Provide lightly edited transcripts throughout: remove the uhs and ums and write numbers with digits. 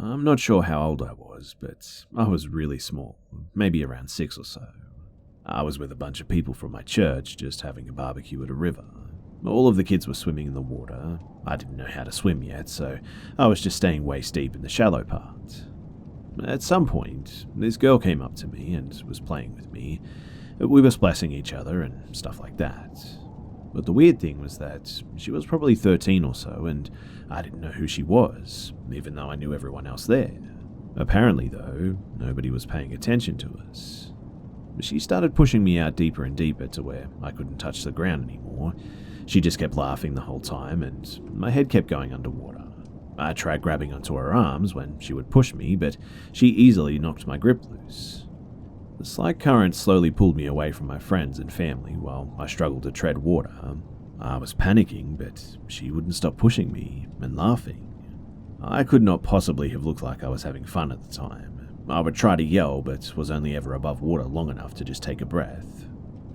I'm not sure how old I was, but I was really small, maybe around 6 or so. I was with a bunch of people from my church just having a barbecue at a river. All of the kids were swimming in the water. I didn't know how to swim yet, so I was just staying waist deep in the shallow part. At some point, this girl came up to me and was playing with me. We were splashing each other and stuff like that. But the weird thing was that she was probably 13 or so, and I didn't know who she was, even though I knew everyone else there. Apparently, though, nobody was paying attention to us. She started pushing me out deeper and deeper to where I couldn't touch the ground anymore. She just kept laughing the whole time, and my head kept going underwater. I tried grabbing onto her arms when she would push me, but she easily knocked my grip loose. The slight current slowly pulled me away from my friends and family while I struggled to tread water. I was panicking, but she wouldn't stop pushing me and laughing. I could not possibly have looked like I was having fun at the time. I would try to yell, but was only ever above water long enough to just take a breath.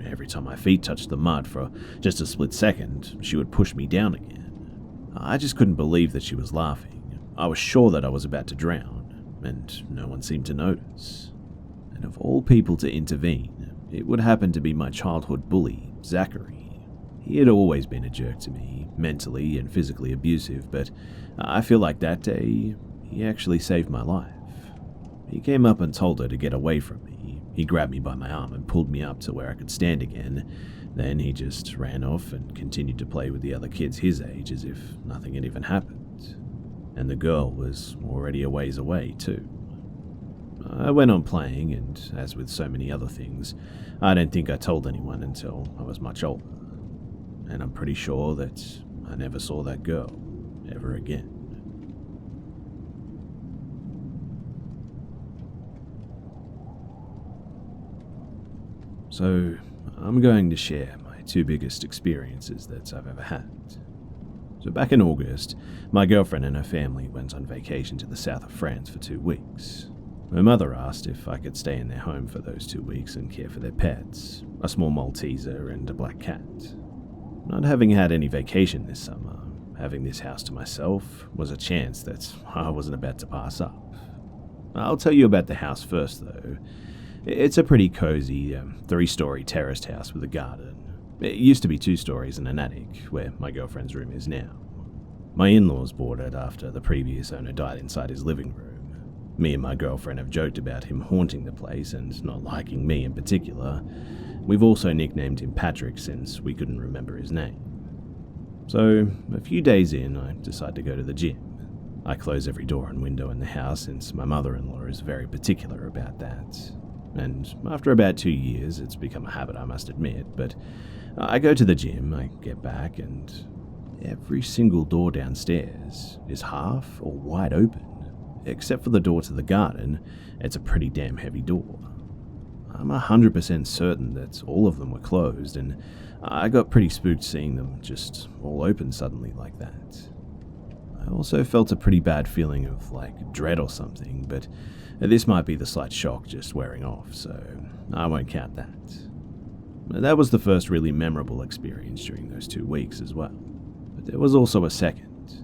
Every time my feet touched the mud for just a split second, she would push me down again. I just couldn't believe that she was laughing. I was sure that I was about to drown, and no one seemed to notice. And of all people to intervene, it would happen to be my childhood bully, Zachary. He had always been a jerk to me, mentally and physically abusive, but I feel like that day, he actually saved my life. He came up and told her to get away from me. He grabbed me by my arm and pulled me up to where I could stand again. Then he just ran off and continued to play with the other kids his age as if nothing had even happened. And the girl was already a ways away, too. I went on playing, and as with so many other things, I don't think I told anyone until I was much older. And I'm pretty sure that I never saw that girl ever again. So, I'm going to share my 2 biggest experiences that I've ever had. So back in August, my girlfriend and her family went on vacation to the south of France for 2 weeks. My mother asked if I could stay in their home for those 2 weeks and care for their pets, a small Malteser and a black cat. Not having had any vacation this summer, having this house to myself was a chance that I wasn't about to pass up. I'll tell you about the house first, though. It's a pretty cozy 3-story terraced house with a garden. It used to be 2 stories and an attic, where my girlfriend's room is now. My in-laws bought it after the previous owner died inside his living room. Me and my girlfriend have joked about him haunting the place and not liking me in particular. We've also nicknamed him Patrick since we couldn't remember his name. So, a few days in, I decide to go to the gym. I close every door and window in the house since my mother-in-law is very particular about that. And after about 2 years, it's become a habit, I must admit, but I go to the gym, I get back, and every single door downstairs is half or wide open. Except for the door to the garden, it's a pretty damn heavy door. I'm 100% certain that all of them were closed, and I got pretty spooked seeing them just all open suddenly like that. I also felt a pretty bad feeling of dread or something, but this might be the slight shock just wearing off, so I won't count that. That was the first really memorable experience during those 2 weeks as well, but there was also a second.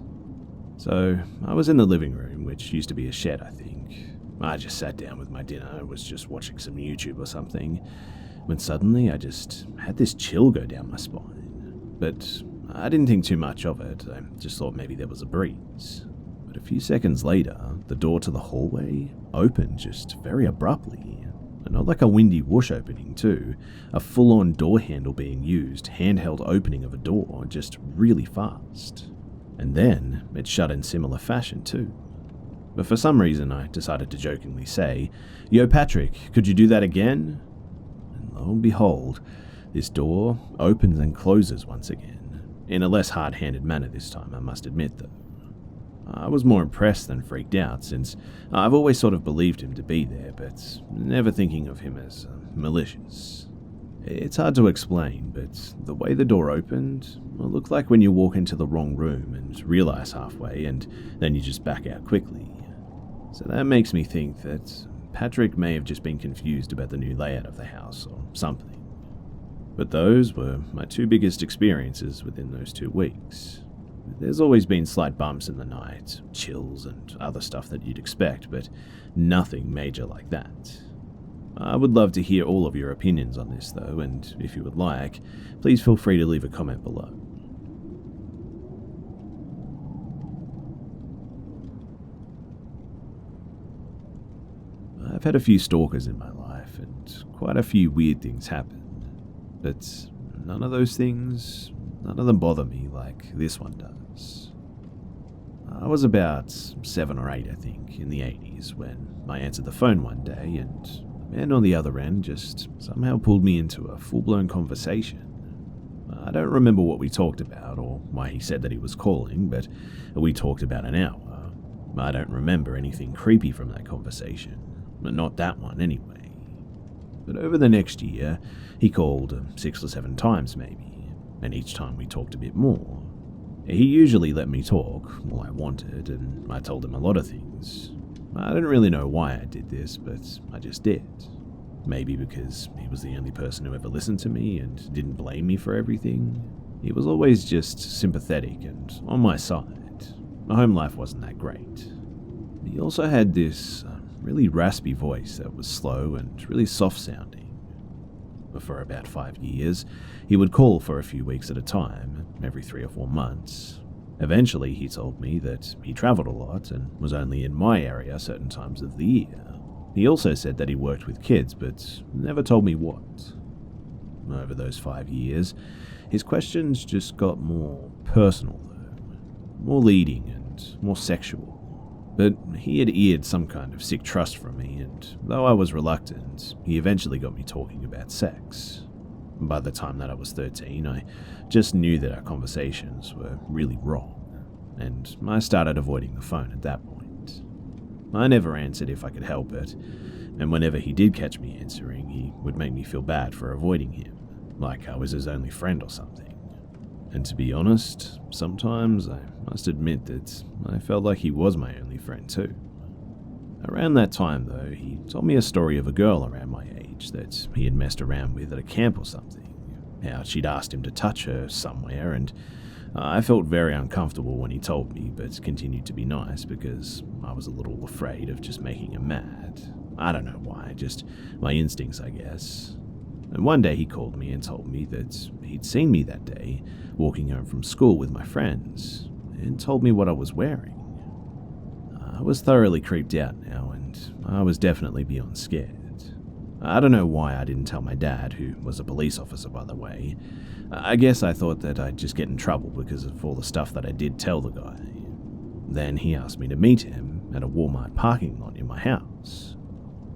So, I was in the living room, which used to be a shed, I think. I just sat down with my dinner, was just watching some YouTube or something, when suddenly I just had this chill go down my spine. But I didn't think too much of it, I just thought maybe there was a breeze. But a few seconds later, the door to the hallway opened just very abruptly. And not like a windy whoosh opening too, a full-on door handle being used, handheld opening of a door, just really fast. And then, it shut in similar fashion too. But for some reason, I decided to jokingly say, "Yo Patrick, could you do that again?" And lo and behold, this door opens and closes once again, in a less hard-handed manner this time, I must admit though. I was more impressed than freaked out, since I've always sort of believed him to be there, but never thinking of him as malicious. It's hard to explain, but the way the door opened, it looked like when you walk into the wrong room and realize halfway, and then you just back out quickly. So that makes me think that Patrick may have just been confused about the new layout of the house or something. But those were my 2 biggest experiences within those 2 weeks. There's always been slight bumps in the night, chills and other stuff that you'd expect, but nothing major like that. I would love to hear all of your opinions on this though, and if you would like, please feel free to leave a comment below. I've had a few stalkers in my life, and quite a few weird things happen, but none of them bother me like this one does. I was about 7 or 8, I think, in the 80s, when I answered the phone one day, and the man on the other end just somehow pulled me into a full-blown conversation. I don't remember what we talked about, or why he said that he was calling, but we talked about an hour. I don't remember anything creepy from that conversation. Not that one, anyway. But over the next year, he called 6 or 7 times, maybe, and each time we talked a bit more. He usually let me talk all I wanted, and I told him a lot of things. I don't really know why I did this, but I just did. Maybe because he was the only person who ever listened to me and didn't blame me for everything. He was always just sympathetic and on my side. My home life wasn't that great. He also had this really raspy voice that was slow and really soft-sounding. For about 5 years, he would call for a few weeks at a time, every 3 or 4 months. Eventually, he told me that he traveled a lot and was only in my area certain times of the year. He also said that he worked with kids, but never told me what. Over those 5 years, his questions just got more personal, though, more leading and more sexual. But he had eared some kind of sick trust from me, and though I was reluctant, he eventually got me talking about sex. By the time that I was 13, I just knew that our conversations were really wrong, and I started avoiding the phone at that point. I never answered if I could help it, and whenever he did catch me answering, he would make me feel bad for avoiding him, like I was his only friend or something. And to be honest, sometimes I must admit that I felt like he was my only friend too. Around that time though, he told me a story of a girl around my age that he had messed around with at a camp or something, how she'd asked him to touch her somewhere, and I felt very uncomfortable when he told me, but continued to be nice because I was a little afraid of just making him mad. I don't know why, just my instincts, I guess. And one day he called me and told me that he'd seen me that day walking home from school with my friends, and told me what I was wearing. I was thoroughly creeped out now, and I was definitely beyond scared. I don't know why I didn't tell my dad, who was a police officer by the way. I guess I thought that I'd just get in trouble because of all the stuff that I did tell the guy. Then he asked me to meet him at a Walmart parking lot in my house.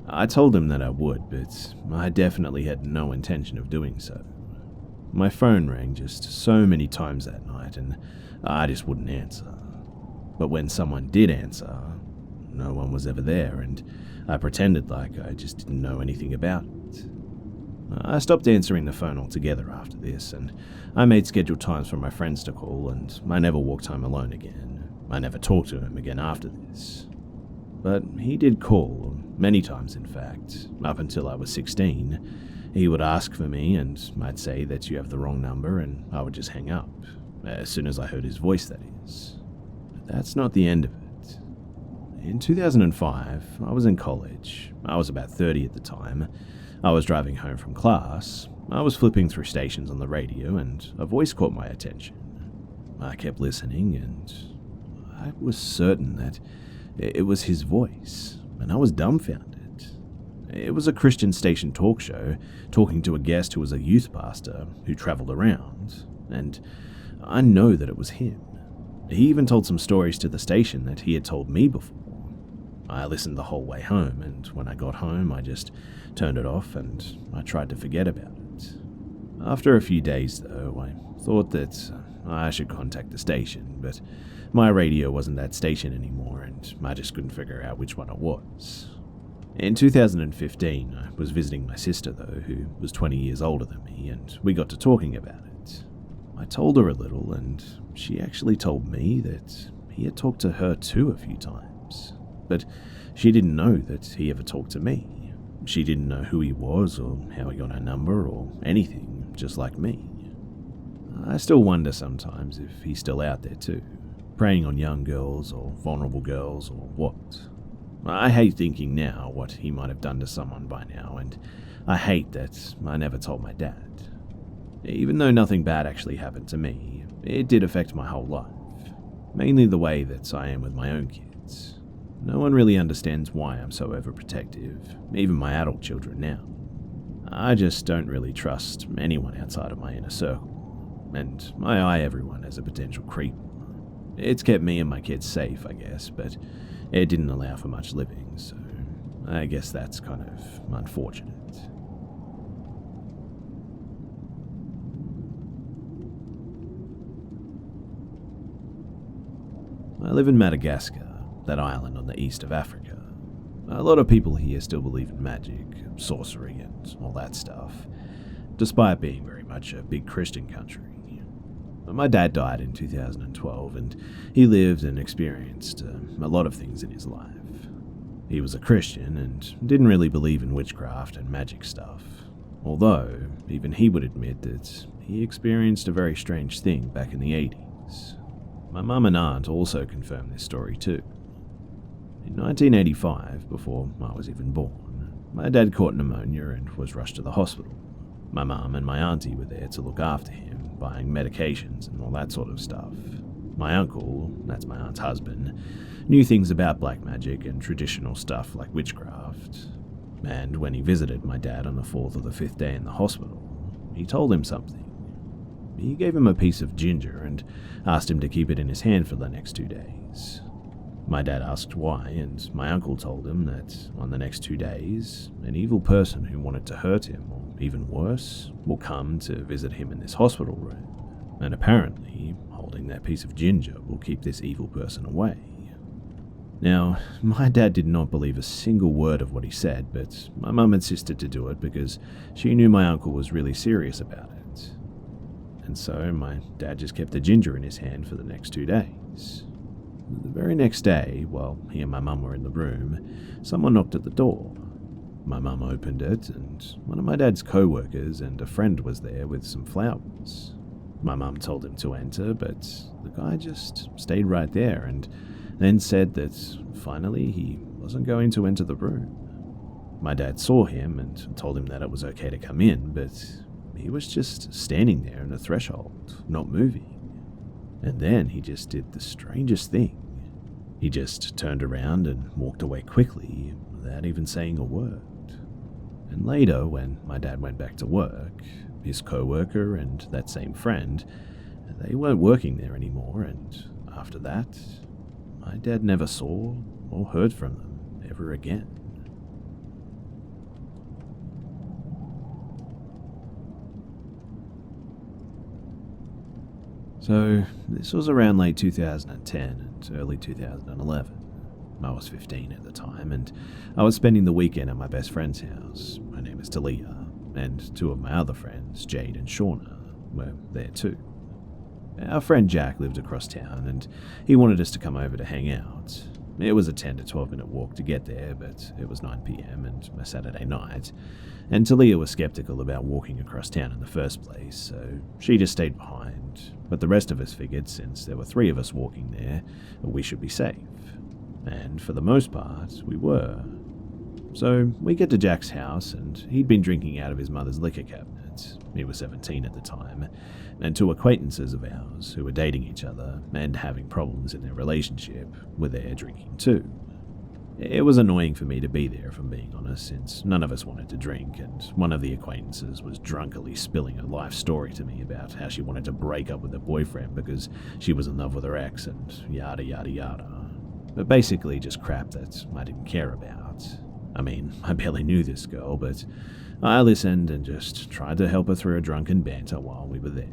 I told him that I would, but I definitely had no intention of doing so. My phone rang just so many times that night, and I just wouldn't answer. But when someone did answer, no one was ever there, and I pretended like I just didn't know anything about it. I stopped answering the phone altogether after this, and I made scheduled times for my friends to call, and I never walked home alone again. I never talked to him again after this. But he did call, many times in fact, up until I was 16. He would ask for me, and I'd say that you have the wrong number, and I would just hang up, as soon as I heard his voice, that is. But that's not the end of it. In 2005, I was in college. I was about 30 at the time. I was driving home from class. I was flipping through stations on the radio, and a voice caught my attention. I kept listening, and I was certain that it was his voice, and I was dumbfounded. It was a Christian station talk show, talking to a guest who was a youth pastor who traveled around, and I know that it was him. He even told some stories to the station that he had told me before. I listened the whole way home, and when I got home, I just turned it off and I tried to forget about it. After a few days, though, I thought that I should contact the station, but my radio wasn't that station anymore, and I just couldn't figure out which one it was. In 2015, I was visiting my sister, though, who was 20 years older than me, and we got to talking about it. I told her a little, and she actually told me that he had talked to her too a few times, but she didn't know that he ever talked to me. She didn't know who he was or how he got her number or anything, just like me. I still wonder sometimes if he's still out there too, preying on young girls or vulnerable girls or what. I hate thinking now what he might have done to someone by now, and I hate that I never told my dad. Even though nothing bad actually happened to me, it did affect my whole life, mainly the way that I am with my own kids. No one really understands why I'm so overprotective, even my adult children now. I just don't really trust anyone outside of my inner circle, and I eye everyone as a potential creep. It's kept me and my kids safe, I guess, but it didn't allow for much living, so I guess that's kind of unfortunate. I live in Madagascar, that island on the east of Africa. A lot of people here still believe in magic, sorcery, and all that stuff, despite being very much a big Christian country. My dad died in 2012, and he lived and experienced a lot of things in his life. He was a Christian and didn't really believe in witchcraft and magic stuff, although even he would admit that he experienced a very strange thing back in the 80s. My mum and aunt also confirmed this story too. In 1985, before I was even born, my dad caught pneumonia and was rushed to the hospital. My mum and my auntie were there to look after him, buying medications and all that sort of stuff. My uncle, that's my aunt's husband, knew things about black magic and traditional stuff like witchcraft. And when he visited my dad on the 4th or the 5th day in the hospital, he told him something. He gave him a piece of ginger and asked him to keep it in his hand for the next 2 days. My dad asked why, and my uncle told him that on the next 2 days, an evil person who wanted to hurt him, or even worse, will come to visit him in this hospital room. And apparently, holding that piece of ginger will keep this evil person away. Now, my dad did not believe a single word of what he said, but my mum insisted to do it because she knew my uncle was really serious about it. And so my dad just kept the ginger in his hand for the next 2 days. The very next day, while he and my mum were in the room, someone knocked at the door. My mum opened it, and one of my dad's co-workers and a friend was there with some flowers. My mum told him to enter, but the guy just stayed right there and then said that finally he wasn't going to enter the room. My dad saw him and told him that it was okay to come in, but he was just standing there in the threshold, not moving. And then he just did the strangest thing. He just turned around and walked away quickly without even saying a word. And later, when my dad went back to work, his co-worker and that same friend, they weren't working there anymore, and after that, my dad never saw or heard from them ever again. So, this was around late 2010 and early 2011. I was 15 at the time, and I was spending the weekend at my best friend's house. Her name is Talia, and 2 of my other friends, Jade and Shauna, were there too. Our friend Jack lived across town, and he wanted us to come over to hang out. It was a 10 to 12 minute walk to get there, but it was 9 PM and a Saturday night, and Talia was skeptical about walking across town in the first place, so she just stayed behind. But the rest of us figured since there were 3 of us walking there, we should be safe. And for the most part, we were. So we get to Jack's house, and he'd been drinking out of his mother's liquor cabinet. He was 17 at the time, and 2 acquaintances of ours who were dating each other and having problems in their relationship were there drinking too. It was annoying for me to be there, if I'm being honest, since none of us wanted to drink, and one of the acquaintances was drunkenly spilling her life story to me about how she wanted to break up with her boyfriend because she was in love with her ex and yada yada yada. But basically just crap that I didn't care about. I mean, I barely knew this girl, but I listened and just tried to help her through her drunken banter while we were there.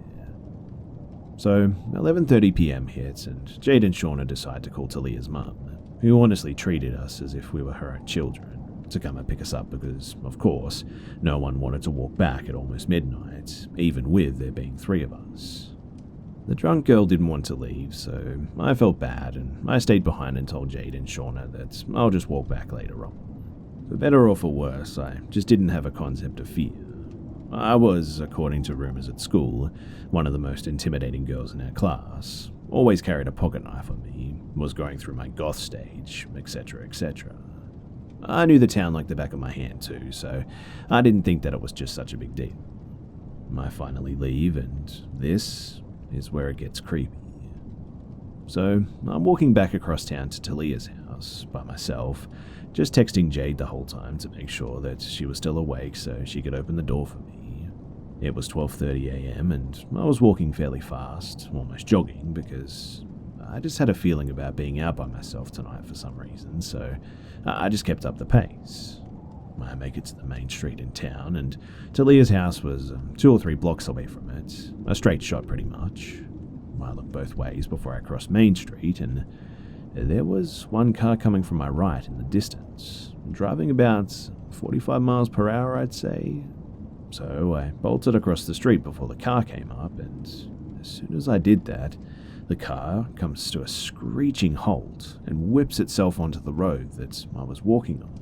So 11:30 PM hits, and Jade and Shauna decide to call Talia's mum, who honestly treated us as if we were her own children, to come and pick us up because, of course, no one wanted to walk back at almost midnight, even with there being 3 of us. The drunk girl didn't want to leave, so I felt bad, and I stayed behind and told Jade and Shauna that I'll just walk back later on. For better or for worse, I just didn't have a concept of fear. I was, according to rumors at school, one of the most intimidating girls in our class, always carried a pocket knife on me, was going through my goth stage, etc., etc. I knew the town like the back of my hand too, so I didn't think that it was just such a big deal. I finally leave, and this is where it gets creepy. So I'm walking back across town to Talia's house by myself, just texting Jade the whole time to make sure that she was still awake so she could open the door for me. It was 12:30 a.m. and I was walking fairly fast, almost jogging, because I just had a feeling about being out by myself tonight for some reason, so I just kept up the pace. I make it to the main street in town, and Talia's house was 2 or 3 blocks away from it, a straight shot pretty much. I looked both ways before I crossed Main Street, and there was one car coming from my right in the distance, driving about 45 miles per hour, I'd say. So I bolted across the street before the car came up, and as soon as I did that, the car comes to a screeching halt and whips itself onto the road that I was walking on.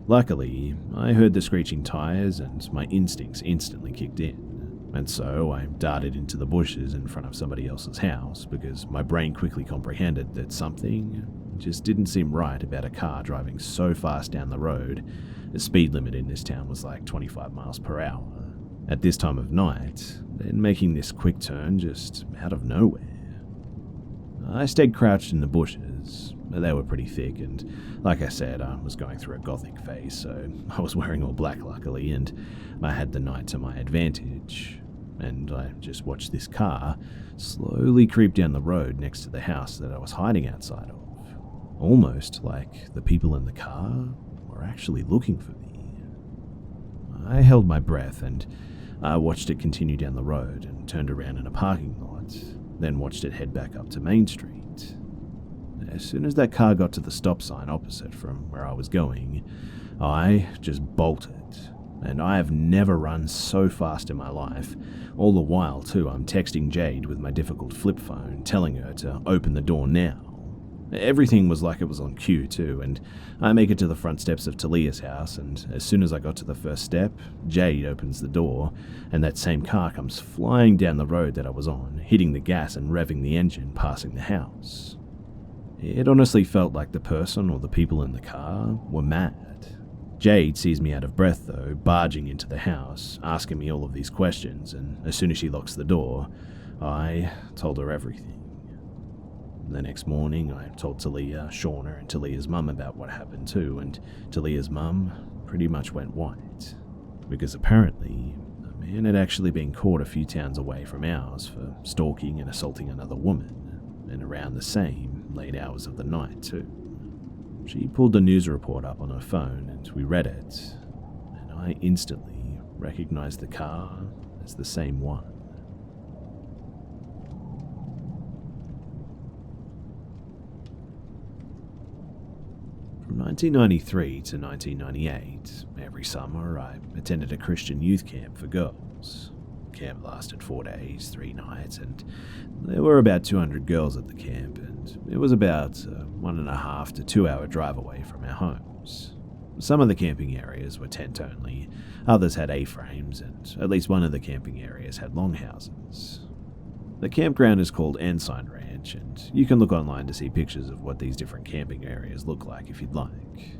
Luckily, I heard the screeching tires and my instincts instantly kicked in, and so I darted into the bushes in front of somebody else's house because my brain quickly comprehended that something just didn't seem right about a car driving so fast down the road. The speed limit in this town was like 25 miles per hour at this time of night, then making this quick turn just out of nowhere. I stayed crouched in the bushes. They were pretty thick, and like I said, I was going through a gothic phase, so I was wearing all black luckily, and I had the night to my advantage. And I just watched this car slowly creep down the road next to the house that I was hiding outside of. Almost like the people in the car were actually looking for me. I held my breath, and I watched it continue down the road and turned around in a parking lot, then watched it head back up to Main Street. As soon as that car got to the stop sign opposite from where I was going, I just bolted. And I have never run so fast in my life. All the while, too, I'm texting Jade with my difficult flip phone, telling her to open the door now. Everything was like it was on cue, too, and I make it to the front steps of Talia's house, and as soon as I got to the first step, Jade opens the door, and that same car comes flying down the road that I was on, hitting the gas and revving the engine, passing the house. It honestly felt like the person or the people in the car were mad. Jade sees me out of breath, though, barging into the house, asking me all of these questions, and as soon as she locks the door, I told her everything. The next morning, I told Talia, Shauna, and Talia's mum about what happened too, and Talia's mum pretty much went white, because apparently a man had actually been caught a few towns away from ours for stalking and assaulting another woman, and around the same late hours of the night too. She pulled the news report up on her phone, and we read it, and I instantly recognized the car as the same one. From 1993 to 1998, every summer I attended a Christian youth camp for girls. Camp lasted 4 days, 3 nights, and there were about 200 girls at the camp, and it was about a 1.5 to 2 hour drive away from our homes. Some of the camping areas were tent only, others had A-frames, and at least one of the camping areas had longhouses. The campground is called Ensign Ranch, and you can look online to see pictures of what these different camping areas look like if you'd like.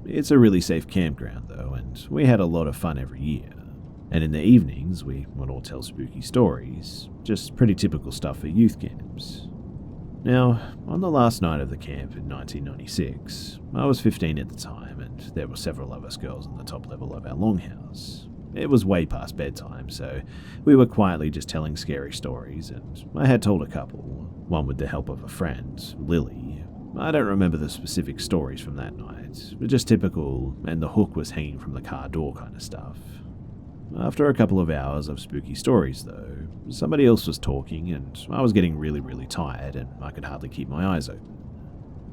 It's a really safe campground though, and we had a lot of fun every year. And in the evenings, we would all tell spooky stories, just pretty typical stuff for youth camps. Now, on the last night of the camp in 1996, I was 15 at the time, and there were several of us girls on the top level of our longhouse. It was way past bedtime, so we were quietly just telling scary stories, and I had told a couple, one with the help of a friend, Lily. I don't remember the specific stories from that night, but just typical, and the hook was hanging from the car door kind of stuff. After a couple of hours of spooky stories, though, somebody else was talking, and I was getting really tired, and I could hardly keep my eyes open.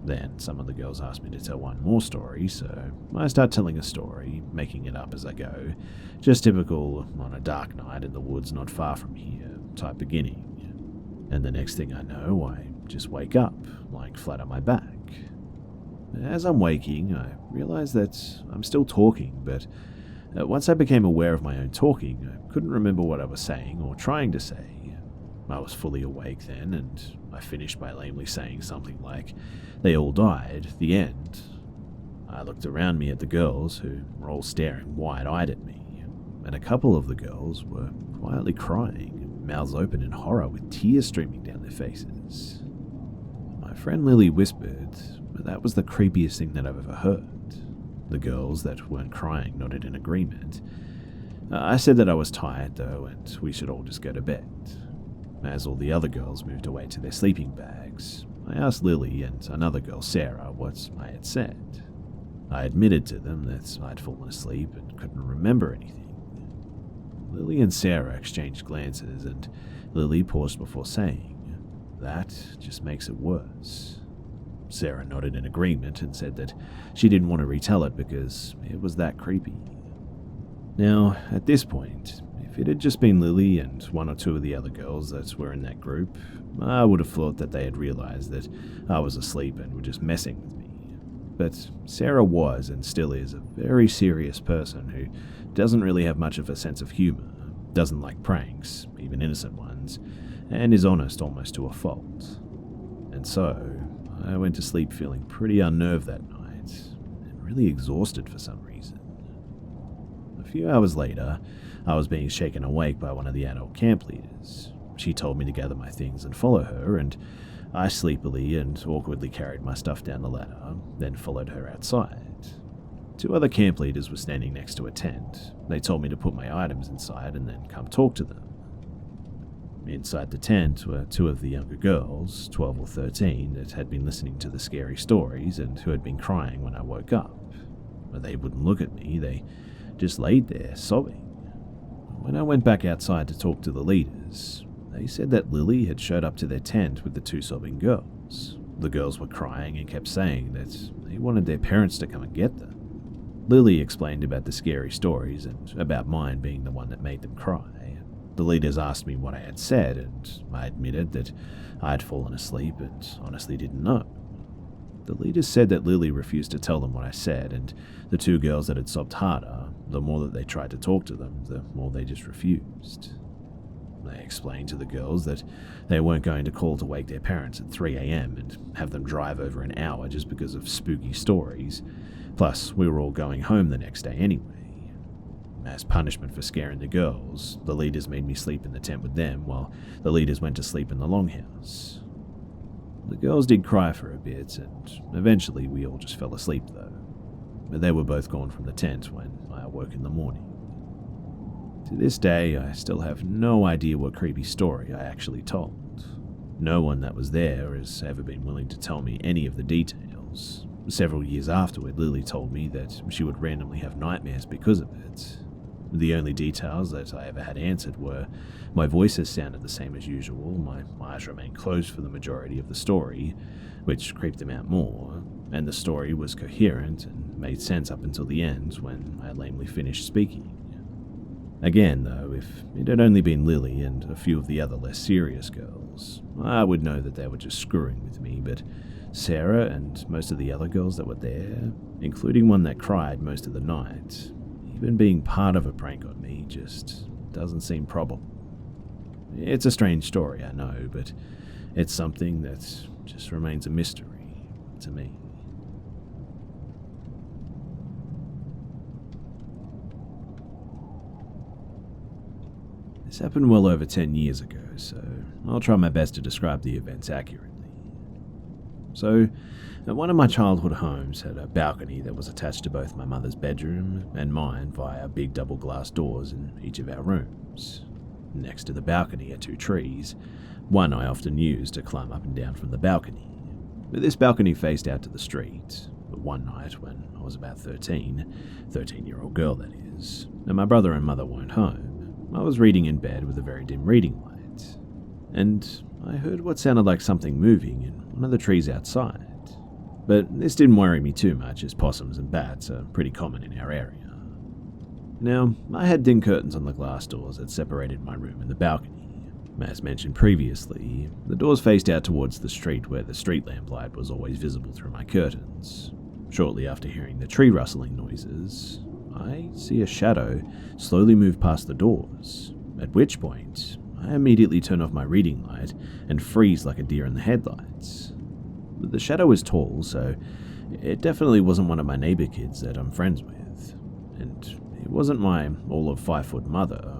Then some of the girls asked me to tell one more story, so I start telling a story, making it up as I go. Just typical, on a dark night in the woods not far from here, type beginning. And the next thing I know, I just wake up, like flat on my back. As I'm waking, I realize that I'm still talking, but Once I became aware of my own talking, I couldn't remember what I was saying or trying to say. I was fully awake then, and I finished by lamely saying something like, "They all died, the end." I looked around me at the girls, who were all staring wide-eyed at me, and a couple of the girls were quietly crying, mouths open in horror with tears streaming down their faces. My friend Lily whispered, "That was the creepiest thing that I've ever heard." The girls that weren't crying nodded in agreement. I said that I was tired though, and we should all just go to bed. As all the other girls moved away to their sleeping bags, I asked Lily and another girl, Sarah, what I had said. I admitted to them that I'd fallen asleep and couldn't remember anything. Lily and Sarah exchanged glances, and Lily paused before saying, "That just makes it worse." Sarah nodded in agreement and said that she didn't want to retell it because it was that creepy. Now, at this point, if it had just been Lily and one or two of the other girls that were in that group, I would have thought that they had realized that I was asleep and were just messing with me. But Sarah was and still is a very serious person who doesn't really have much of a sense of humor, doesn't like pranks, even innocent ones, and is honest almost to a fault. And so, I went to sleep feeling pretty unnerved that night, and really exhausted for some reason. A few hours later, I was being shaken awake by one of the adult camp leaders. She told me to gather my things and follow her, and I sleepily and awkwardly carried my stuff down the ladder, then followed her outside. Two other camp leaders were standing next to a tent. They told me to put my items inside and then come talk to them. Inside the tent were two of the younger girls, 12 or 13, that had been listening to the scary stories and who had been crying when I woke up. But they wouldn't look at me, they just laid there, sobbing. When I went back outside to talk to the leaders, they said that Lily had showed up to their tent with the two sobbing girls. The girls were crying and kept saying that they wanted their parents to come and get them. Lily explained about the scary stories and about mine being the one that made them cry. The leaders asked me what I had said, and I admitted that I had fallen asleep and honestly didn't know. The leaders said that Lily refused to tell them what I said, and the two girls that had sobbed harder, the more that they tried to talk to them, the more they just refused. They explained to the girls that they weren't going to call to wake their parents at 3 a.m. and have them drive over an hour just because of spooky stories. Plus, we were all going home the next day anyway. As punishment for scaring the girls, the leaders made me sleep in the tent with them while the leaders went to sleep in the longhouse. The girls did cry for a bit, and eventually we all just fell asleep though. They were both gone from the tent when I awoke in the morning. To this day, I still have no idea what creepy story I actually told. No one that was there has ever been willing to tell me any of the details. Several years afterward, Lily told me that she would randomly have nightmares because of it. The only details that I ever had answered were my voices sounded the same as usual, my eyes remained closed for the majority of the story, which creeped them out more, and the story was coherent and made sense up until the end when I lamely finished speaking. Again, though, if it had only been Lily and a few of the other less serious girls, I would know that they were just screwing with me, but Sarah and most of the other girls that were there, including one that cried most of the night, even being part of a prank on me just doesn't seem probable. It's a strange story, I know, but it's something that just remains a mystery to me. This happened well over 10 years ago, so I'll try my best to describe the events accurately. So, one of my childhood homes had a balcony that was attached to both my mother's bedroom and mine via big double glass doors in each of our rooms. Next to the balcony are two trees, one I often used to climb up and down from the balcony. This balcony faced out to the street, but one night when I was about 13-year-old girl that is, and my brother and mother weren't home, I was reading in bed with a very dim reading light, and I heard what sounded like something moving in one of the trees outside. But this didn't worry me too much, as possums and bats are pretty common in our area. Now, I had thin curtains on the glass doors that separated my room and the balcony. As mentioned previously, the doors faced out towards the street where the street lamplight was always visible through my curtains. Shortly after hearing the tree rustling noises, I see a shadow slowly move past the doors, at which point I immediately turn off my reading light and freeze like a deer in the headlights. The shadow was tall, so it definitely wasn't one of my neighbor kids that I'm friends with, and it wasn't my all of 5-foot mother.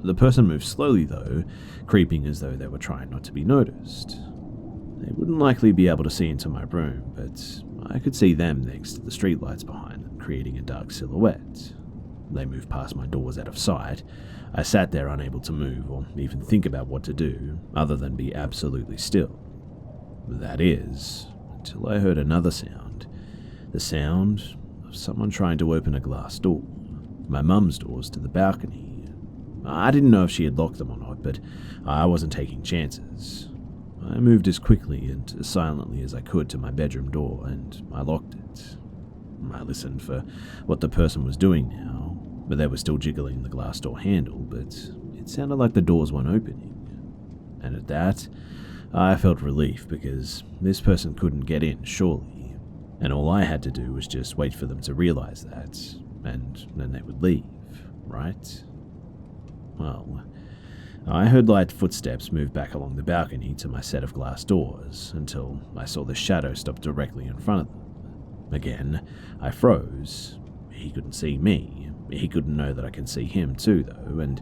The person moved slowly though, creeping as though they were trying not to be noticed. They wouldn't likely be able to see into my room, but I could see them thanks to the streetlights behind them, creating a dark silhouette. They moved past my doors out of sight. I sat there unable to move or even think about what to do, other than be absolutely still. That is, until I heard another sound. The sound of someone trying to open a glass door. My mum's doors to the balcony. I didn't know if she had locked them or not, but I wasn't taking chances. I moved as quickly and as silently as I could to my bedroom door, and I locked it. I listened for what the person was doing now, but they were still jiggling the glass door handle, but it sounded like the doors weren't opening. And at that, I felt relief because this person couldn't get in, surely. And all I had to do was just wait for them to realize that, and then they would leave, right? Well, I heard light footsteps move back along the balcony to my set of glass doors until I saw the shadow stop directly in front of them. Again, I froze. He couldn't see me. He couldn't know that I could see him too, though, and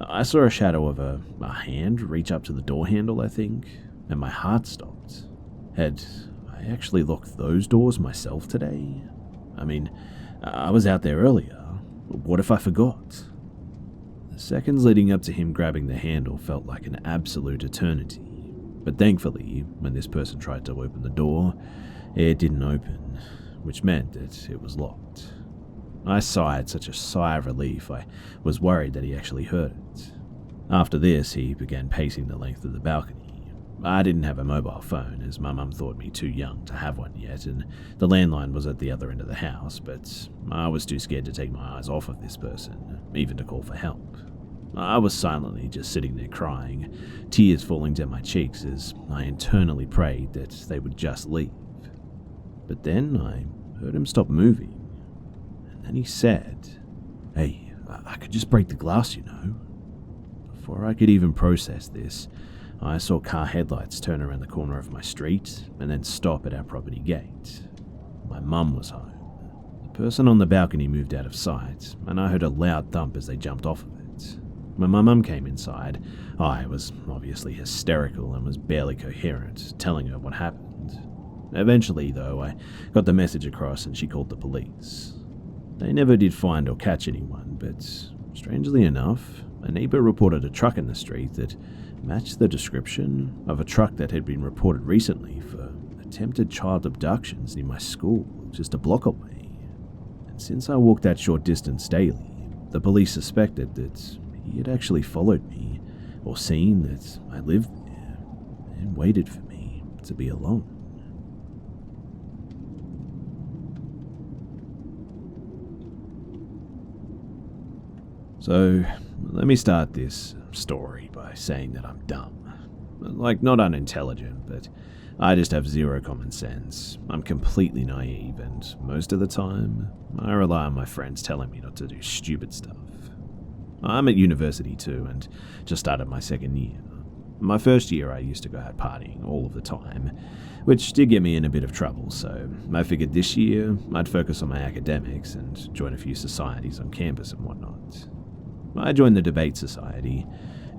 I saw a shadow of a hand reach up to the door handle, I think, and my heart stopped. Had I actually locked those doors myself today? I mean, I was out there earlier. What if I forgot? The seconds leading up to him grabbing the handle felt like an absolute eternity, but thankfully, when this person tried to open the door, it didn't open, which meant that it was locked. I sighed such a sigh of relief, I was worried that he actually heard it. After this, he began pacing the length of the balcony. I didn't have a mobile phone, as my mum thought me too young to have one yet, and the landline was at the other end of the house, but I was too scared to take my eyes off of this person, even to call for help. I was silently just sitting there crying, tears falling down my cheeks as I internally prayed that they would just leave. But then I heard him stop moving, and then he said, "Hey, I could just break the glass, you know." Before I could even process this, I saw car headlights turn around the corner of my street and then stop at our property gate. My mum was home. The person on the balcony moved out of sight, and I heard a loud thump as they jumped off of it. When my mum came inside, I was obviously hysterical and was barely coherent, telling her what happened. Eventually, though, I got the message across and she called the police. They never did find or catch anyone, but strangely enough, a neighbor reported a truck in the street that matched the description of a truck that had been reported recently for attempted child abductions near my school, just a block away. And since I walked that short distance daily, the police suspected that he had actually followed me, or seen that I lived there, and waited for me to be alone. So, let me start this story by saying that I'm dumb. Like, not unintelligent, but I just have zero common sense. I'm completely naive, and most of the time, I rely on my friends telling me not to do stupid stuff. I'm at university too, and just started my second year. My first year I used to go out partying all of the time, which did get me in a bit of trouble, so I figured this year I'd focus on my academics and join a few societies on campus and whatnot. I joined the debate society,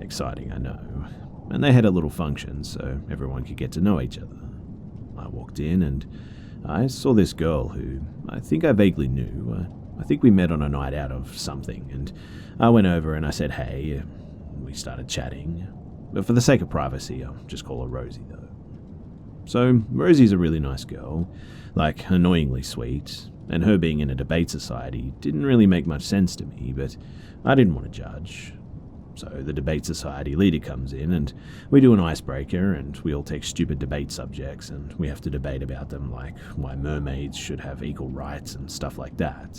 exciting I know, and they had a little function so everyone could get to know each other. I walked in and I saw this girl who I think I vaguely knew. I think we met on a night out of something, and I went over and I said hey. We started chatting, but for the sake of privacy, I'll just call her Rosie though. So Rosie's a really nice girl, like annoyingly sweet, and her being in a debate society didn't really make much sense to me, but I didn't want to judge. So the debate society leader comes in and we do an icebreaker and we all take stupid debate subjects and we have to debate about them, like why mermaids should have equal rights and stuff like that.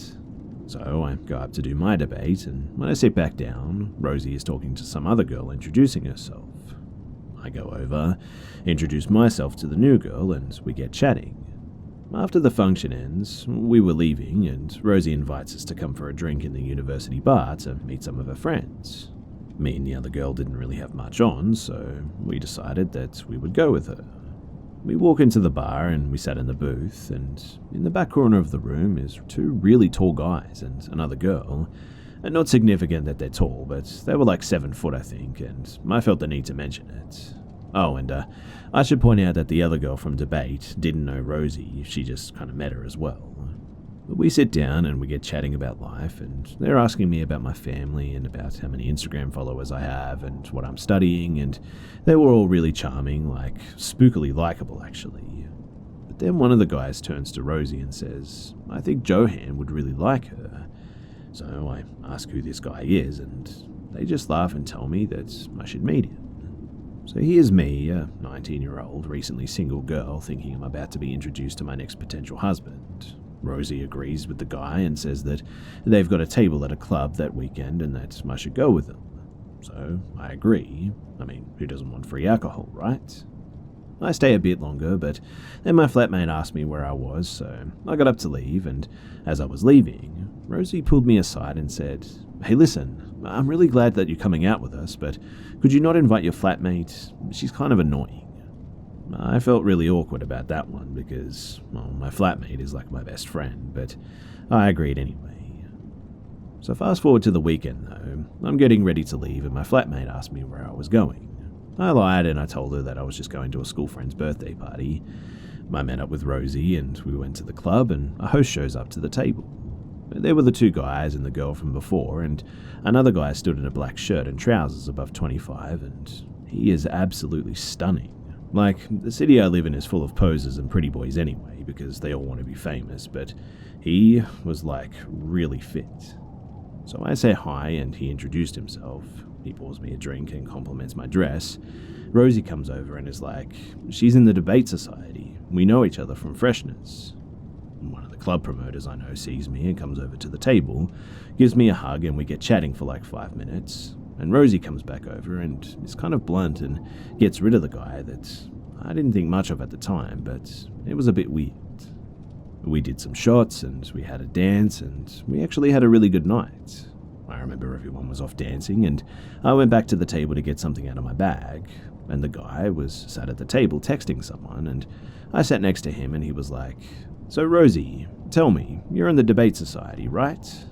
So I go up to do my debate, and when I sit back down, Rosie is talking to some other girl introducing herself. I go over, introduce myself to the new girl, and we get chatting. after the function ends, we were leaving, and Rosie invites us to come for a drink in the university bar to meet some of her friends. Me and the other girl didn't really have much on, so we decided that we would go with her. We walk into the bar and we sat in the booth, and in the back corner of the room is two really tall guys and another girl. And not significant that they're tall, but they were like 7 foot, I think, and I felt the need to mention it. Oh, and I should point out that the other girl from debate didn't know Rosie, she just kind of met her as well. But we sit down and we get chatting about life, and they're asking me about my family and about how many Instagram followers I have and what I'm studying, and they were all really charming, like spookily likable actually. But then one of the guys turns to Rosie and says, "I think Johan would really like her." So I ask who this guy is, and they just laugh and tell me that I should meet him. So here's me, a 19-year-old, recently single girl, thinking I'm about to be introduced to my next potential husband. Rosie agrees with the guy and says that they've got a table at a club that weekend and that I should go with them. So I agree. I mean, who doesn't want free alcohol, right? I stay a bit longer, but then my flatmate asked me where I was, so I got up to leave, and as I was leaving, Rosie pulled me aside and said, "Hey, listen, I'm really glad that you're coming out with us, but could you not invite your flatmate? She's kind of annoying." I felt really awkward about that one because, well, my flatmate is like my best friend, but I agreed anyway. So fast forward to the weekend though, I'm getting ready to leave and my flatmate asked me where I was going. I lied and I told her that I was just going to a school friend's birthday party. I met up with Rosie and we went to the club, and a host shows up to the table. There were the two guys and the girl from before, and another guy stood in a black shirt and trousers above 25, and he is absolutely stunning. Like, the city I live in is full of posers and pretty boys anyway, because they all want to be famous, but he was like really fit. So I say hi and he introduced himself. He pours me a drink and compliments my dress. Rosie comes over and is like, "She's in the debate society. We know each other from freshness." One of the club promoters I know sees me and comes over to the table, gives me a hug, and we get chatting for like 5 minutes. And Rosie comes back over and is kind of blunt and gets rid of the guy that I didn't think much of at the time, but it was a bit weird. We did some shots and we had a dance, and we actually had a really good night. I remember everyone was off dancing, and I went back to the table to get something out of my bag, and the guy was sat at the table texting someone, and I sat next to him and he was like, "So Rosie, tell me, you're in the debate society, right?"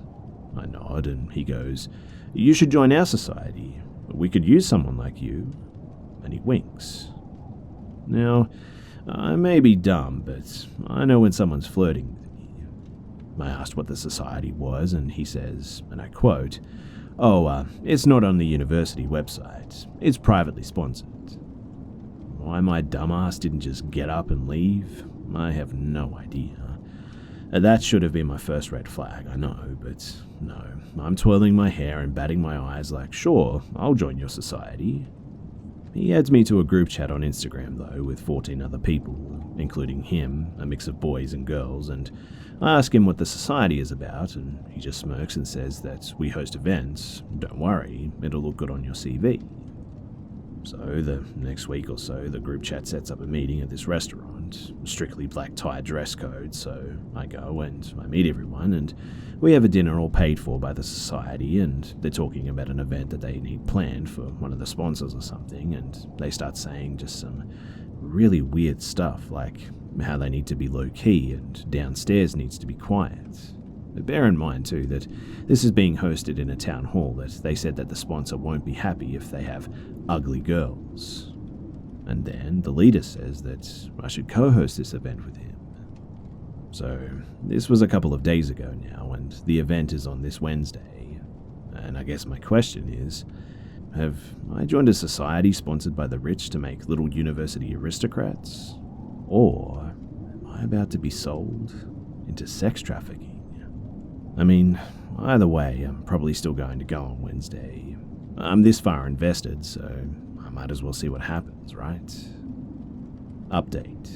I nod and he goes, "You should join our society. We could use someone like you." And he winks. Now, I may be dumb, but I know when someone's flirting with me. I asked what the society was, and he says, and I quote, "Oh, it's not on the university website. It's privately sponsored." Why my dumbass didn't just get up and leave, I have no idea. That should have been my first red flag, I know, but no. I'm twirling my hair and batting my eyes like, "Sure, I'll join your society." He adds me to a group chat on Instagram though, with 14 other people, including him, a mix of boys and girls, and I ask him what the society is about, and he just smirks and says that we host events. Don't worry, it'll look good on your CV. So the next week or so, the group chat sets up a meeting at this restaurant, strictly black tie dress code, so I go and I meet everyone, and we have a dinner all paid for by the society, and they're talking about an event that they need planned for one of the sponsors or something, and they start saying just some really weird stuff, like how they need to be low-key and downstairs needs to be quiet. But bear in mind too that this is being hosted in a town hall that they said that the sponsor won't be happy if they have ugly girls. And then the leader says that I should co-host this event with him. So this was a couple of days ago now, and the event is on this Wednesday. And I guess my question is, have I joined a society sponsored by the rich to make little university aristocrats? Or am I about to be sold into sex trafficking? I mean, either way, I'm probably still going to go on Wednesday. I'm this far invested, so I might as well see what happens, right? Update.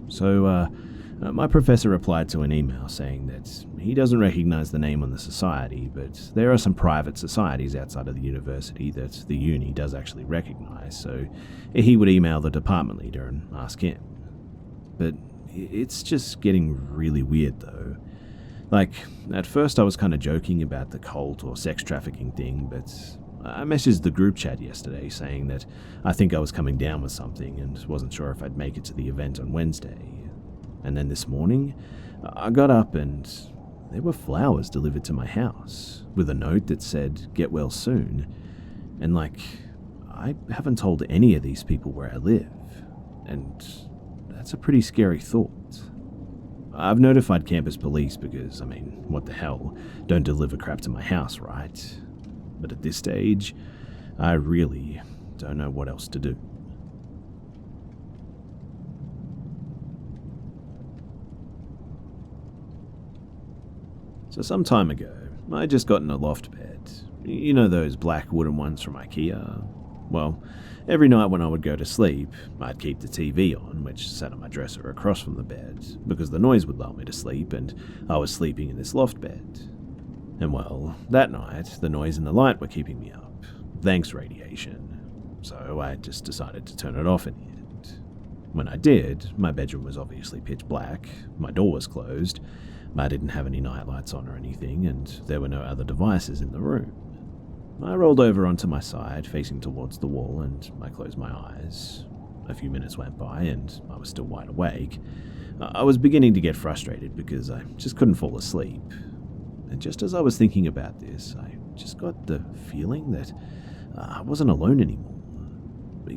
So, my professor replied to an email saying that he doesn't recognize the name on the society, but there are some private societies outside of the university that the uni does actually recognize, so he would email the department leader and ask him. But It's just getting really weird though. Like, at first I was kind of joking about the cult or sex trafficking thing, but I messaged the group chat yesterday saying that I think I was coming down with something and wasn't sure if I'd make it to the event on Wednesday. And then this morning, I got up and there were flowers delivered to my house with a note that said, "Get well soon." And I haven't told any of these people where I live. And that's a pretty scary thought. I've notified campus police because, what the hell, don't deliver crap to my house, right? But at this stage, I really don't know what else to do. So some time ago, I just got in a loft bed. You know those black wooden ones from IKEA? Well, every night when I would go to sleep, I'd keep the TV on, which sat on my dresser across from the bed, because the noise would lull me to sleep and I was sleeping in this loft bed. And well, that night, the noise and the light were keeping me up. Thanks, radiation. So I just decided to turn it off in the end. When I did, my bedroom was obviously pitch black, my door was closed, I didn't have any night lights on or anything, and there were no other devices in the room. I rolled over onto my side, facing towards the wall, and I closed my eyes. A few minutes went by, and I was still wide awake. I was beginning to get frustrated because I just couldn't fall asleep. And just as I was thinking about this, I just got the feeling that I wasn't alone anymore.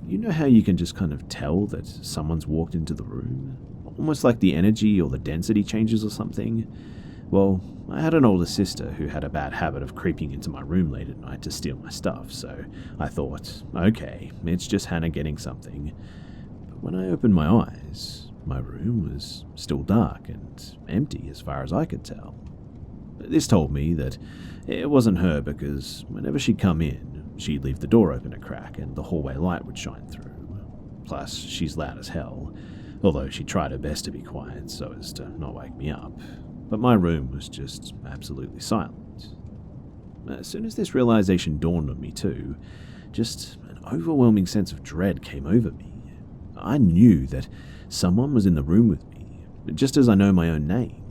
You know how you can just kind of tell that someone's walked into the room? Almost like the energy or the density changes or something. Well, I had an older sister who had a bad habit of creeping into my room late at night to steal my stuff, so I thought, okay, it's just Hannah getting something. But when I opened my eyes, my room was still dark and empty as far as I could tell. This told me that it wasn't her because whenever she'd come in, she'd leave the door open a crack and the hallway light would shine through. Plus, she's loud as hell, although she tried her best to be quiet so as to not wake me up. But my room was just absolutely silent. As soon as this realization dawned on me too, just an overwhelming sense of dread came over me. I knew that someone was in the room with me, just as I know my own name.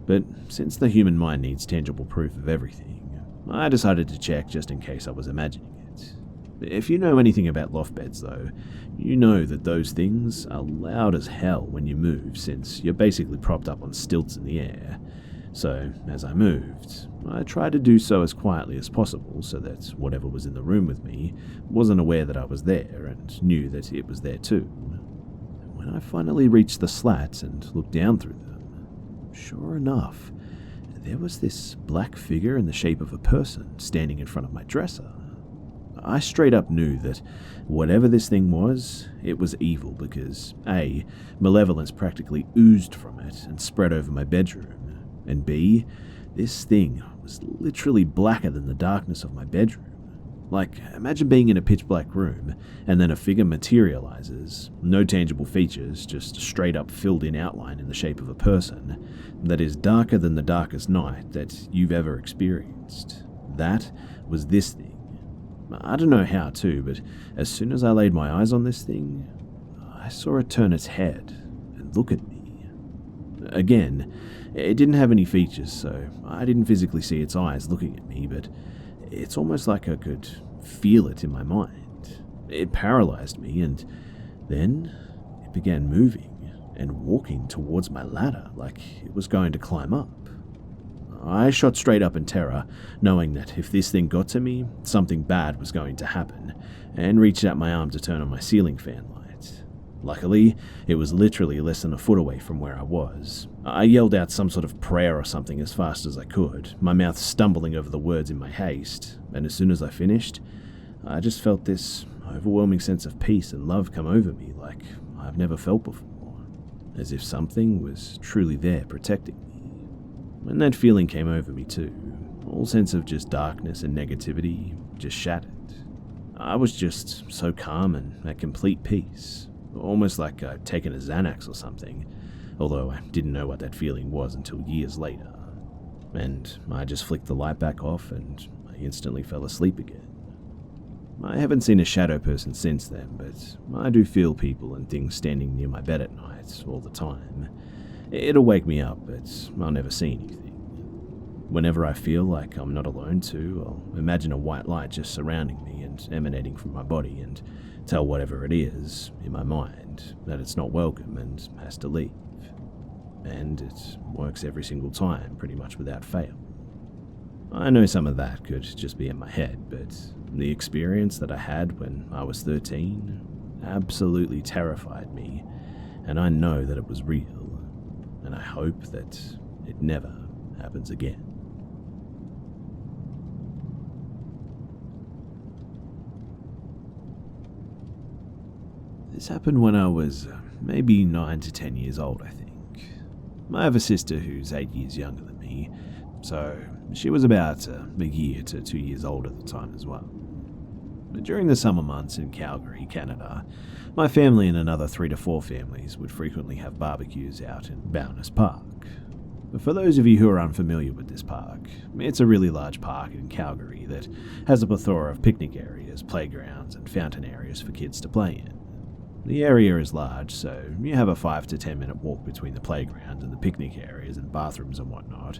But since the human mind needs tangible proof of everything, I decided to check just in case I was imagining it. If you know anything about loft beds though, you know that those things are loud as hell when you move since you're basically propped up on stilts in the air. So as I moved, I tried to do so as quietly as possible so that whatever was in the room with me wasn't aware that I was there and knew that it was there too. And when I finally reached the slats and looked down through them, sure enough, there was this black figure in the shape of a person standing in front of my dresser. I straight up knew that whatever this thing was, it was evil because A, malevolence practically oozed from it and spread over my bedroom, and B, this thing was literally blacker than the darkness of my bedroom. Like, imagine being in a pitch black room and then a figure materializes, no tangible features, just a straight up filled in outline in the shape of a person that is darker than the darkest night that you've ever experienced. That was this thing. I don't know how to, but as soon as I laid my eyes on this thing, I saw it turn its head and look at me. Again, it didn't have any features, so I didn't physically see its eyes looking at me, but it's almost like I could feel it in my mind. It paralyzed me, and then it began moving and walking towards my ladder like it was going to climb up. I shot straight up in terror, knowing that if this thing got to me, something bad was going to happen, and reached out my arm to turn on my ceiling fan light. Luckily, it was literally less than a foot away from where I was. I yelled out some sort of prayer or something as fast as I could, my mouth stumbling over the words in my haste, and as soon as I finished, I just felt this overwhelming sense of peace and love come over me like I've never felt before, as if something was truly there protecting me. When that feeling came over me too, all sense of just darkness and negativity just shattered. I was just so calm and at complete peace, almost like I'd taken a Xanax or something, although I didn't know what that feeling was until years later. And I just flicked the light back off and I instantly fell asleep again. I haven't seen a shadow person since then, but I do feel people and things standing near my bed at night, night, all the time. It'll wake me up, but I'll never see anything. Whenever I feel like I'm not alone too, I'll imagine a white light just surrounding me and emanating from my body and tell whatever it is in my mind that it's not welcome and has to leave. And it works every single time, pretty much without fail. I know some of that could just be in my head, but the experience that I had when I was 13 absolutely terrified me, and I know that it was real, and I hope that it never happens again. This happened when I was maybe 9 to 10 years old, I think. I have a sister who's 8 years younger than me, so she was about a year to 2 years old at the time as well. But during the summer months in Calgary, Canada, my family and another 3 to 4 families would frequently have barbecues out in Bowness Park. For those of you who are unfamiliar with this park, it's a really large park in Calgary that has a plethora of picnic areas, playgrounds, and fountain areas for kids to play in. The area is large, so you have a 5 to 10 minute walk between the playground and the picnic areas and bathrooms and whatnot,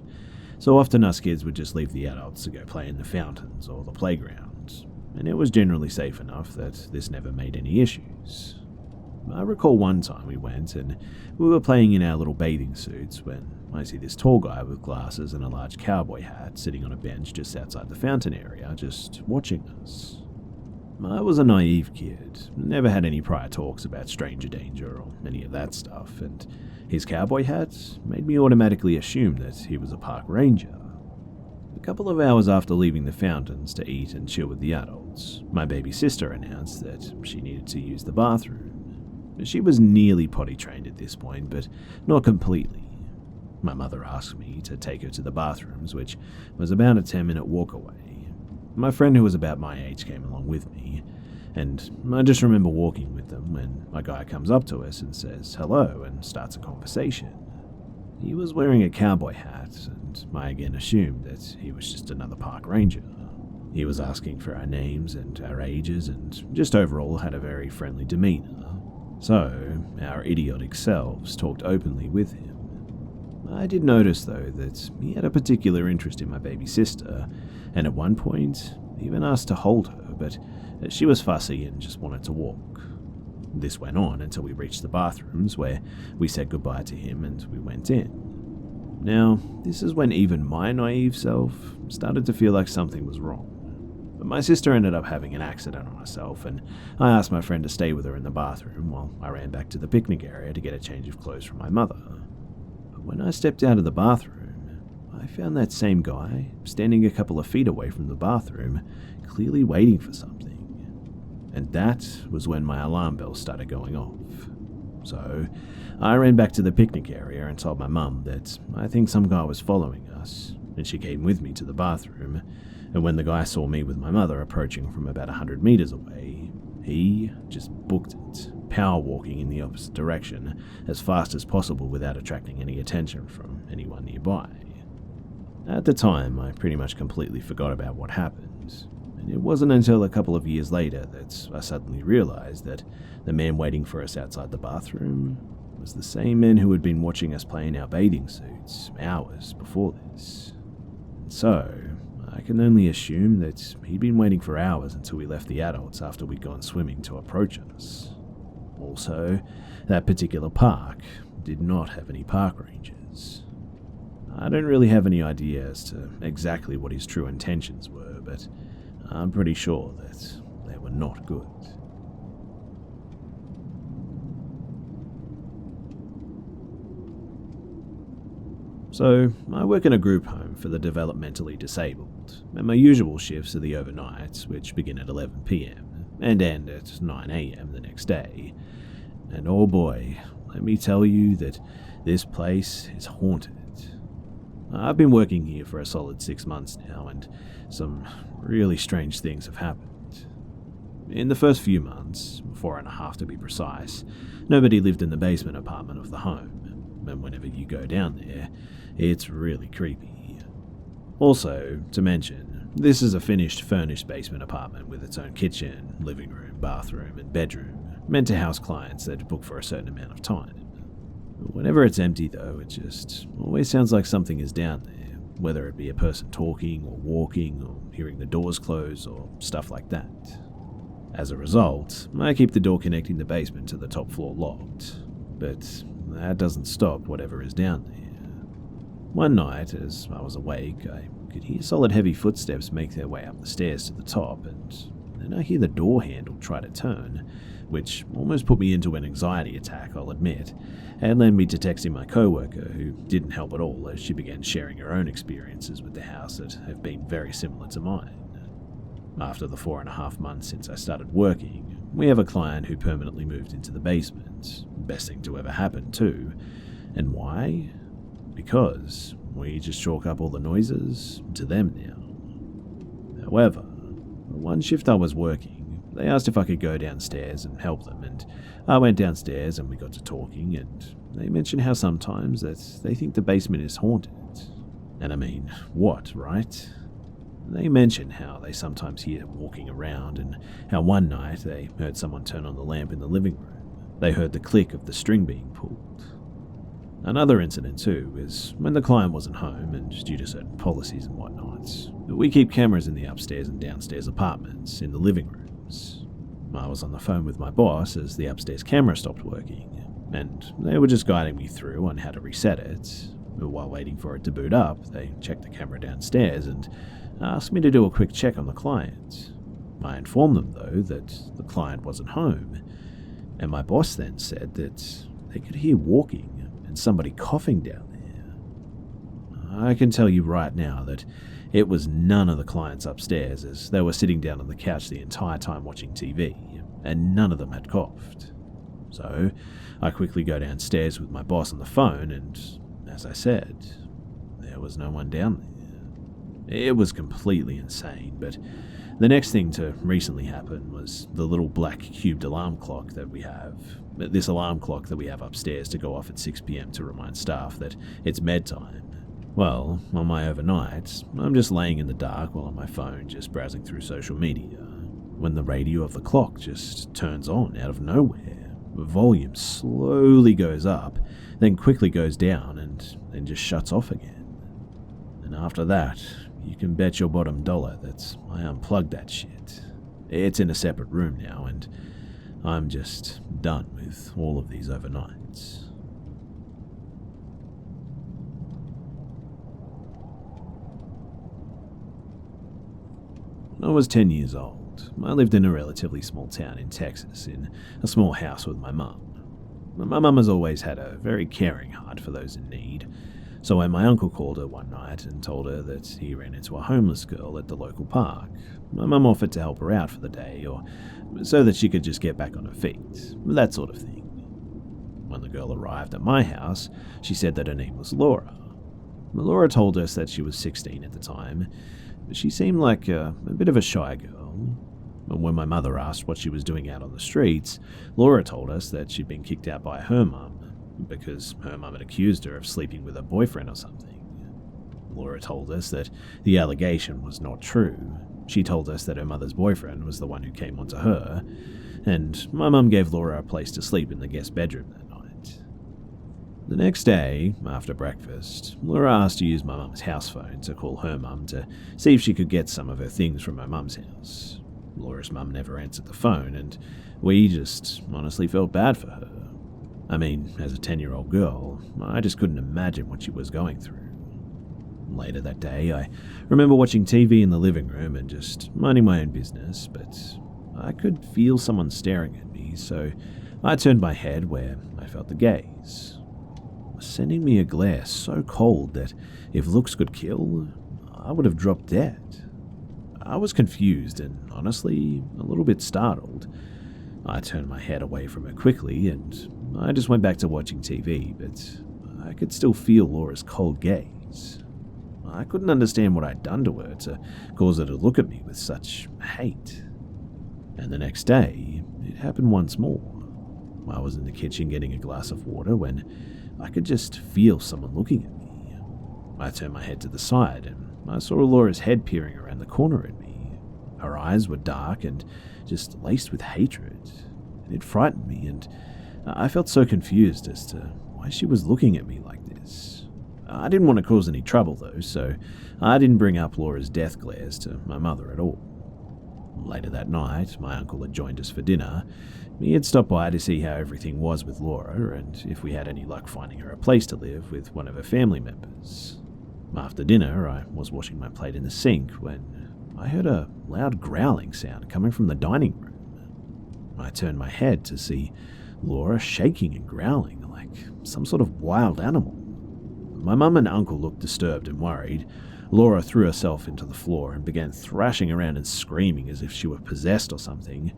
so often us kids would just leave the adults to go play in the fountains or the playgrounds, and it was generally safe enough that this never made any issues. I recall one time we went and we were playing in our little bathing suits when I see this tall guy with glasses and a large cowboy hat sitting on a bench just outside the fountain area, just watching us. I was a naive kid, never had any prior talks about stranger danger or any of that stuff, and his cowboy hat made me automatically assume that he was a park ranger. A couple of hours after leaving the fountains to eat and chill with the adults, my baby sister announced that she needed to use the bathroom. She was nearly potty trained at this point, but not completely. My mother asked me to take her to the bathrooms, which was about a 10-minute walk away. My friend who was about my age came along with me, and I just remember walking with them when a guy comes up to us and says hello and starts a conversation. He was wearing a cowboy hat, and I again assumed that he was just another park ranger. He was asking for our names and our ages and just overall had a very friendly demeanor. So, our idiotic selves talked openly with him. I did notice, though, that he had a particular interest in my baby sister, and at one point even asked to hold her, but she was fussy and just wanted to walk. This went on until we reached the bathrooms, where we said goodbye to him and we went in. Now, this is when even my naive self started to feel like something was wrong. But my sister ended up having an accident on herself, and I asked my friend to stay with her in the bathroom while I ran back to the picnic area to get a change of clothes from my mother. But when I stepped out of the bathroom, I found that same guy standing a couple of feet away from the bathroom, clearly waiting for something. And that was when my alarm bell started going off. So I ran back to the picnic area and told my mum that I think some guy was following us, and she came with me to the bathroom. And when the guy saw me with my mother approaching from about 100 meters away, he just booked it, power walking in the opposite direction as fast as possible without attracting any attention from anyone nearby. At the time, I pretty much completely forgot about what happened, and it wasn't until a couple of years later that I suddenly realized that the man waiting for us outside the bathroom was the same man who had been watching us play in our bathing suits hours before this. And so, I can only assume that he'd been waiting for hours until we left the adults after we'd gone swimming to approach us. Also, that particular park did not have any park rangers. I don't really have any idea as to exactly what his true intentions were, but I'm pretty sure that they were not good. So, I work in a group home for the developmentally disabled, and my usual shifts are the overnights, which begin at 11 PM and end at 9 AM the next day. And oh boy, let me tell you that this place is haunted. I've been working here for a solid 6 months now, and some really strange things have happened. In the first few months, 4.5 to be precise, nobody lived in the basement apartment of the home, and whenever you go down there, it's really creepy. Also, to mention, this is a finished, furnished basement apartment with its own kitchen, living room, bathroom, and bedroom, meant to house clients that book for a certain amount of time. Whenever it's empty though, it just always sounds like something is down there, whether it be a person talking or walking or hearing the doors close or stuff like that. As a result, I keep the door connecting the basement to the top floor locked, but that doesn't stop whatever is down there. One night, as I was awake, I could hear solid heavy footsteps make their way up the stairs to the top, and then I hear the door handle try to turn, which almost put me into an anxiety attack, I'll admit, and led me to texting my coworker, who didn't help at all as she began sharing her own experiences with the house that have been very similar to mine. After the 4.5 months since I started working, we have a client who permanently moved into the basement. Best thing to ever happen, too. And why? Because we just chalk up all the noises to them now. However, one shift I was working, they asked if I could go downstairs and help them, and I went downstairs and we got to talking, and they mentioned how sometimes that they think the basement is haunted. And I mean, what, right? They mentioned how they sometimes hear walking around, and how one night they heard someone turn on the lamp in the living room. They heard the click of the string being pulled. Another incident too is when the client wasn't home, and due to certain policies and whatnot, we keep cameras in the upstairs and downstairs apartments in the living rooms. I was on the phone with my boss as the upstairs camera stopped working, and they were just guiding me through on how to reset it. While waiting for it to boot up, they checked the camera downstairs and asked me to do a quick check on the client. I informed them, though, that the client wasn't home, and my boss then said that they could hear walking and somebody coughing down there. I can tell you right now that it was none of the clients upstairs, as they were sitting down on the couch the entire time watching TV, and none of them had coughed. So I quickly go downstairs with my boss on the phone, and as I said, there was no one down there. It was completely insane, but the next thing to recently happen was the little black cubed alarm clock that we have. This alarm clock that we have upstairs to go off at 6 p.m. to remind staff that it's bedtime. Well, on my overnights, I'm just laying in the dark while on my phone just browsing through social media, when the radio of the clock just turns on out of nowhere. The volume slowly goes up, then quickly goes down, and then just shuts off again. And after that, you can bet your bottom dollar that I unplugged that shit. It's in a separate room now, and I'm just done with all of these overnights. When I was 10 years old, I lived in a relatively small town in Texas, in a small house with my mum. My mum has always had a very caring heart for those in need, so when my uncle called her one night and told her that he ran into a homeless girl at the local park, my mum offered to help her out for the day, or so that she could just get back on her feet, that sort of thing. When the girl arrived at my house, she said that her name was Laura. Laura told us that she was 16 at the time. She seemed like a bit of a shy girl. When my mother asked what she was doing out on the streets, Laura told us that she'd been kicked out by her mum, because her mum had accused her of sleeping with her boyfriend or something. Laura told us that the allegation was not true. She told us that her mother's boyfriend was the one who came onto her, and my mum gave Laura a place to sleep in the guest bedroom that night. The next day, after breakfast, Laura asked to use my mum's house phone to call her mum to see if she could get some of her things from her mum's house. Laura's mum never answered the phone, and we just honestly felt bad for her. I mean, as a 10-year-old girl, I just couldn't imagine what she was going through. Later that day, I remember watching TV in the living room and just minding my own business, but I could feel someone staring at me, so I turned my head where I felt the gaze, sending me a glare so cold that if looks could kill, I would have dropped dead. I was confused and honestly a little bit startled. I turned my head away from her quickly and I just went back to watching TV, but I could still feel Laura's cold gaze. I couldn't understand what I'd done to her to cause her to look at me with such hate. And the next day, it happened once more. I was in the kitchen getting a glass of water when I could just feel someone looking at me. I turned my head to the side and I saw Laura's head peering around the corner at me. Her eyes were dark and just laced with hatred. It frightened me, and I felt so confused as to why she was looking at me like this. I didn't want to cause any trouble though, so I didn't bring up Laura's death glares to my mother at all. Later that night, my uncle had joined us for dinner. He had stopped by to see how everything was with Laura and if we had any luck finding her a place to live with one of her family members. After dinner, I was washing my plate in the sink when I heard a loud growling sound coming from the dining room. I turned my head to see Laura shaking and growling like some sort of wild animal. My mum and uncle looked disturbed and worried. Laura threw herself into the floor and began thrashing around and screaming as if she were possessed or something.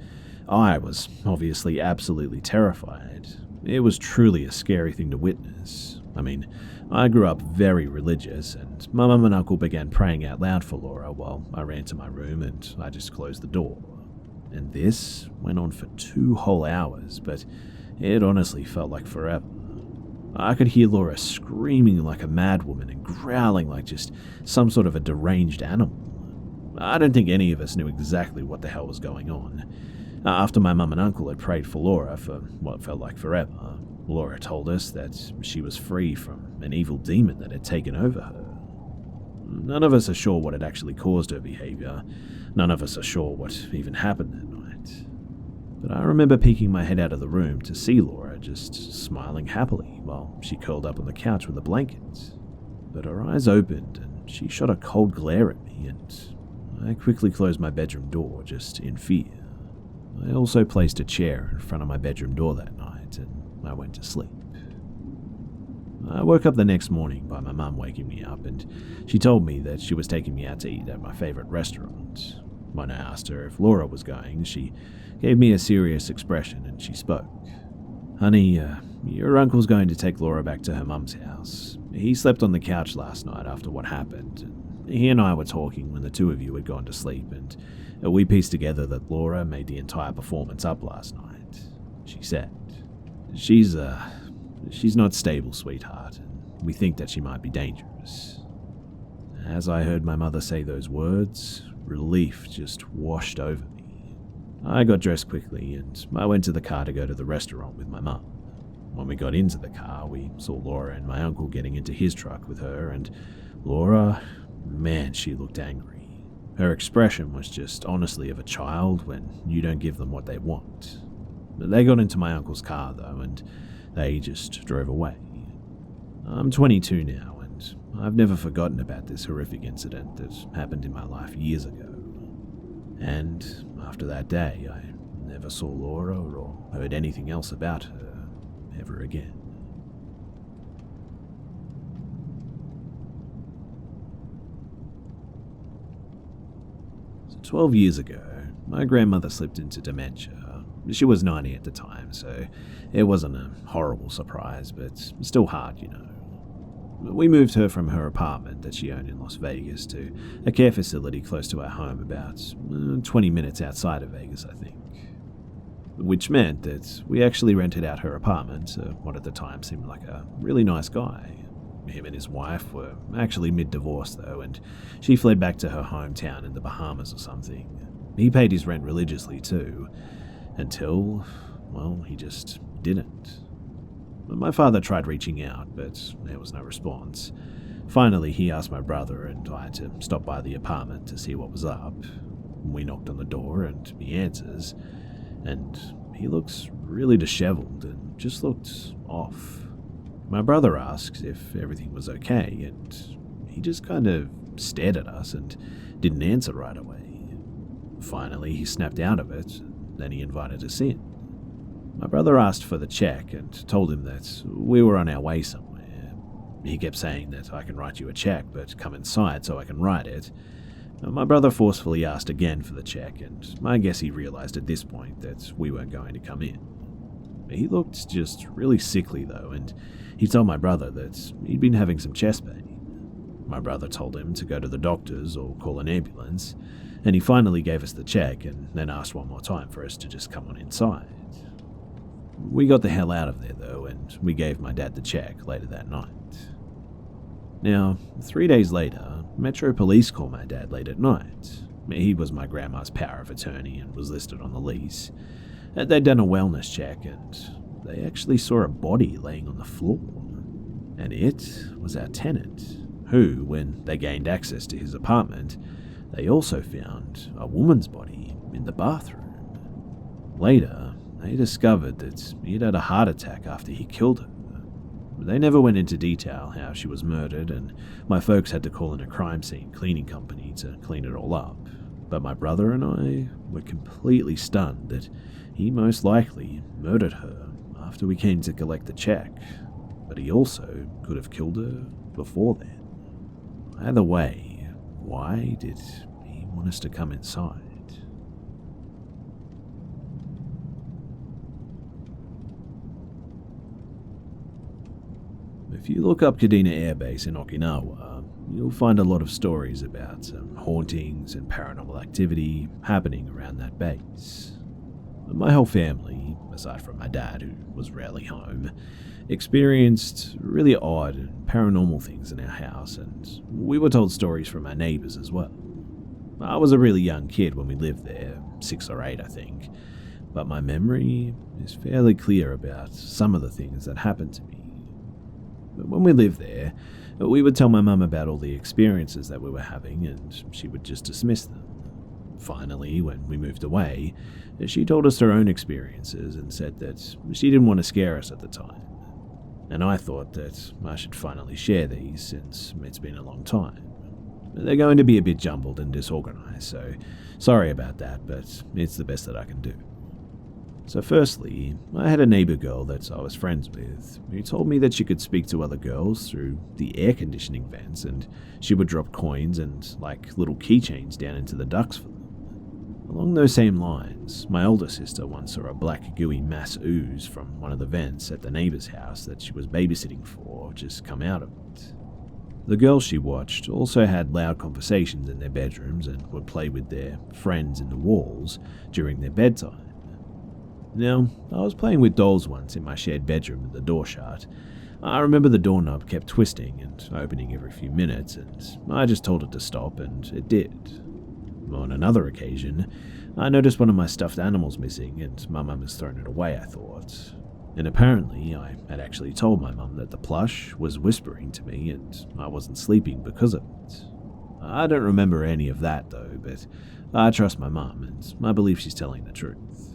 I was obviously absolutely terrified. It was truly a scary thing to witness. I mean, I grew up very religious, and my mum and uncle began praying out loud for Laura while I ran to my room and I just closed the door. And this went on for 2 whole hours, but it honestly felt like forever. I could hear Laura screaming like a madwoman and growling like just some sort of a deranged animal. I don't think any of us knew exactly what the hell was going on. After my mum and uncle had prayed for Laura for what felt like forever, Laura told us that she was free from an evil demon that had taken over her. None of us are sure what had actually caused her behavior. None of us are sure what even happened that night. But I remember peeking my head out of the room to see Laura just smiling happily while she curled up on the couch with a blanket. But her eyes opened and she shot a cold glare at me, and I quickly closed my bedroom door just in fear. I also placed a chair in front of my bedroom door that night and I went to sleep. I woke up the next morning by my mum waking me up, and she told me that she was taking me out to eat at my favorite restaurant. When I asked her if Laura was going, she gave me a serious expression and she spoke. "Honey, your uncle's going to take Laura back to her mum's house. He slept on the couch last night after what happened, and he and I were talking when the two of you had gone to sleep, and we pieced together that Laura made the entire performance up last night," she said. She's not stable, sweetheart, and we think that she might be dangerous." As I heard my mother say those words, relief just washed over me. I got dressed quickly and I went to the car to go to the restaurant with my mum. When we got into the car, we saw Laura and my uncle getting into his truck with her, and Laura, man, she looked angry. Her expression was just honestly of a child when you don't give them what they want. They got into my uncle's car though, and they just drove away. I'm 22 now, and I've never forgotten about this horrific incident that happened in my life years ago. And after that day, I never saw Laura or heard anything else about her ever again. So 12 years ago, my grandmother slipped into dementia. She was 90 at the time, so it wasn't a horrible surprise, but still hard, you know. We moved her from her apartment that she owned in Las Vegas to a care facility close to our home, about 20 minutes outside of Vegas, I think. Which meant that we actually rented out her apartment to what at the time seemed like a really nice guy. Him and his wife were actually mid-divorce though, and she fled back to her hometown in the Bahamas or something. He paid his rent religiously too, until, well, he just didn't. My father tried reaching out, but there was no response. Finally, he asked my brother and I to stop by the apartment to see what was up. We knocked on the door and he answers, and he looks really disheveled and just looked off. My brother asks if everything was okay, and he just kind of stared at us and didn't answer right away. Finally, he snapped out of it. Then he invited us in. My brother asked for the check and told him that we were on our way somewhere. He kept saying that I can write you a check, but come inside so I can write it. My brother forcefully asked again for the check, and I guess he realized at this point that we weren't going to come in. He looked just really sickly though, and he told my brother that he'd been having some chest pain. My brother told him to go to the doctors or call an ambulance, and he finally gave us the check and then asked one more time for us to just come on inside. We got the hell out of there though, and we gave my dad the check later that night. Now, 3 days later, Metro Police called my dad late at night. He was my grandma's power of attorney and was listed on the lease. They'd done a wellness check, and they actually saw a body laying on the floor. And it was our tenant, who, when they gained access to his apartment, they also found a woman's body in the bathroom. Later, they discovered that he had had a heart attack after he killed her. They never went into detail how she was murdered, and my folks had to call in a crime scene cleaning company to clean it all up. But my brother and I were completely stunned that he most likely murdered her after we came to collect the check, but he also could have killed her before then. Either way, why did he want us to come inside? If you look up Kadena Air Base in Okinawa, you'll find a lot of stories about hauntings and paranormal activity happening around that base. My whole family, aside from my dad, who was rarely home, experienced really odd and paranormal things in our house, and we were told stories from our neighbors as well. I was a really young kid when we lived there, 6 or 8 I think, but my memory is fairly clear about some of the things that happened to me. But when we lived there, we would tell my mum about all the experiences that we were having, and she would just dismiss them. Finally, when we moved away, she told us her own experiences and said that she didn't want to scare us at the time. And I thought that I should finally share these since it's been a long time. They're going to be a bit jumbled and disorganized, so sorry about that, but it's the best that I can do. So firstly, I had a neighbor girl that I was friends with who told me that she could speak to other girls through the air conditioning vents, and she would drop coins and little keychains down into the ducts for them. Along those same lines, my older sister once saw a black gooey mass ooze from one of the vents at the neighbor's house that she was babysitting for just come out of it. The girls she watched also had loud conversations in their bedrooms and would play with their friends in the walls during their bedtime. Now, I was playing with dolls once in my shared bedroom with the door shut. I remember the doorknob kept twisting and opening every few minutes, and I just told it to stop, and it did. On another occasion, I noticed one of my stuffed animals missing, and my mum has thrown it away, I thought. And apparently, I had actually told my mum that the plush was whispering to me, and I wasn't sleeping because of it. I don't remember any of that, though, but I trust my mum, and I believe she's telling the truth.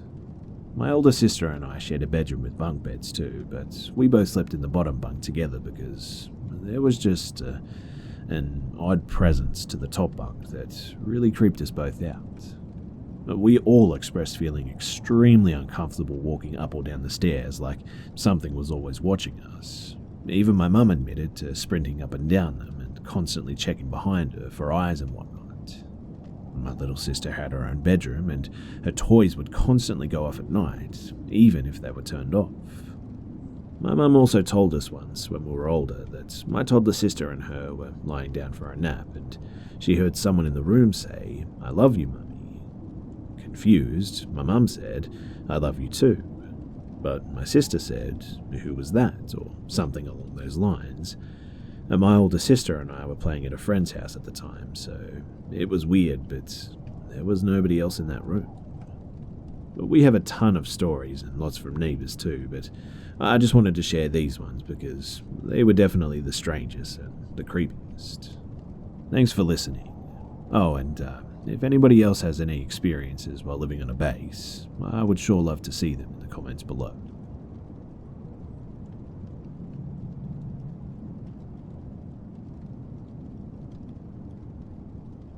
My older sister and I shared a bedroom with bunk beds too, but we both slept in the bottom bunk together because there was just an odd presence to the top bunk that really creeped us both out. We all expressed feeling extremely uncomfortable walking up or down the stairs, like something was always watching us. Even my mum admitted to sprinting up and down them and constantly checking behind her for eyes and whatnot. My little sister had her own bedroom, and her toys would constantly go off at night, even if they were turned off. My mum also told us once, when we were older, that my toddler sister and her were lying down for a nap, and she heard someone in the room say, "I love you, Mummy." Confused, my mum said, "I love you too." But my sister said, "Who was that?" or something along those lines. And my older sister and I were playing at a friend's house at the time, so it was weird, but there was nobody else in that room. But we have a ton of stories and lots from neighbors too, but I just wanted to share these ones because they were definitely the strangest and the creepiest. Thanks for listening. Oh, and if anybody else has any experiences while living on a base, I would sure love to see them in the comments below.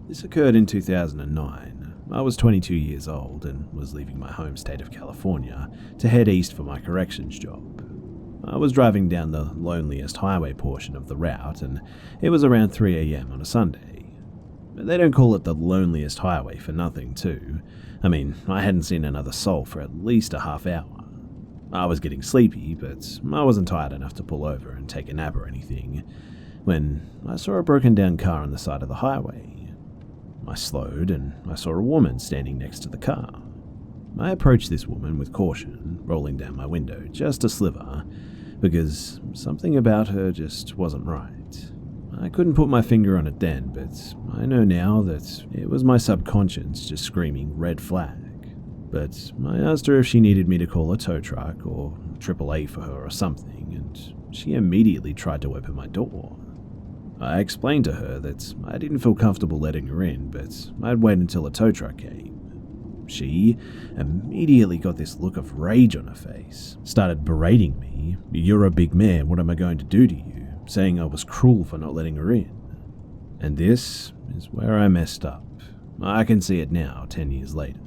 This occurred in 2009. I was 22 years old and was leaving my home state of California to head east for my corrections job. I was driving down the loneliest highway portion of the route, and it was around 3 a.m. on a Sunday. They don't call it the loneliest highway for nothing, too. I mean, I hadn't seen another soul for at least a half hour. I was getting sleepy, but I wasn't tired enough to pull over and take a nap or anything, when I saw a broken down car on the side of the highway. I slowed and I saw a woman standing next to the car. I approached this woman with caution, rolling down my window just a sliver, because something about her just wasn't right. I couldn't put my finger on it then, but I know now that it was my subconscious just screaming red flag. but I asked her if she needed me to call a tow truck or AAA for her or something, and she immediately tried to open my door. I explained to her that I didn't feel comfortable letting her in, but I'd wait until a tow truck came. She immediately got this look of rage on her face, started berating me. "You're a big man, what am I going to do to you?" saying I was cruel for not letting her in. And this is where I messed up. I can see it now, 10 years later.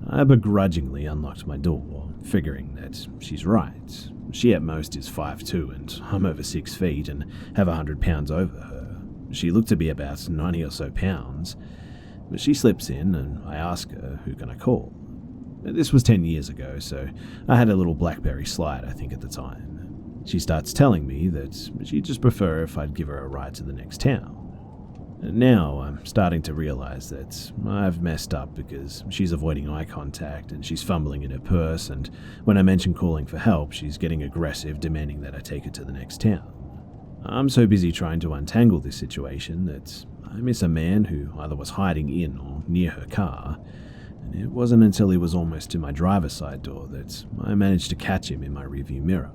I begrudgingly unlocked my door, figuring that she's right. She at most is 5'2", and I'm over 6 feet and have 100 pounds over her. She looked to be about 90 or so pounds, but she slips in and I ask her, who can I call? This was 10 years ago, so I had a little BlackBerry slide, I think, at the time. She starts telling me that she'd just prefer if I'd give her a ride to the next town. And now I'm starting to realize that I've messed up because she's avoiding eye contact and she's fumbling in her purse, and when I mention calling for help, she's getting aggressive, demanding that I take her to the next town. I'm so busy trying to untangle this situation that I miss a man who either was hiding in or near her car, and it wasn't until he was almost to my driver's side door that I managed to catch him in my rearview mirror.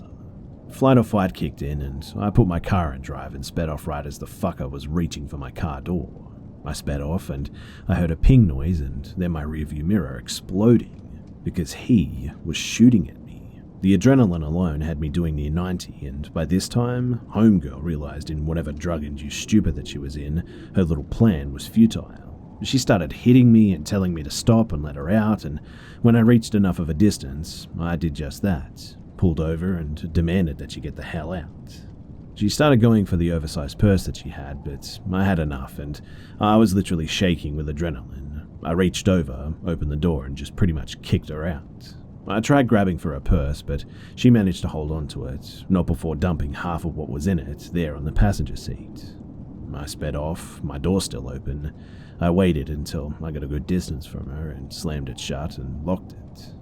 Flight or fight kicked in, and I put my car in drive and sped off right as the fucker was reaching for my car door. I sped off, and I heard a ping noise and then my rearview mirror exploding, because he was shooting at me. The adrenaline alone had me doing near 90, and by this time, Homegirl realized in whatever drug-induced stupor that she was in, her little plan was futile. She started hitting me and telling me to stop and let her out, and when I reached enough of a distance, I did just that. Pulled over and demanded that she get the hell out. She started going for the oversized purse that she had, but I had enough and I was literally shaking with adrenaline. I reached over, opened the door, and just pretty much kicked her out. I tried grabbing for her purse, but she managed to hold on to it, not before dumping half of what was in it there on the passenger seat. I sped off, my door still open. I waited until I got a good distance from her and slammed it shut and locked it.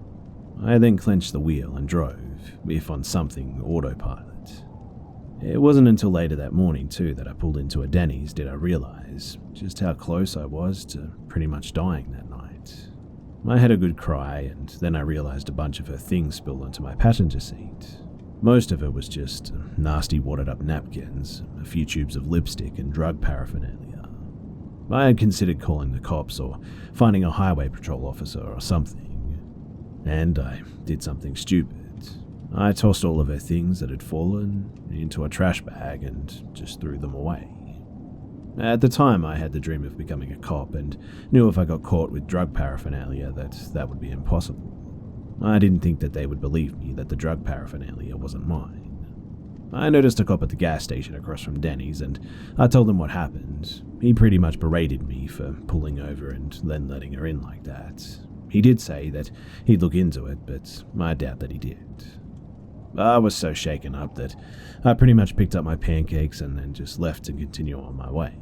I then clenched the wheel and drove, if on something autopilot. It wasn't until later that morning, too, that I pulled into a Denny's did I realize just how close I was to pretty much dying that night. I had a good cry, and then I realized a bunch of her things spilled onto my passenger seat. Most of it was just nasty watered-up napkins, a few tubes of lipstick, and drug paraphernalia. I had considered calling the cops or finding a highway patrol officer or something. And I did something stupid. I tossed all of her things that had fallen into a trash bag and just threw them away. At the time, I had the dream of becoming a cop and knew if I got caught with drug paraphernalia that would be impossible. I didn't think that they would believe me that the drug paraphernalia wasn't mine. I noticed a cop at the gas station across from Denny's and I told him what happened. He pretty much berated me for pulling over and then letting her in like that. He did say that he'd look into it, but I doubt that he did. I was so shaken up that I pretty much picked up my pancakes and then just left to continue on my way.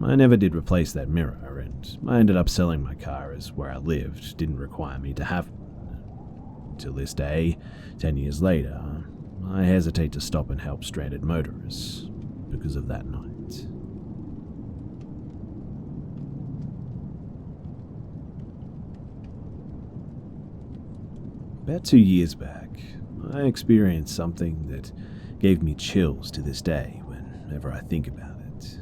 I never did replace that mirror, and I ended up selling my car as where I lived didn't require me to have one. Till this day, 10 years later, I hesitate to stop and help stranded motorists because of that night. About 2 years back, I experienced something that gave me chills to this day whenever I think about it.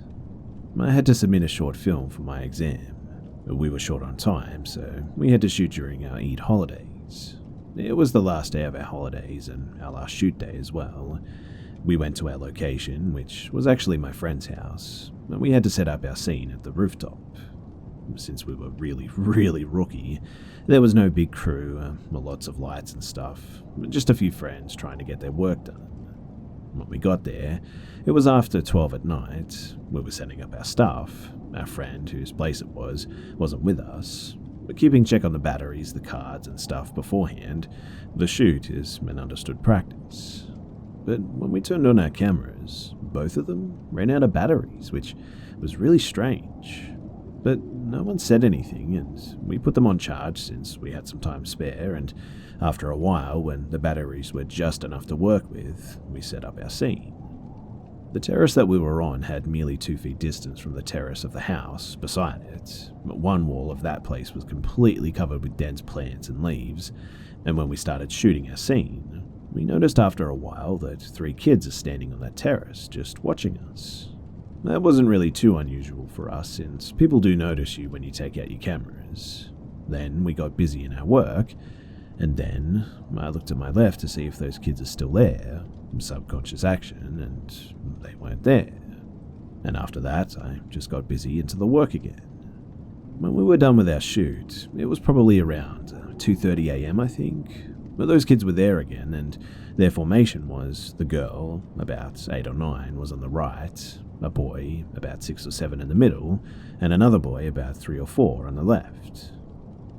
I had to submit a short film for my exam. We were short on time, so we had to shoot during our Eid holidays. It was the last day of our holidays and our last shoot day as well. We went to our location, which was actually my friend's house, and we had to set up our scene at the rooftop. Since we were really rookie, there was no big crew, lots of lights and stuff, just a few friends trying to get their work done. When we got there, it was after 12 at night. We were setting up our stuff. Our friend, whose place it was, wasn't with us. We're keeping check on the batteries, the cards and stuff beforehand. The shoot is an understood practice. But when we turned on our cameras, both of them ran out of batteries, which was really strange. But no one said anything, and we put them on charge since we had some time spare, and after a while, when the batteries were just enough to work with, we set up our scene. The terrace that we were on had merely 2 feet distance from the terrace of the house beside it. One wall of that place was completely covered with dense plants and leaves, and when we started shooting our scene, we noticed after a while that 3 kids are standing on that terrace just watching us. That wasn't really too unusual for us, since people do notice you when you take out your cameras. Then we got busy in our work, and then I looked to my left to see if those kids are still there, subconscious action, and they weren't there. And after that, I just got busy into the work again. When we were done with our shoot, it was probably around 2:30 a.m. I think. But those kids were there again, and their formation was the girl, about 8 or 9, was on the right, a boy, about 6 or 7 in the middle, and another boy, about 3 or 4, on the left.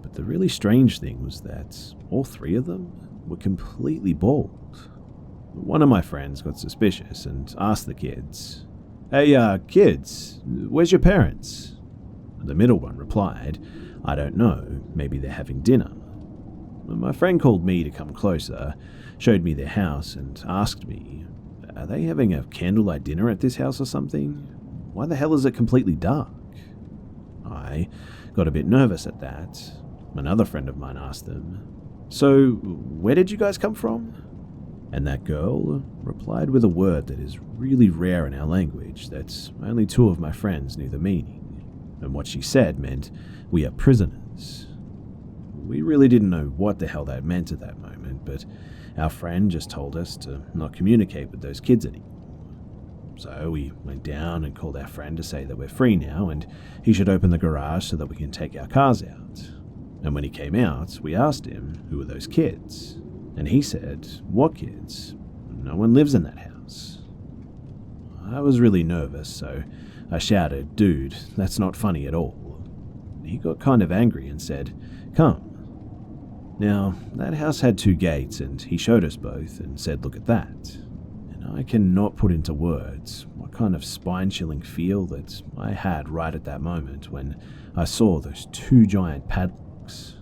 But the really strange thing was that all 3 of them were completely bald. One of my friends got suspicious and asked the kids, "Hey, kids, where's your parents?" The middle one replied, "I don't know, maybe they're having dinner." My friend called me to come closer, showed me their house, and asked me, "Are they having a candlelight dinner at this house or something? Why the hell is it completely dark?" I got a bit nervous at that. Another friend of mine asked them, "So, where did you guys come from?" And that girl replied with a word that is really rare in our language that only 2 of my friends knew the meaning. And what she said meant, "We are prisoners." We really didn't know what the hell that meant at that moment, but our friend just told us to not communicate with those kids anymore. So we went down and called our friend to say that we're free now and he should open the garage so that we can take our cars out. And when he came out, we asked him, "Who are those kids?" And he said, "What kids? No one lives in that house." I was really nervous, so I shouted, "Dude, that's not funny at all." He got kind of angry and said, "Come." Now, that house had 2 gates, and he showed us both and said, "Look at that." And I cannot put into words what kind of spine-chilling feel that I had right at that moment when I saw those 2 giant padlocks.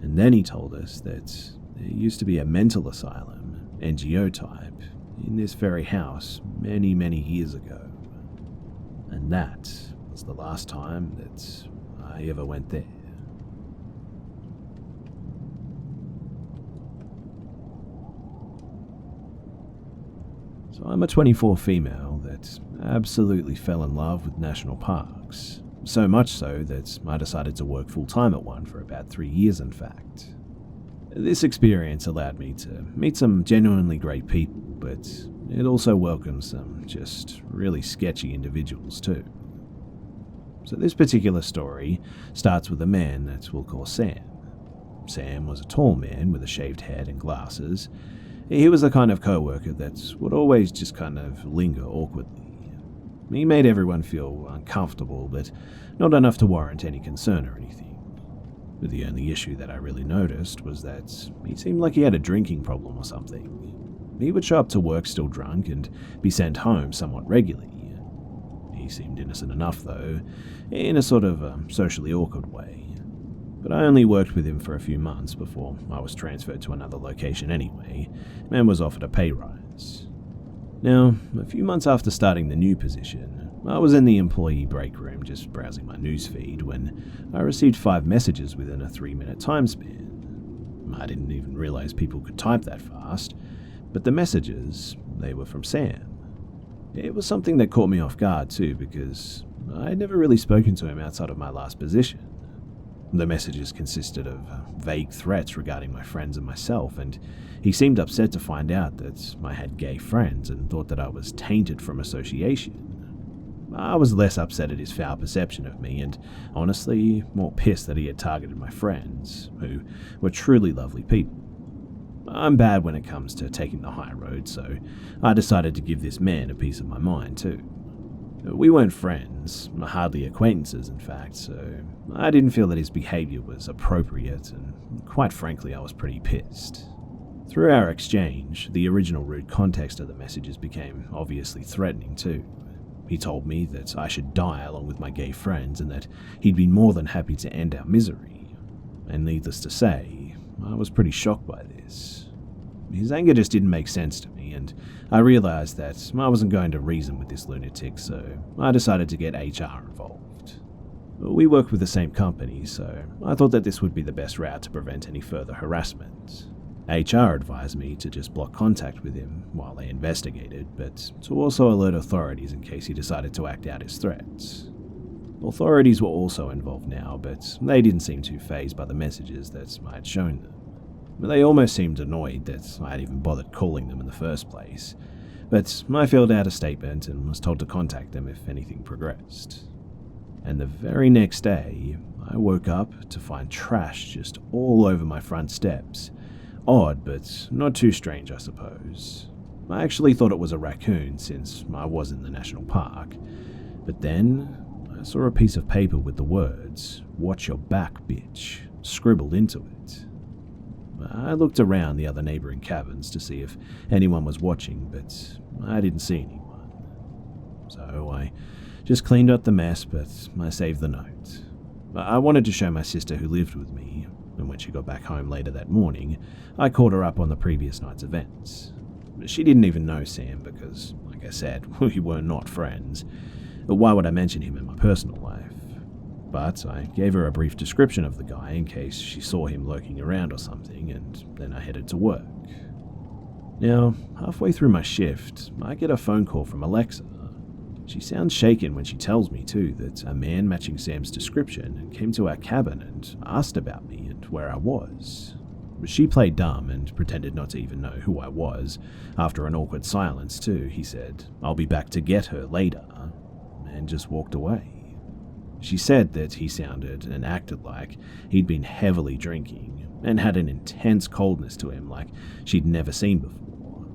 And then he told us that there used to be a mental asylum, NGO type, in this very house many, many years ago. And that was the last time that I ever went there. So I'm a 24 female that absolutely fell in love with national parks, so much so that I decided to work full-time at one for about 3 years in fact. This experience allowed me to meet some genuinely great people, but it also welcomed some just really sketchy individuals too. So this particular story starts with a man that we'll call Sam. Sam was a tall man with a shaved head and glasses. He was the kind of co-worker that would always just kind of linger awkwardly. He made everyone feel uncomfortable, but not enough to warrant any concern or anything. But the only issue that I really noticed was that he seemed like he had a drinking problem or something. He would show up to work still drunk and be sent home somewhat regularly. He seemed innocent enough though, in a sort of socially awkward way. But I only worked with him for a few months before I was transferred to another location anyway, and was offered a pay rise. Now, a few months after starting the new position, I was in the employee break room just browsing my newsfeed when I received 5 messages within a 3-minute time span. I didn't even realize people could type that fast, but the messages, they were from Sam. It was something that caught me off guard too, because I had never really spoken to him outside of my last position. The messages consisted of vague threats regarding my friends and myself, and he seemed upset to find out that I had gay friends and thought that I was tainted from association. I was less upset at his foul perception of me, and honestly more pissed that he had targeted my friends, who were truly lovely people. I'm bad when it comes to taking the high road, so I decided to give this man a piece of my mind too. We weren't friends, hardly acquaintances in fact, so I didn't feel that his behavior was appropriate, and quite frankly I was pretty pissed. Through our exchange, the original rude context of the messages became obviously threatening too. He told me that I should die along with my gay friends and that he'd be more than happy to end our misery. And needless to say, I was pretty shocked by this. His anger just didn't make sense to me, me, and I realized that I wasn't going to reason with this lunatic, so I decided to get HR involved. We work with the same company, so I thought that this would be the best route to prevent any further harassment. HR advised me to just block contact with him while they investigated, but to also alert authorities in case he decided to act out his threats. Authorities were also involved now, but they didn't seem too fazed by the messages that I had shown them. They almost seemed annoyed that I had even bothered calling them in the first place, but I filled out a statement and was told to contact them if anything progressed. And the very next day, I woke up to find trash just all over my front steps. Odd, but not too strange, I suppose. I actually thought it was a raccoon since I was in the national park, but then I saw a piece of paper with the words, "Watch your back, bitch," scribbled into it. I looked around the other neighboring cabins to see if anyone was watching, but I didn't see anyone. So I just cleaned up the mess, but I saved the note. I wanted to show my sister who lived with me, and when she got back home later that morning, I called her up on the previous night's events. She didn't even know Sam because, like I said, we were not friends. But why would I mention him in my personal life? But I gave her a brief description of the guy in case she saw him lurking around or something, and then I headed to work. Now, halfway through my shift, I get a phone call from Alexa. She sounds shaken when she tells me, too, that a man matching Sam's description came to our cabin and asked about me and where I was. She played dumb and pretended not to even know who I was. After an awkward silence, too, he said, "I'll be back to get her later," and just walked away. She said that he sounded and acted like he'd been heavily drinking and had an intense coldness to him like she'd never seen before.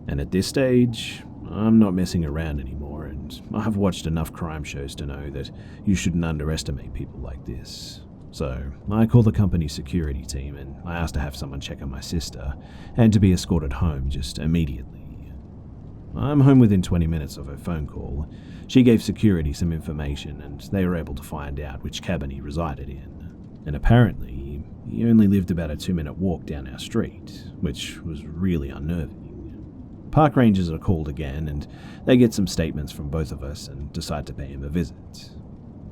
And at this stage, I'm not messing around anymore, and I've watched enough crime shows to know that you shouldn't underestimate people like this. So I called the company's security team and I asked to have someone check on my sister and to be escorted home just immediately. I'm home within 20 minutes of her phone call. She gave security some information and they were able to find out which cabin he resided in. And apparently, he only lived about a 2-minute walk down our street, which was really unnerving. Park rangers are called again and they get some statements from both of us and decide to pay him a visit.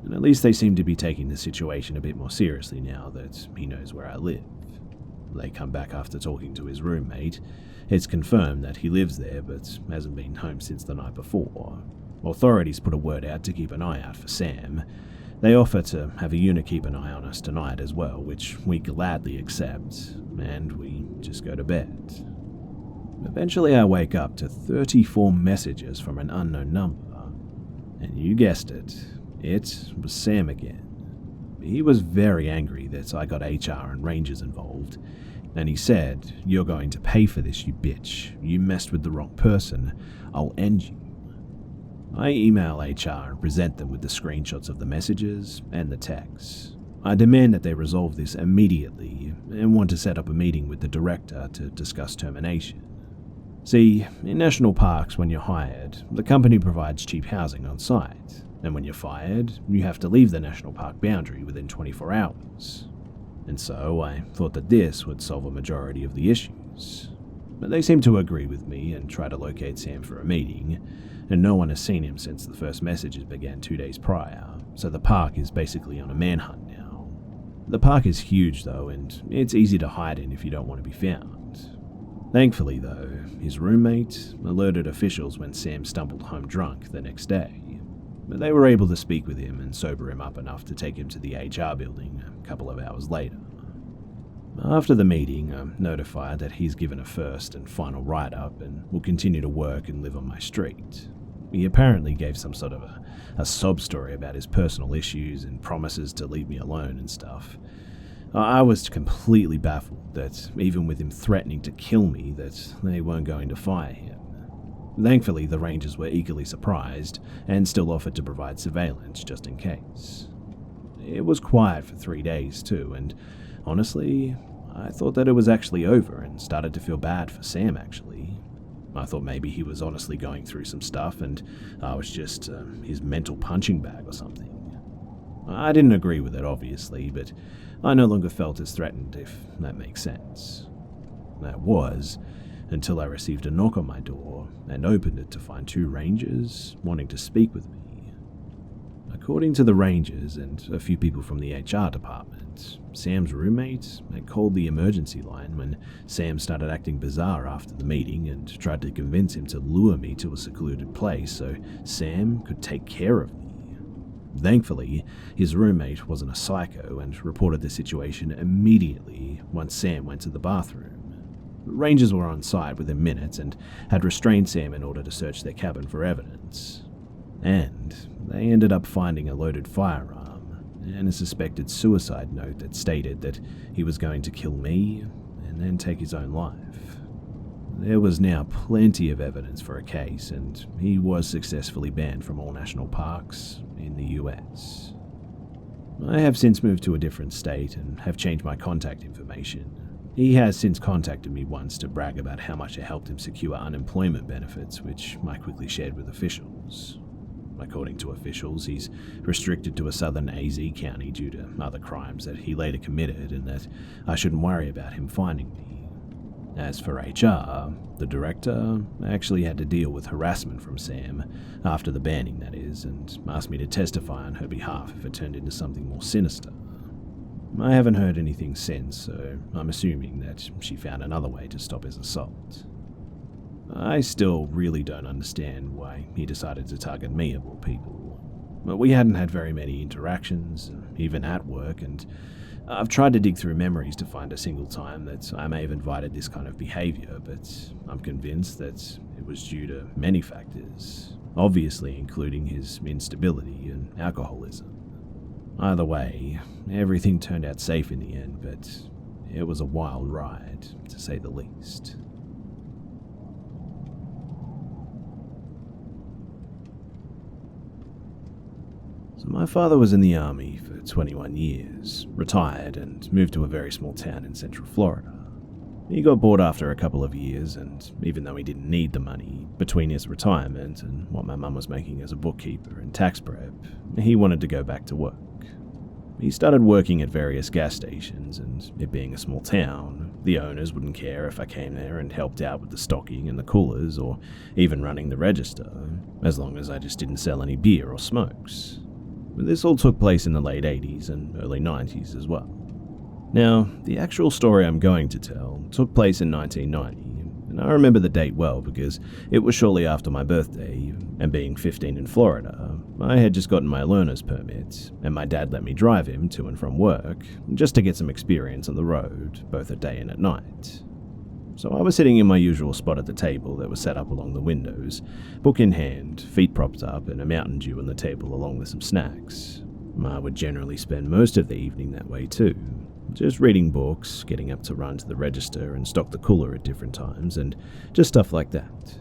And at least they seem to be taking the situation a bit more seriously now that he knows where I live. They come back after talking to his roommate. It's confirmed that he lives there but hasn't been home since the night before. Authorities put a word out to keep an eye out for Sam. They offer to have a unit keep an eye on us tonight as well, which we gladly accept, and we just go to bed. Eventually I wake up to 34 messages from an unknown number. And you guessed it, it was Sam again. He was very angry that I got HR and Rangers involved, and he said, "You're going to pay for this, you bitch. You messed with the wrong person. I'll end you." I email HR and present them with the screenshots of the messages and the texts. I demand that they resolve this immediately and want to set up a meeting with the director to discuss termination. See, in national parks, when you're hired, the company provides cheap housing on site, and when you're fired, you have to leave the national park boundary within 24 hours. And so I thought that this would solve a majority of the issues. But they seem to agree with me and try to locate Sam for a meeting, and no one has seen him since the first messages began 2 days prior, so the park is basically on a manhunt now. The park is huge though, and it's easy to hide in if you don't want to be found. Thankfully though, his roommate alerted officials when Sam stumbled home drunk the next day. But they were able to speak with him and sober him up enough to take him to the HR building a couple of hours later. After the meeting, I'm notified that he's given a first and final write-up and will continue to work and live on my street. He apparently gave some sort of a sob story about his personal issues and promises to leave me alone and stuff. I was completely baffled that even with him threatening to kill me, that they weren't going to fire him. Thankfully, the Rangers were equally surprised and still offered to provide surveillance just in case. It was quiet for 3 days too, and honestly, I thought that it was actually over and started to feel bad for Sam actually. I thought maybe he was honestly going through some stuff and I was just his mental punching bag or something. I didn't agree with it obviously, but I no longer felt as threatened, if that makes sense. That was until I received a knock on my door and opened it to find two rangers wanting to speak with me. According to the rangers and a few people from the HR department, Sam's roommate had called the emergency line when Sam started acting bizarre after the meeting and tried to convince him to lure me to a secluded place so Sam could take care of me. Thankfully, his roommate wasn't a psycho and reported the situation immediately once Sam went to the bathroom. Rangers were on site within minutes and had restrained Sam in order to search their cabin for evidence. And they ended up finding a loaded firearm and a suspected suicide note that stated that he was going to kill me and then take his own life. There was now plenty of evidence for a case, and he was successfully banned from all national parks in the US. I have since moved to a different state and have changed my contact information. He has since contacted me once to brag about how much I helped him secure unemployment benefits, which I quickly shared with officials. According to officials, he's restricted to a southern AZ county due to other crimes that he later committed, and that I shouldn't worry about him finding me. As for HR, the director actually had to deal with harassment from Sam, after the banning that is, and asked me to testify on her behalf if it turned into something more sinister. I haven't heard anything since, so I'm assuming that she found another way to stop his assault. I still really don't understand why he decided to target me of all people. But we hadn't had very many interactions, even at work, and I've tried to dig through memories to find a single time that I may have invited this kind of behavior, but I'm convinced that it was due to many factors, obviously including his instability and alcoholism. Either way, everything turned out safe in the end, but it was a wild ride, to say the least. So my father was in the army for 21 years, retired, and moved to a very small town in central Florida. He got bored after a couple of years, and even though he didn't need the money, between his retirement and what my mum was making as a bookkeeper and tax prep, he wanted to go back to work. He started working at various gas stations, and it being a small town, the owners wouldn't care if I came there and helped out with the stocking and the coolers, or even running the register, as long as I just didn't sell any beer or smokes. This all took place in the late 80s and early 90s as well. Now, the actual story I'm going to tell took place in 1990, and I remember the date well because it was shortly after my birthday, and being 15 in Florida, I had just gotten my learner's permit, and my dad let me drive him to and from work, just to get some experience on the road, both at day and at night. So I was sitting in my usual spot at the table that was set up along the windows, book in hand, feet propped up, and a Mountain Dew on the table along with some snacks. I would generally spend most of the evening that way too, just reading books, getting up to run to the register and stock the cooler at different times, and just stuff like that.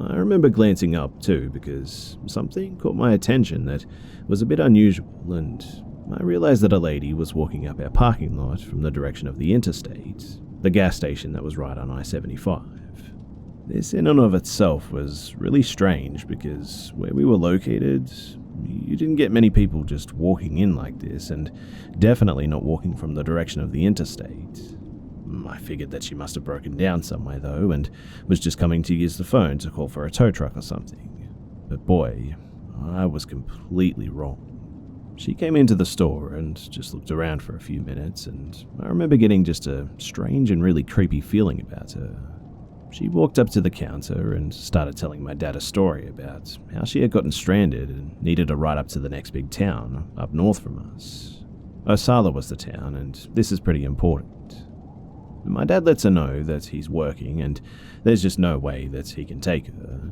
I remember glancing up too because something caught my attention that was a bit unusual, and I realized that a lady was walking up our parking lot from the direction of the interstate, the gas station that was right on I-75. This in and of itself was really strange because where we were located, you didn't get many people just walking in like this, and definitely not walking from the direction of the interstate. I figured that she must have broken down somewhere though, and was just coming to use the phone to call for a tow truck or something. But boy, I was completely wrong. She came into the store and just looked around for a few minutes, and I remember getting just a strange and really creepy feeling about her. She walked up to the counter and started telling my dad a story about how she had gotten stranded and needed a ride up to the next big town up north from us. Osala was the town, and this is pretty important. My dad lets her know that he's working and there's just no way that he can take her.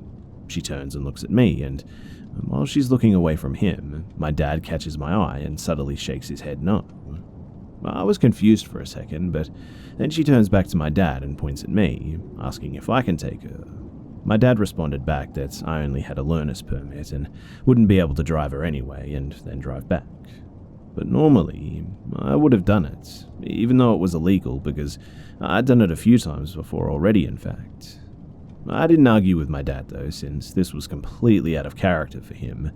She turns and looks at me, and while she's looking away from him, my dad catches my eye and subtly shakes his head no. I was confused for a second, but then she turns back to my dad and points at me, asking if I can take her. My dad responded back that I only had a learner's permit and wouldn't be able to drive her anyway, and then drive back. But normally, I would have done it, even though it was illegal, because I'd done it a few times before already, in fact. I didn't argue with my dad though, since this was completely out of character for him.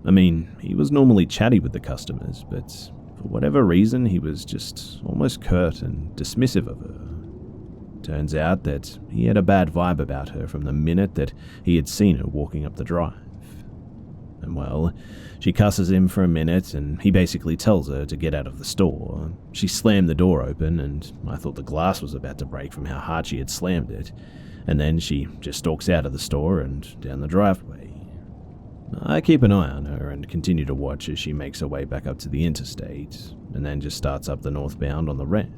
I mean, he was normally chatty with the customers, but for whatever reason, he was just almost curt and dismissive of her. Turns out that he had a bad vibe about her from the minute that he had seen her walking up the drive. And well, she cusses him for a minute and he basically tells her to get out of the store. She slammed the door open and I thought the glass was about to break from how hard she had slammed it. And then she just stalks out of the store and down the driveway. I keep an eye on her and continue to watch as she makes her way back up to the interstate and then just starts up the northbound on the ramp.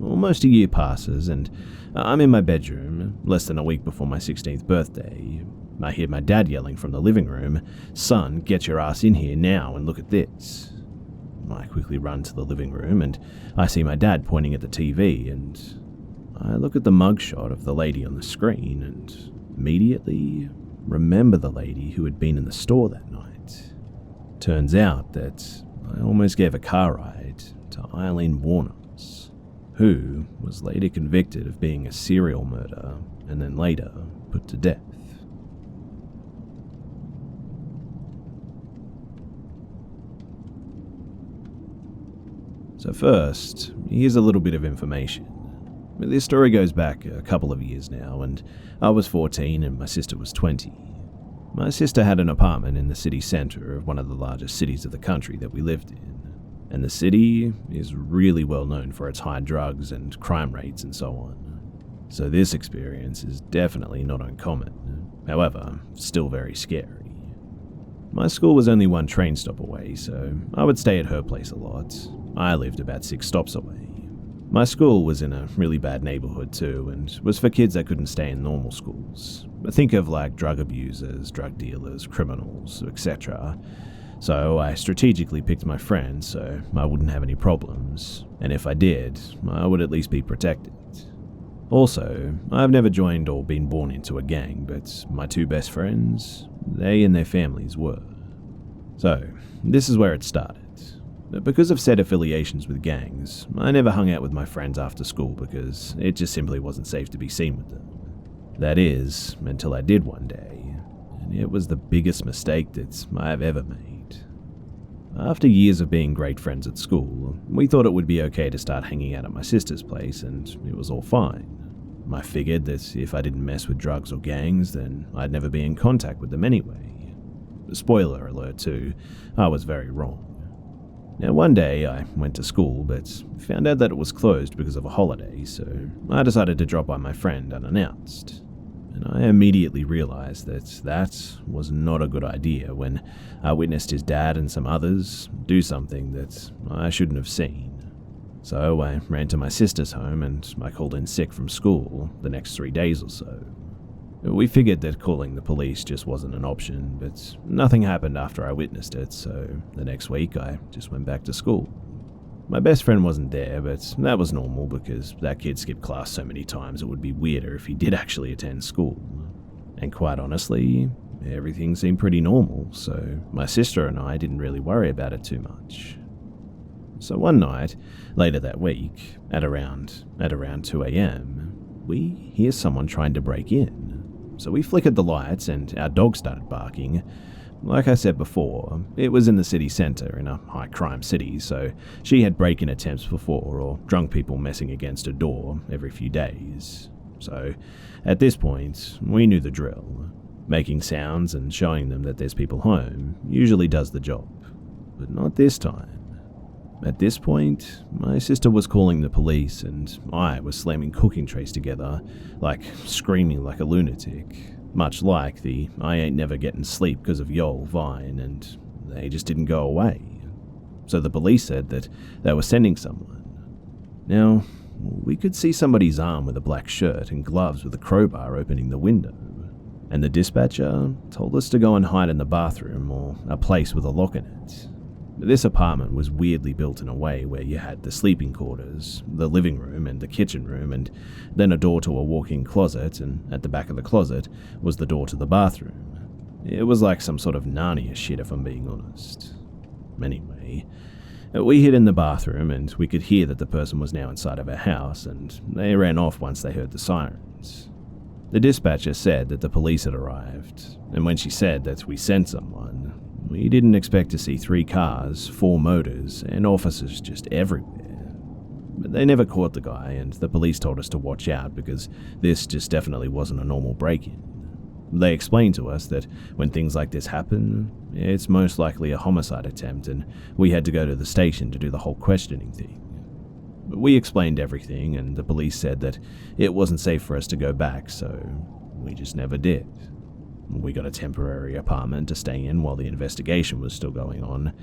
Almost a year passes and I'm in my bedroom, less than a week before my 16th birthday. I hear my dad yelling from the living room, "Son, get your ass in here now and look at this." I quickly run to the living room and I see my dad pointing at the TV and I look at the mugshot of the lady on the screen and immediately remember the lady who had been in the store that night. Turns out that I almost gave a car ride to Eileen Warners, who was later convicted of being a serial murderer and then later put to death. So first, here's a little bit of information. This story goes back a couple of years now, and I was 14 and my sister was 20. My sister had an apartment in the city centre of one of the largest cities of the country that we lived in, and the city is really well known for its high drugs and crime rates and so on. So this experience is definitely not uncommon, however, still very scary. My school was only one train stop away, so I would stay at her place a lot. I lived about 6 stops away. My school was in a really bad neighborhood too, and was for kids that couldn't stay in normal schools. Think of like drug abusers, drug dealers, criminals, etc. So I strategically picked my friends so I wouldn't have any problems, and if I did, I would at least be protected. Also, I've never joined or been born into a gang, but my 2 best friends, they and their families were. So, this is where it started. Because of said affiliations with gangs, I never hung out with my friends after school because it just simply wasn't safe to be seen with them. That is, until I did one day, and it was the biggest mistake that I have ever made. After years of being great friends at school, we thought it would be okay to start hanging out at my sister's place and it was all fine. I figured that if I didn't mess with drugs or gangs, then I'd never be in contact with them anyway. Spoiler alert too, I was very wrong. Now one day I went to school but found out that it was closed because of a holiday, so I decided to drop by my friend unannounced. And I immediately realized that that was not a good idea when I witnessed his dad and some others do something that I shouldn't have seen. So I ran to my sister's home and I called in sick from school the next 3 days or so. We figured that calling the police just wasn't an option, but nothing happened after I witnessed it, so the next week I just went back to school. My best friend wasn't there, but that was normal because that kid skipped class so many times it would be weirder if he did actually attend school. And quite honestly, everything seemed pretty normal, so my sister and I didn't really worry about it too much. So one night, later that week, at around 2 a.m, we hear someone trying to break in. So we flickered the lights and our dog started barking. Like I said before, it was in the city centre in a high crime city, so she had break-in attempts before or drunk people messing against her door every few days. So at this point, we knew the drill. Making sounds and showing them that there's people home usually does the job, but not this time. At this point, my sister was calling the police and I was slamming cooking trays together, like screaming like a lunatic, much like the I ain't never getting sleep because of y'all vine, and they just didn't go away. So the police said that they were sending someone. Now, we could see somebody's arm with a black shirt and gloves with a crowbar opening the window, and the dispatcher told us to go and hide in the bathroom or a place with a lock in it. This apartment was weirdly built in a way where you had the sleeping quarters, the living room and the kitchen room, and then a door to a walk-in closet, and at the back of the closet was the door to the bathroom. It was like some sort of Narnia shit if I'm being honest. Anyway, we hid in the bathroom and we could hear that the person was now inside of our house, and they ran off once they heard the sirens. The dispatcher said that the police had arrived, and when she said that we sent someone, we didn't expect to see 3 cars, 4 motors, and officers just everywhere. But they never caught the guy, and the police told us to watch out because this just definitely wasn't a normal break-in. They explained to us that when things like this happen, it's most likely a homicide attempt, and we had to go to the station to do the whole questioning thing. We explained everything, and the police said that it wasn't safe for us to go back, so we just never did. We got a temporary apartment to stay in while the investigation was still going on.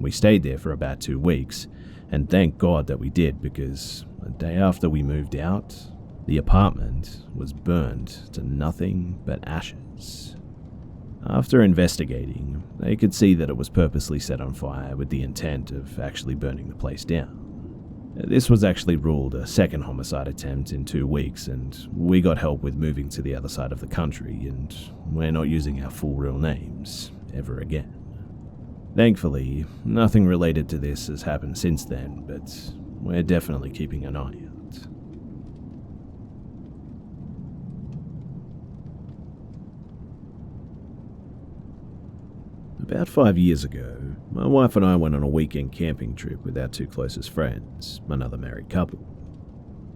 We stayed there for about 2 weeks, and thank God that we did, because the day after we moved out, the apartment was burned to nothing but ashes. After investigating, they could see that it was purposely set on fire with the intent of actually burning the place down. This was actually ruled a second homicide attempt in 2 weeks, and we got help with moving to the other side of the country, and we're not using our full real names ever again. Thankfully, nothing related to this has happened since then, but we're definitely keeping an eye out. About 5 years ago, my wife and I went on a weekend camping trip with our 2 closest friends, another married couple.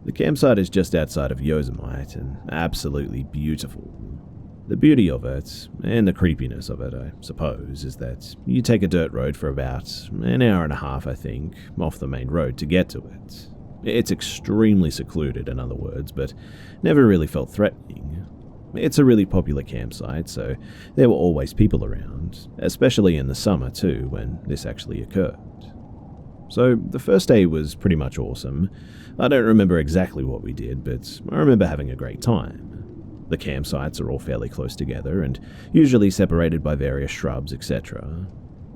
The campsite is just outside of Yosemite and absolutely beautiful. The beauty of it, and the creepiness of it, I suppose, is that you take a dirt road for about an hour and a half, I think, off the main road to get to it. It's extremely secluded, in other words, but never really felt threatening. It's a really popular campsite, so there were always people around, especially in the summer too, when this actually occurred. So the first day was pretty much awesome. I don't remember exactly what we did, but I remember having a great time. The campsites are all fairly close together and usually separated by various shrubs, etc.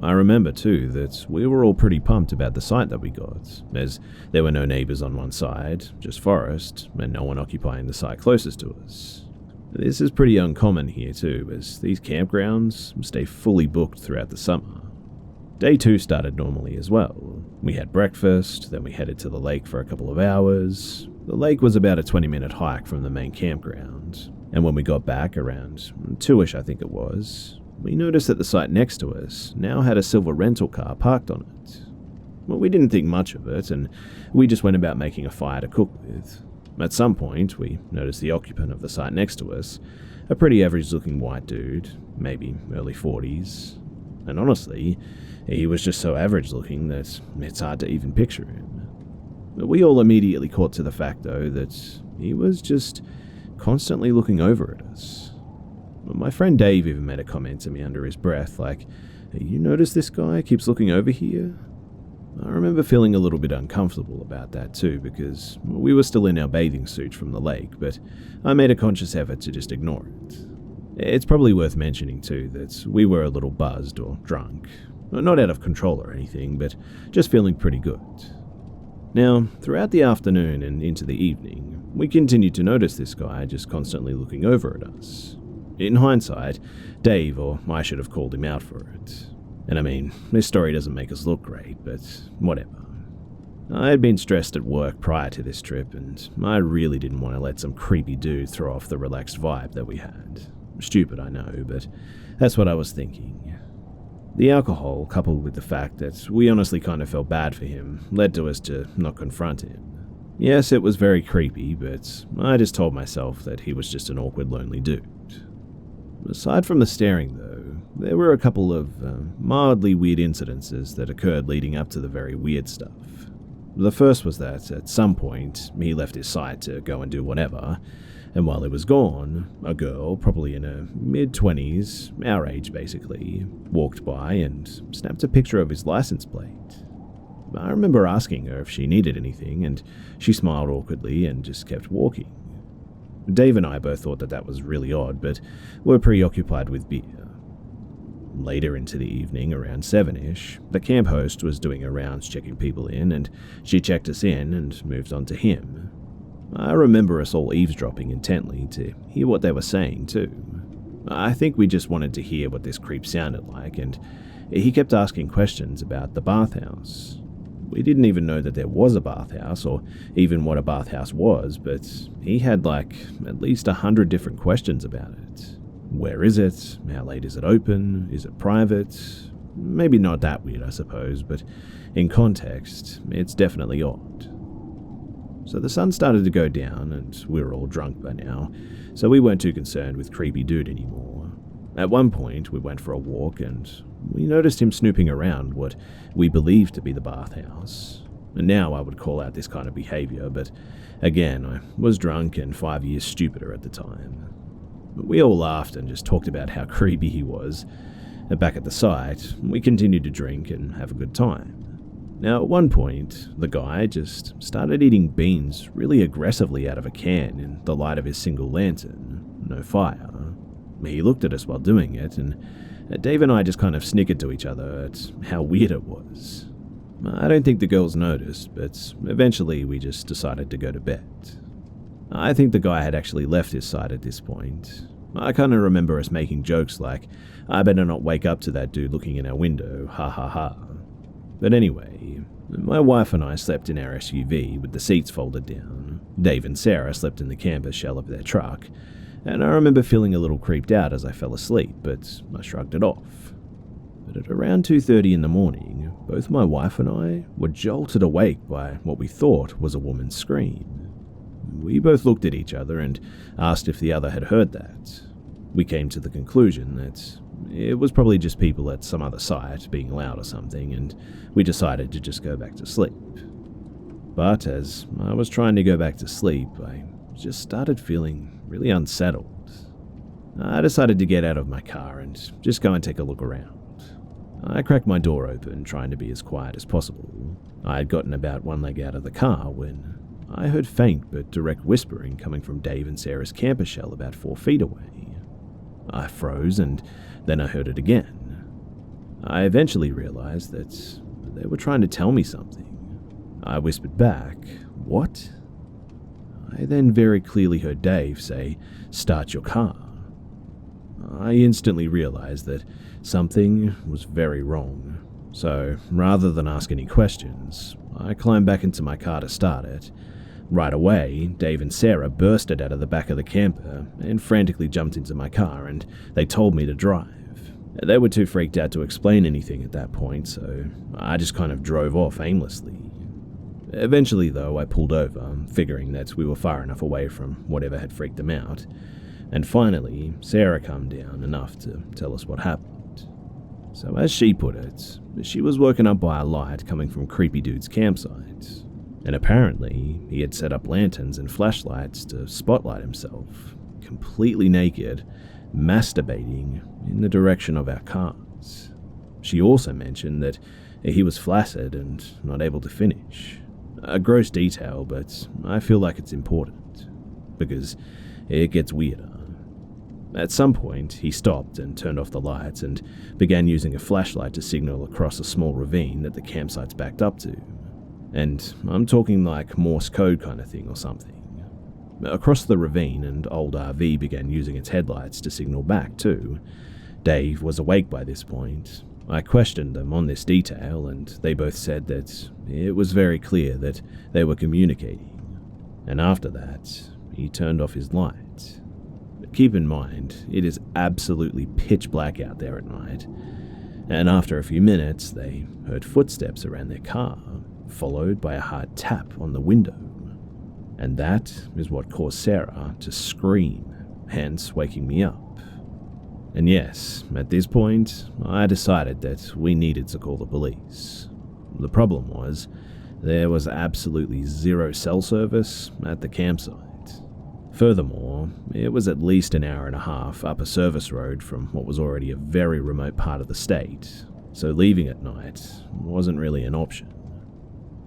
I remember too that we were all pretty pumped about the site that we got, as there were no neighbors on one side, just forest, and no one occupying the site closest to us. This is pretty uncommon here too, as these campgrounds stay fully booked throughout the summer. Day 2 started normally as well. We had breakfast, then we headed to the lake for a couple of hours. The lake was about a 20-minute hike from the main campground, and when we got back around 2ish I think it was, we noticed that the site next to us now had a silver rental car parked on it. Well, we didn't think much of it, and we just went about making a fire to cook with. At some point, we noticed the occupant of the site next to us, a pretty average-looking white dude, maybe early 40s. And honestly, he was just so average-looking that it's hard to even picture him. We all immediately caught to the fact, though, that he was just constantly looking over at us. My friend Dave even made a comment to me under his breath, like, "You notice this guy keeps looking over here?" I remember feeling a little bit uncomfortable about that too, because we were still in our bathing suits from the lake, but I made a conscious effort to just ignore it. It's probably worth mentioning too that we were a little buzzed or drunk. Not out of control or anything, but just feeling pretty good. Now, throughout the afternoon and into the evening, we continued to notice this guy just constantly looking over at us. In hindsight, Dave, or I should have called him out for it. And I mean, this story doesn't make us look great, but whatever. I had been stressed at work prior to this trip, and I really didn't want to let some creepy dude throw off the relaxed vibe that we had. Stupid, I know, but that's what I was thinking. The alcohol, coupled with the fact that we honestly kind of felt bad for him, led to us to not confront him. Yes, it was very creepy, but I just told myself that he was just an awkward, lonely dude. Aside from the staring, though, there were a couple of mildly weird incidences that occurred leading up to the very weird stuff. The first was that, at some point, he left his site to go and do whatever, and while he was gone, a girl, probably in her mid-20s, our age basically, walked by and snapped a picture of his license plate. I remember asking her if she needed anything, and she smiled awkwardly and just kept walking. Dave and I both thought that was really odd, but were preoccupied with beer. Later into the evening, around 7ish, the camp host was doing her rounds checking people in, and she checked us in and moved on to him. I remember us all eavesdropping intently to hear what they were saying too. I think we just wanted to hear what this creep sounded like, and he kept asking questions about the bathhouse. We didn't even know that there was a bathhouse, or even what a bathhouse was, but he had at least 100 different questions about it. Where is it? How late is it open? Is it private? Maybe not that weird, I suppose, but in context, it's definitely odd. So the sun started to go down, and we were all drunk by now, so we weren't too concerned with creepy dude anymore. At one point, we went for a walk, and we noticed him snooping around what we believed to be the bathhouse. And now I would call out this kind of behavior, but again, I was drunk and 5 years stupider at the time. We all laughed and just talked about how creepy he was. Back at the site, we continued to drink and have a good time. Now, at one point, the guy just started eating beans really aggressively out of a can in the light of his single lantern, no fire. He looked at us while doing it, and Dave and I just kind of snickered to each other at how weird it was. I don't think the girls noticed, but eventually we just decided to go to bed. I think the guy had actually left his side at this point. I kind of remember us making jokes like, I better not wake up to that dude looking in our window, ha ha ha. But anyway, my wife and I slept in our SUV with the seats folded down. Dave and Sarah slept in the camper shell of their truck, and I remember feeling a little creeped out as I fell asleep, but I shrugged it off. But at around 2:30 in the morning, both my wife and I were jolted awake by what we thought was a woman's scream. We both looked at each other and asked if the other had heard that. We came to the conclusion that it was probably just people at some other site being loud or something, and we decided to just go back to sleep. But as I was trying to go back to sleep, I just started feeling really unsettled. I decided to get out of my car and just go and take a look around. I cracked my door open, trying to be as quiet as possible. I had gotten about one leg out of the car when I heard faint but direct whispering coming from Dave and Sarah's camper shell about 4 feet away. I froze, and then I heard it again. I eventually realized that they were trying to tell me something. I whispered back, "What?" I then very clearly heard Dave say, "Start your car." I instantly realized that something was very wrong. So, rather than ask any questions, I climbed back into my car to start it. Right away, Dave and Sarah bursted out of the back of the camper and frantically jumped into my car, and they told me to drive. They were too freaked out to explain anything at that point, so I just kind of drove off aimlessly. Eventually, though, I pulled over, figuring that we were far enough away from whatever had freaked them out, and finally, Sarah calmed down enough to tell us what happened. So as she put it, she was woken up by a light coming from Creepy Dude's campsite. And apparently, he had set up lanterns and flashlights to spotlight himself, completely naked, masturbating in the direction of our cars. She also mentioned that he was flaccid and not able to finish. A gross detail, but I feel like it's important, because it gets weirder. At some point, he stopped and turned off the lights and began using a flashlight to signal across a small ravine that the campsite's backed up to. And I'm talking like Morse code kind of thing or something. Across the ravine, an old RV began using its headlights to signal back too. Dave was awake by this point. I questioned them on this detail, and they both said that it was very clear that they were communicating. And after that, he turned off his light. Keep in mind, it is absolutely pitch black out there at night. And after a few minutes, they heard footsteps around their car, followed by a hard tap on the window. And that is what caused Sarah to scream, hence waking me up. And yes, at this point, I decided that we needed to call the police. The problem was, there was absolutely zero cell service at the campsite. Furthermore, it was at least an hour and a half up a service road from what was already a very remote part of the state, so leaving at night wasn't really an option.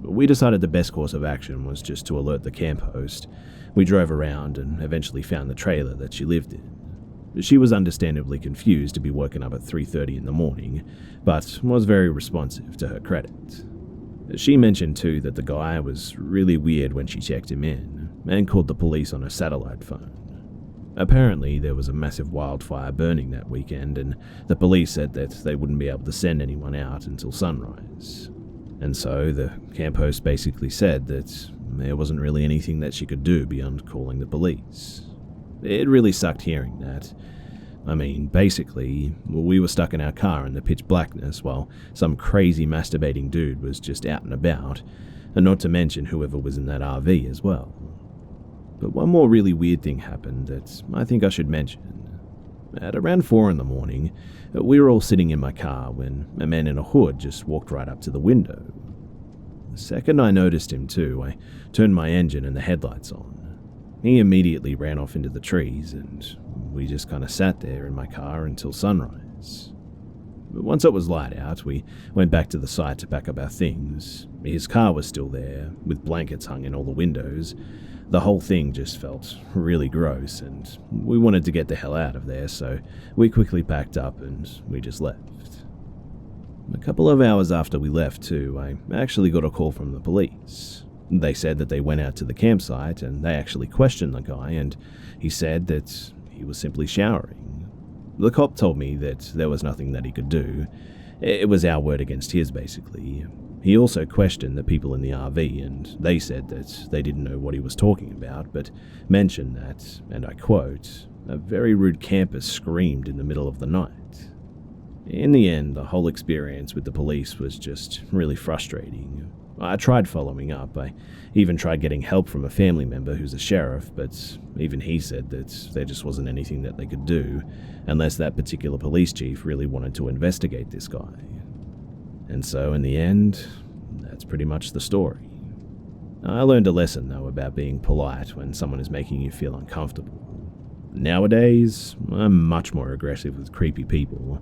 But we decided the best course of action was just to alert the camp host. We drove around and eventually found the trailer that she lived in. She was understandably confused to be woken up at 3:30 in the morning, but was very responsive to her credit. She mentioned too that the guy was really weird when she checked him in, and called the police on her satellite phone. Apparently, there was a massive wildfire burning that weekend, and the police said that they wouldn't be able to send anyone out until sunrise. And so the camp host basically said that there wasn't really anything that she could do beyond calling the police. It really sucked hearing that. I mean, basically, we were stuck in our car in the pitch blackness while some crazy masturbating dude was just out and about, and not to mention whoever was in that RV as well. But one more really weird thing happened that I think I should mention. At around 4 in the morning, we were all sitting in my car when a man in a hood just walked right up to the window. The second I noticed him too, I turned my engine and the headlights on. He immediately ran off into the trees, and we just kind of sat there in my car until sunrise. But once it was light out, we went back to the site to pack up our things. His car was still there, with blankets hung in all the windows. The whole thing just felt really gross, and we wanted to get the hell out of there, so we quickly packed up and we just left. A couple of hours after we left too, I actually got a call from the police. They said that they went out to the campsite and they actually questioned the guy, and he said that he was simply showering. The cop told me that there was nothing that he could do. It was our word against his, basically. He also questioned the people in the RV, and they said that they didn't know what he was talking about, but mentioned that, and I quote, "a very rude camper screamed in the middle of the night." In the end, the whole experience with the police was just really frustrating. I tried following up. I even tried getting help from a family member who's a sheriff, but even he said that there just wasn't anything that they could do unless that particular police chief really wanted to investigate this guy. And so in the end, that's pretty much the story. I learned a lesson though about being polite when someone is making you feel uncomfortable. Nowadays, I'm much more aggressive with creepy people.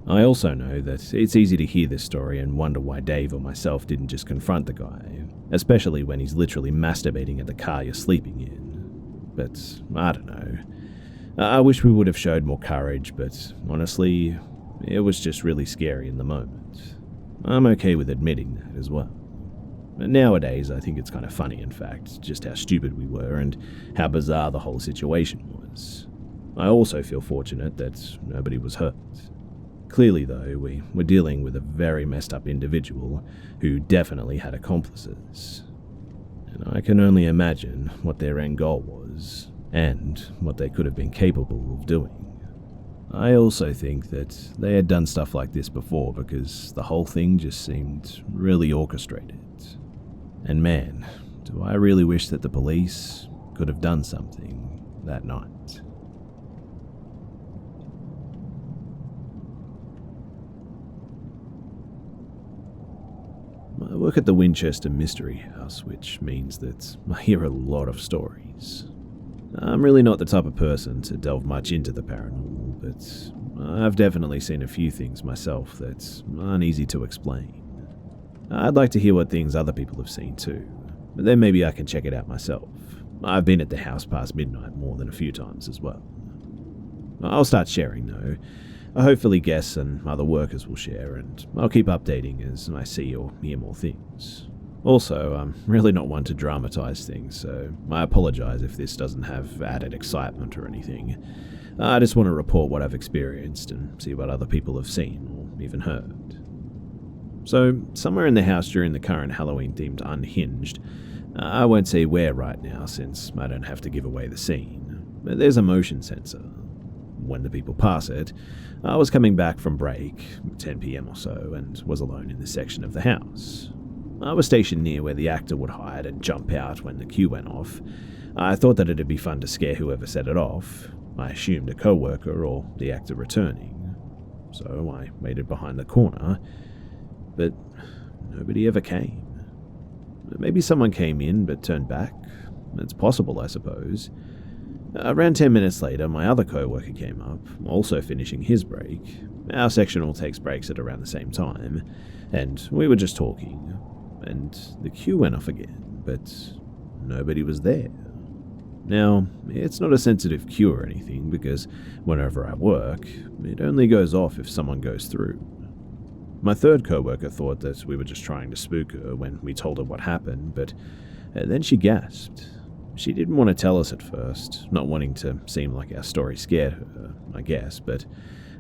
I also know that it's easy to hear this story and wonder why Dave or myself didn't just confront the guy, especially when he's literally masturbating at the car you're sleeping in. But I don't know. I wish we would have showed more courage, but honestly, it was just really scary in the moment. I'm okay with admitting that as well. Nowadays, I think it's kind of funny, in fact, just how stupid we were and how bizarre the whole situation was. I also feel fortunate that nobody was hurt. Clearly, though, we were dealing with a very messed up individual who definitely had accomplices. And I can only imagine what their end goal was, and what they could have been capable of doing. I also think that they had done stuff like this before because the whole thing just seemed really orchestrated. And man, do I really wish that the police could have done something that night. I work at the Winchester Mystery House, which means that I hear a lot of stories. I'm really not the type of person to delve much into the paranormal, but I've definitely seen a few things myself that aren't easy to explain. I'd like to hear what things other people have seen too, but then maybe I can check it out myself. I've been at the house past midnight more than a few times as well. I'll start sharing though. Hopefully guests and other workers will share, and I'll keep updating as I see or hear more things. Also, I'm really not one to dramatize things, so I apologize if this doesn't have added excitement or anything. I just want to report what I've experienced and see what other people have seen or even heard. So, somewhere in the house during the current Halloween-themed Unhinged, I won't say where right now since I don't have to give away the scene, but there's a motion sensor. When the people pass it, I was coming back from break, 10 PM or so, and was alone in this section of the house. I was stationed near where the actor would hide and jump out when the cue went off. I thought that it'd be fun to scare whoever set it off. I assumed a co-worker or the actor returning. So I waited behind the corner, but nobody ever came. Maybe someone came in but turned back. It's possible, I suppose. Around 10 minutes later, my other co-worker came up, also finishing his break. Our section all takes breaks at around the same time, and we were just talking. And the cue went off again, but nobody was there. Now, it's not a sensitive cue or anything, because whenever I work, it only goes off if someone goes through. My third co-worker thought that we were just trying to spook her when we told her what happened, but then she gasped. She didn't want to tell us at first, not wanting to seem like our story scared her, I guess, but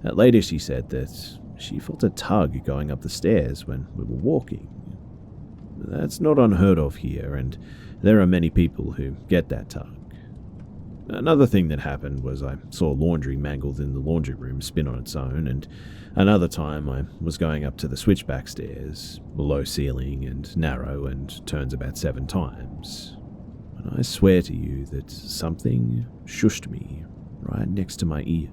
later she said that she felt a tug going up the stairs when we were walking. That's not unheard of here, and there are many people who get that tug. Another thing that happened was I saw laundry mangled in the laundry room spin on its own, and another time I was going up to the switchback stairs, low ceiling and narrow, and turns about 7 times. And I swear to you that something shushed me right next to my ear.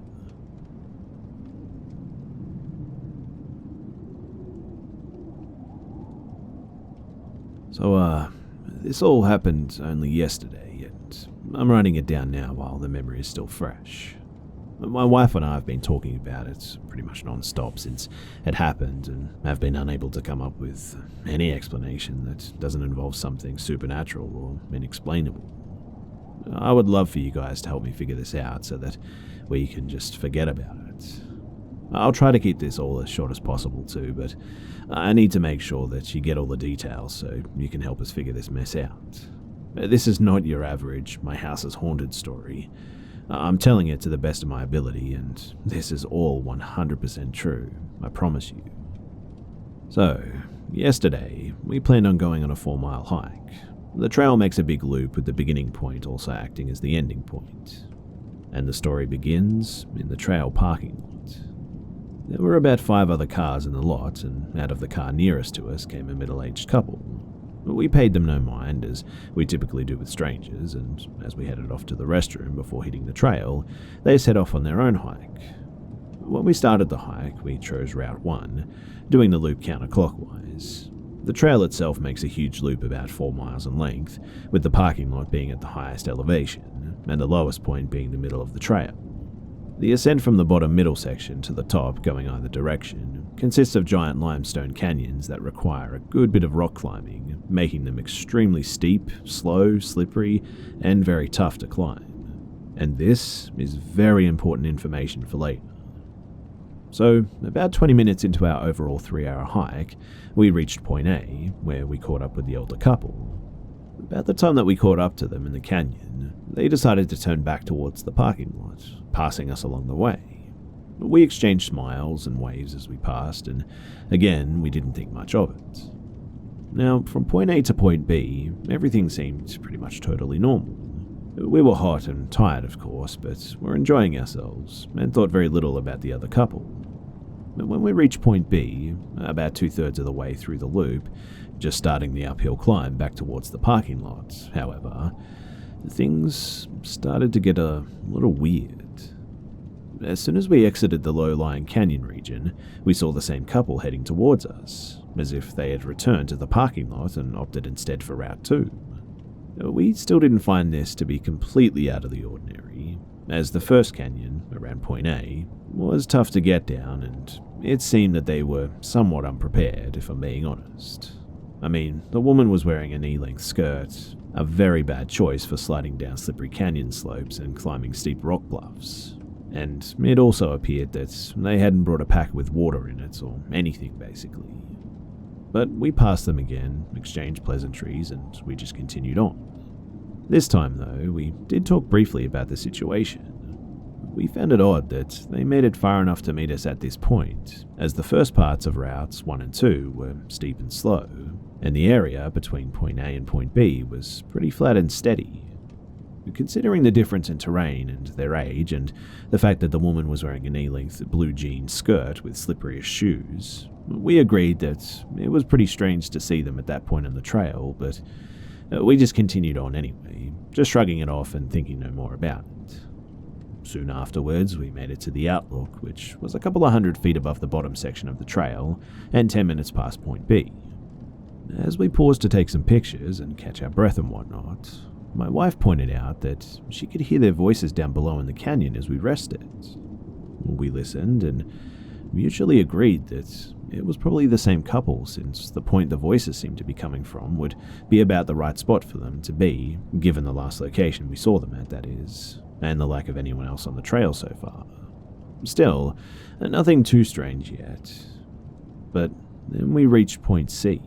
So, this all happened only yesterday, and I'm writing it down now while the memory is still fresh. My wife and I have been talking about it pretty much non-stop since it happened, and have been unable to come up with any explanation that doesn't involve something supernatural or inexplainable. I would love for you guys to help me figure this out so that we can just forget about it. I'll try to keep this all as short as possible too, but I need to make sure that you get all the details so you can help us figure this mess out. This is not your average "my house is haunted" story. I'm telling it to the best of my ability, and this is all 100% true, I promise you. So, yesterday, we planned on going on a 4-mile hike. The trail makes a big loop with the beginning point also acting as the ending point. And the story begins in the trail parking lot. There were about 5 other cars in the lot, and out of the car nearest to us came a middle-aged couple. We paid them no mind, as we typically do with strangers, and as we headed off to the restroom before hitting the trail, they set off on their own hike. When we started the hike, we chose Route 1, doing the loop counterclockwise. The trail itself makes a huge loop about 4 miles in length, with the parking lot being at the highest elevation, and the lowest point being the middle of the trail. The ascent from the bottom middle section to the top, going either direction, consists of giant limestone canyons that require a good bit of rock climbing, making them extremely steep, slow, slippery, and very tough to climb. And this is very important information for later. So, about 20 minutes into our overall 3-hour hike, we reached Point A, where we caught up with the older couple. About the time that we caught up to them in the canyon, they decided to turn back towards the parking lot, passing us along the way. We exchanged smiles and waves as we passed, and again, we didn't think much of it. Now, from Point A to Point B, everything seemed pretty much totally normal. We were hot and tired, of course, but were enjoying ourselves, and thought very little about the other couple. But when we reached Point B, about 2/3 of the way through the loop, just starting the uphill climb back towards the parking lot, however, things started to get a little weird. As soon as we exited the low-lying canyon region, we saw the same couple heading towards us, as if they had returned to the parking lot and opted instead for Route 2. We still didn't find this to be completely out of the ordinary, as the first canyon, around Point A, was tough to get down, and it seemed that they were somewhat unprepared, if I'm being honest. I mean, the woman was wearing a knee-length skirt, a very bad choice for sliding down slippery canyon slopes and climbing steep rock bluffs. And it also appeared that they hadn't brought a pack with water in it, or anything basically. But we passed them again, exchanged pleasantries, and we just continued on. This time though, we did talk briefly about the situation. We found it odd that they made it far enough to meet us at this point, as the first parts of routes 1 and 2 were steep and slow, and the area between Point A and Point B was pretty flat and steady. Considering the difference in terrain and their age, and the fact that the woman was wearing a knee-length blue jean skirt with slipperish shoes, we agreed that it was pretty strange to see them at that point in the trail, but we just continued on anyway, just shrugging it off and thinking no more about it. Soon afterwards, we made it to the outlook, which was a couple of 100 feet above the bottom section of the trail, and 10 minutes past Point B. As we paused to take some pictures and catch our breath and whatnot, my wife pointed out that she could hear their voices down below in the canyon as we rested. We listened and mutually agreed that it was probably the same couple, since the point the voices seemed to be coming from would be about the right spot for them to be, given the last location we saw them at, that is, and the lack of anyone else on the trail so far. Still, nothing too strange yet. But then we reached Point C.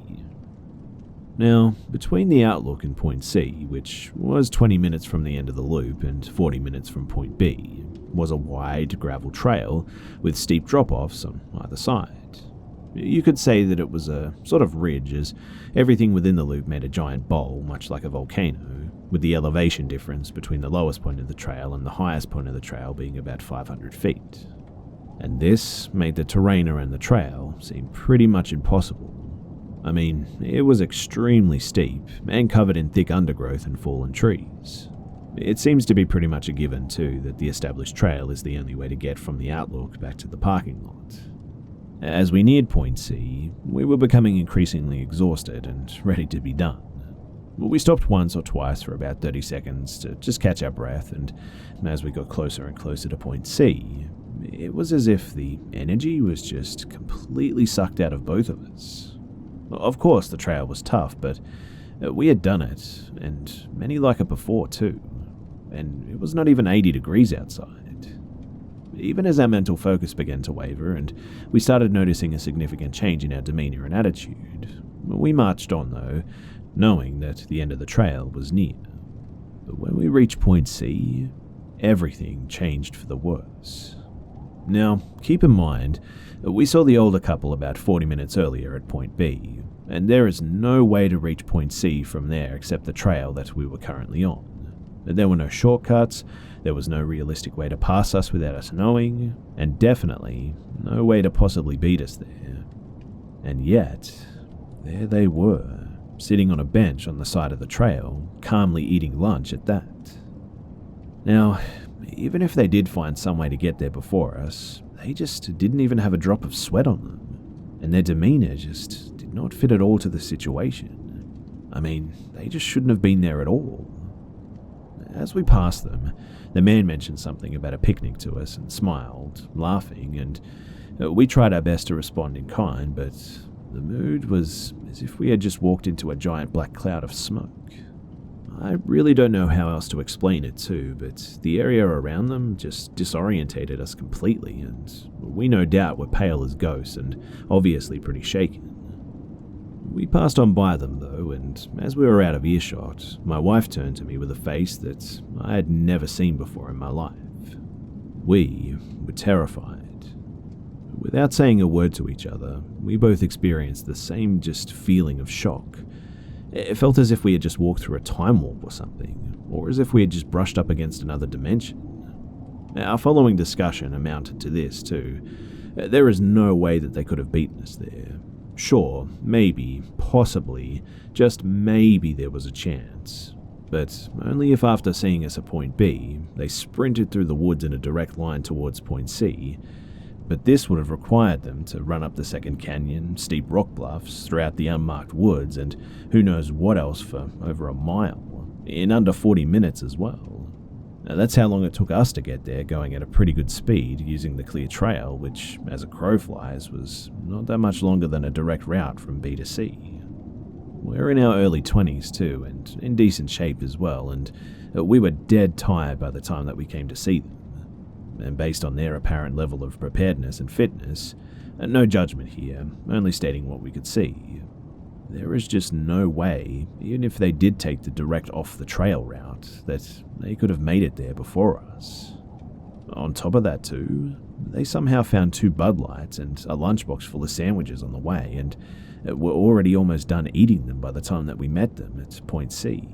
Now, between the outlook and Point C, which was 20 minutes from the end of the loop and 40 minutes from Point B, was a wide gravel trail with steep drop-offs on either side. You could say that it was a sort of ridge, as everything within the loop made a giant bowl, much like a volcano, with the elevation difference between the lowest point of the trail and the highest point of the trail being about 500 feet. And this made the terrain around the trail seem pretty much impossible. I mean, it was extremely steep and covered in thick undergrowth and fallen trees. It seems to be pretty much a given too that the established trail is the only way to get from the outlook back to the parking lot. As we neared Point C, we were becoming increasingly exhausted and ready to be done. We stopped once or twice for about 30 seconds to just catch our breath, and as we got closer and closer to Point C, it was as if the energy was just completely sucked out of both of us. Of course, the trail was tough, but we had done it, and many like it before too, and it was not even 80 degrees outside. Even as our mental focus began to waver and we started noticing a significant change in our demeanor and attitude, we marched on though, knowing that the end of the trail was near. But when we reached Point C, everything changed for the worse. Now, keep in mind, we saw the older couple about 40 minutes earlier at Point B, and there is no way to reach Point C from there except the trail that we were currently on. There were no shortcuts, there was no realistic way to pass us without us knowing, and definitely no way to possibly beat us there. And yet, there they were, sitting on a bench on the side of the trail, calmly eating lunch at that. Now, even if they did find some way to get there before us, they just didn't even have a drop of sweat on them, and their demeanor just did not fit at all to the situation. I mean, they just shouldn't have been there at all. As we passed them, the man mentioned something about a picnic to us and smiled, laughing, and we tried our best to respond in kind, but the mood was as if we had just walked into a giant black cloud of smoke. I really don't know how else to explain it too, but the area around them just disorientated us completely, and we no doubt were pale as ghosts and obviously pretty shaken. We passed on by them though, and as we were out of earshot, my wife turned to me with a face that I had never seen before in my life. We were terrified. Without saying a word to each other, we both experienced the same just feeling of shock. It felt as if we had just walked through a time warp or something, or as if we had just brushed up against another dimension. Our following discussion amounted to this too. There is no way that they could have beaten us there. Sure, maybe, possibly, just maybe there was a chance. But only if after seeing us at Point B, they sprinted through the woods in a direct line towards Point C. But this would have required them to run up the second canyon, steep rock bluffs, throughout the unmarked woods, and who knows what else for over a mile, in under 40 minutes as well. Now, that's how long it took us to get there, going at a pretty good speed, using the clear trail, which, as a crow flies, was not that much longer than a direct route from B to C. We're in our early 20s too, and in decent shape as well, and we were dead tired by the time that we came to see them. And based on their apparent level of preparedness and fitness, no judgment here, only stating what we could see, there is just no way, even if they did take the direct off-the-trail route, that they could have made it there before us. On top of that too, they somehow found 2 Bud Lights and a lunchbox full of sandwiches on the way, and were already almost done eating them by the time that we met them at Point C.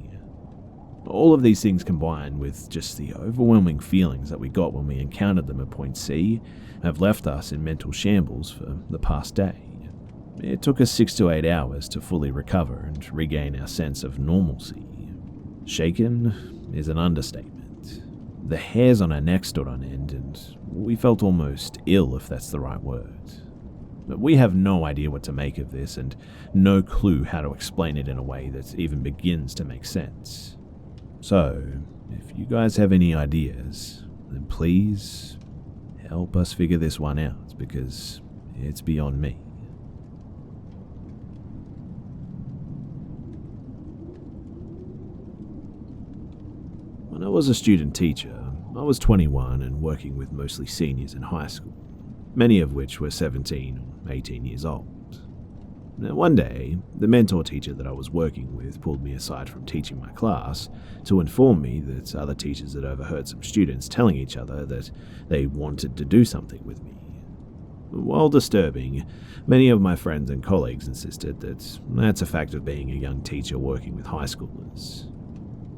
All of these things combined with just the overwhelming feelings that we got when we encountered them at Point C have left us in mental shambles for the past day. It took us 6 to 8 hours to fully recover and regain our sense of normalcy. Shaken is an understatement. The hairs on our neck stood on end, and we felt almost ill, if that's the right word. But we have no idea what to make of this, and no clue how to explain it in a way that even begins to make sense. So, if you guys have any ideas, then please help us figure this one out, because it's beyond me. When I was a student teacher, I was 21 and working with mostly seniors in high school, many of which were 17 or 18 years old. Now, one day, the mentor teacher that I was working with pulled me aside from teaching my class to inform me that other teachers had overheard some students telling each other that they wanted to do something with me. While disturbing, many of my friends and colleagues insisted that that's a fact of being a young teacher working with high schoolers.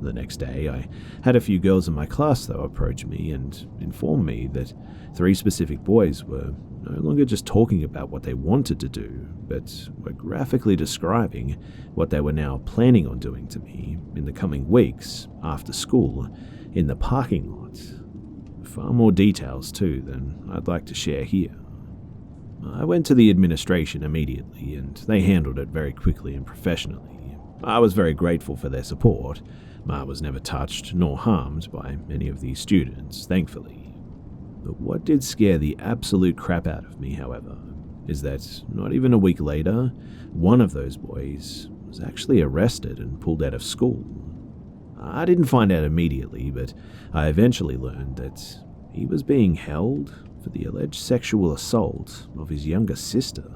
The next day, I had a few girls in my class, though, approach me and inform me that 3 specific boys were no longer just talking about what they wanted to do, but were graphically describing what they were now planning on doing to me in the coming weeks after school in the parking lot. Far more details, too, than I'd like to share here. I went to the administration immediately, and they handled it very quickly and professionally. I was very grateful for their support. I was never touched nor harmed by any of these students, thankfully. But what did scare the absolute crap out of me, however, is that not even a week later, one of those boys was actually arrested and pulled out of school. I didn't find out immediately, but I eventually learned that he was being held for the alleged sexual assault of his younger sister.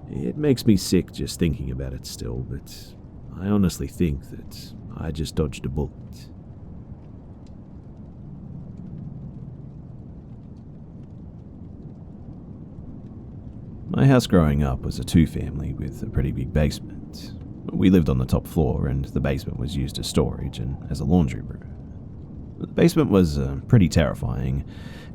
It makes me sick just thinking about it still, but I honestly think that I just dodged a bullet. My house growing up was a 2-family with a pretty big basement. We lived on the top floor, and the basement was used as storage and as a laundry room. The basement was pretty terrifying.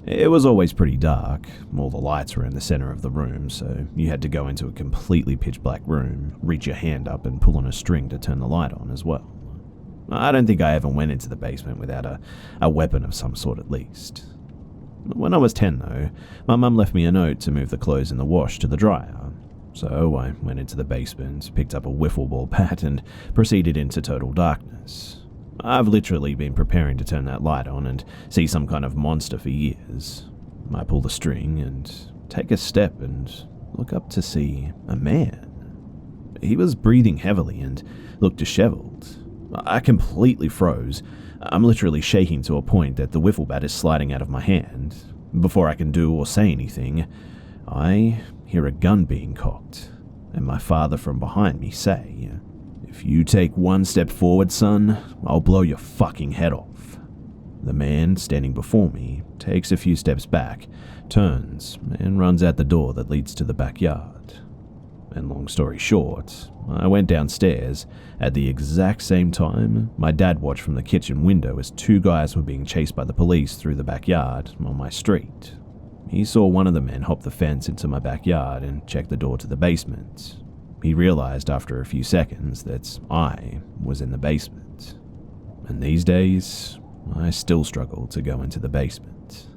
It was always pretty dark. All the lights were in the center of the room, so you had to go into a completely pitch black room, reach your hand up and pull on a string to turn the light on as well. I don't think I ever went into the basement without a weapon of some sort at least. When I was 10 though, my mum left me a note to move the clothes in the wash to the dryer. So I went into the basement, picked up a wiffle ball bat and proceeded into total darkness. I've literally been preparing to turn that light on and see some kind of monster for years. I pull the string and take a step and look up to see a man. He was breathing heavily and looked disheveled. I completely froze. I'm literally shaking to a point that the wiffle bat is sliding out of my hand. Before I can do or say anything, I hear a gun being cocked, and my father from behind me say, "If you take 1 step forward, son, I'll blow your fucking head off." The man standing before me takes a few steps back, turns, and runs out the door that leads to the backyard. And long story short, I went downstairs. At the exact same time, my dad watched from the kitchen window as 2 guys were being chased by the police through the backyard on my street. He saw one of the men hop the fence into my backyard and check the door to the basement. He realized after a few seconds that I was in the basement. And these days, I still struggle to go into the basement.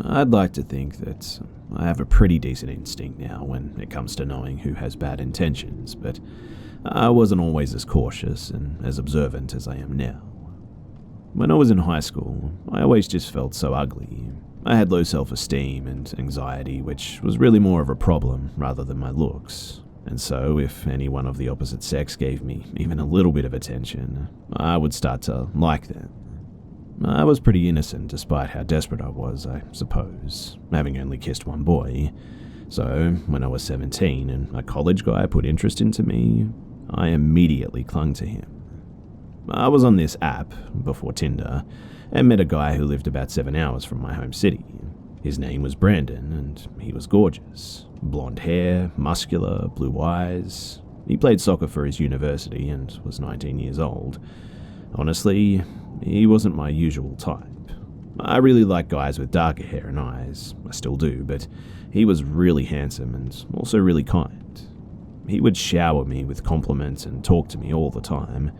I'd like to think that I have a pretty decent instinct now when it comes to knowing who has bad intentions, but I wasn't always as cautious and as observant as I am now. When I was in high school, I always just felt so ugly. I had low self-esteem and anxiety, which was really more of a problem rather than my looks. And so, if anyone of the opposite sex gave me even a little bit of attention, I would start to like them. I was pretty innocent despite how desperate I was, I suppose, having only kissed 1 boy. So, when I was 17 and a college guy put interest into me, I immediately clung to him. I was on this app, before Tinder, and met a guy who lived about 7 hours from my home city. His name was Brandon, and he was gorgeous. Blonde hair, muscular, blue eyes. He played soccer for his university and was 19 years old. Honestly, he wasn't my usual type. I really like guys with darker hair and eyes. I still do, but he was really handsome and also really kind. He would shower me with compliments and talk to me all the time.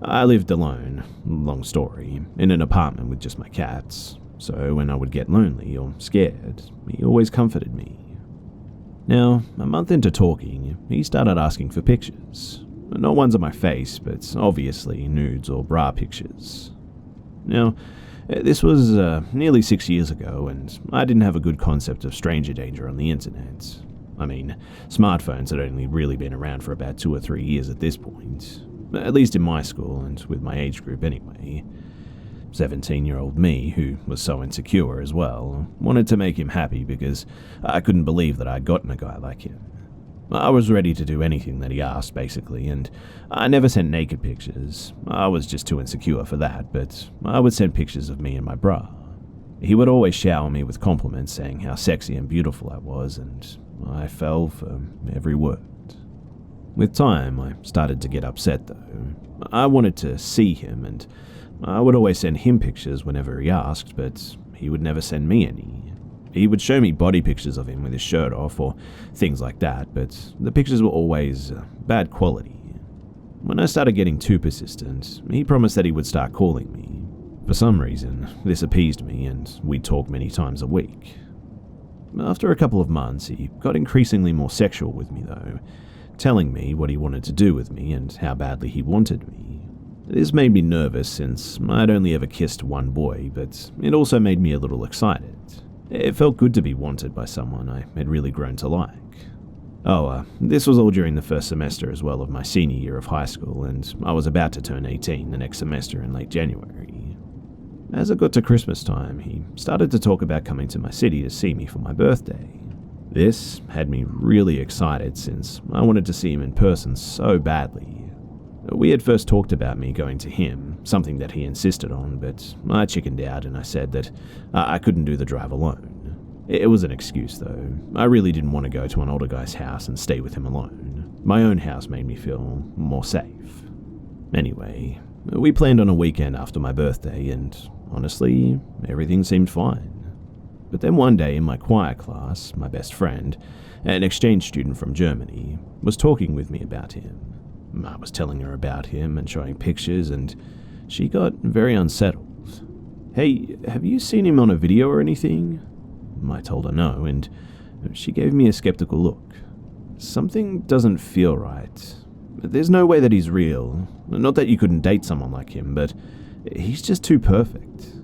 I lived alone, long story, in an apartment with just my cats, so when I would get lonely or scared, he always comforted me. Now, a month into talking, he started asking for pictures. Not ones of my face, but obviously nudes or bra pictures. Now, this was nearly 6 years ago, and I didn't have a good concept of stranger danger on the internet. I mean, smartphones had only really been around for about 2 or 3 years at this point, at least in my school and with my age group anyway. 17-year-old me, who was so insecure as well, wanted to make him happy because I couldn't believe that I'd gotten a guy like him. I was ready to do anything that he asked, basically, and I never sent naked pictures. I was just too insecure for that, but I would send pictures of me in my bra. He would always shower me with compliments saying how sexy and beautiful I was, and I fell for every word. With time, I started to get upset, though. I wanted to see him, and I would always send him pictures whenever he asked, but he would never send me any. He would show me body pictures of him with his shirt off or things like that, but the pictures were always bad quality. When I started getting too persistent, he promised that he would start calling me. For some reason, this appeased me, and we'd talk many times a week. After a couple of months, he got increasingly more sexual with me, though, telling me what he wanted to do with me and how badly he wanted me. This made me nervous since I'd only ever kissed one boy, but it also made me a little excited. It felt good to be wanted by someone I had really grown to like. This was all during the first semester as well of my senior year of high school, and I was about to turn 18 the next semester in late January. As it got to Christmas time, he started to talk about coming to my city to see me for my birthday. This had me really excited since I wanted to see him in person so badly. We had first talked about me going to him, something that he insisted on, but I chickened out and I said that I couldn't do the drive alone. It was an excuse, though. I really didn't want to go to an older guy's house and stay with him alone. My own house made me feel more safe. Anyway, we planned on a weekend after my birthday, and honestly, everything seemed fine. But then one day in my choir class, my best friend, an exchange student from Germany, was talking with me about him. I was telling her about him and showing pictures, and she got very unsettled. "Hey, have you seen him on a video or anything?" I told her no, and she gave me a skeptical look. "Something doesn't feel right. There's no way that he's real. Not that you couldn't date someone like him, but he's just too perfect."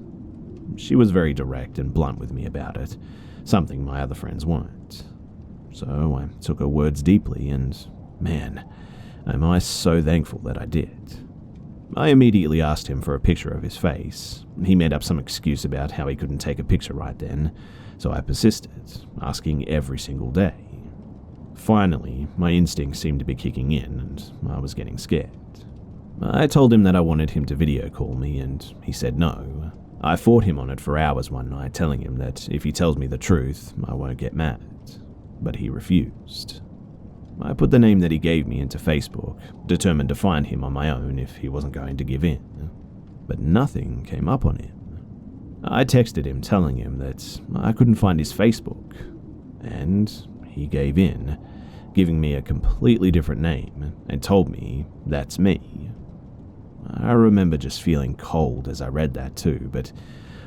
She was very direct and blunt with me about it, something my other friends weren't. So I took her words deeply, and man, am I so thankful that I did. I immediately asked him for a picture of his face. He made up some excuse about how he couldn't take a picture right then, so I persisted, asking every single day. Finally, my instincts seemed to be kicking in, and I was getting scared. I told him that I wanted him to video call me, and he said no. I fought him on it for hours one night, telling him that if he tells me the truth, I won't get mad. But he refused. I put the name that he gave me into Facebook, determined to find him on my own if he wasn't going to give in. But nothing came up on him. I texted him telling him that I couldn't find his Facebook, and he gave in, giving me a completely different name and told me that's me. I remember just feeling cold as I read that too, but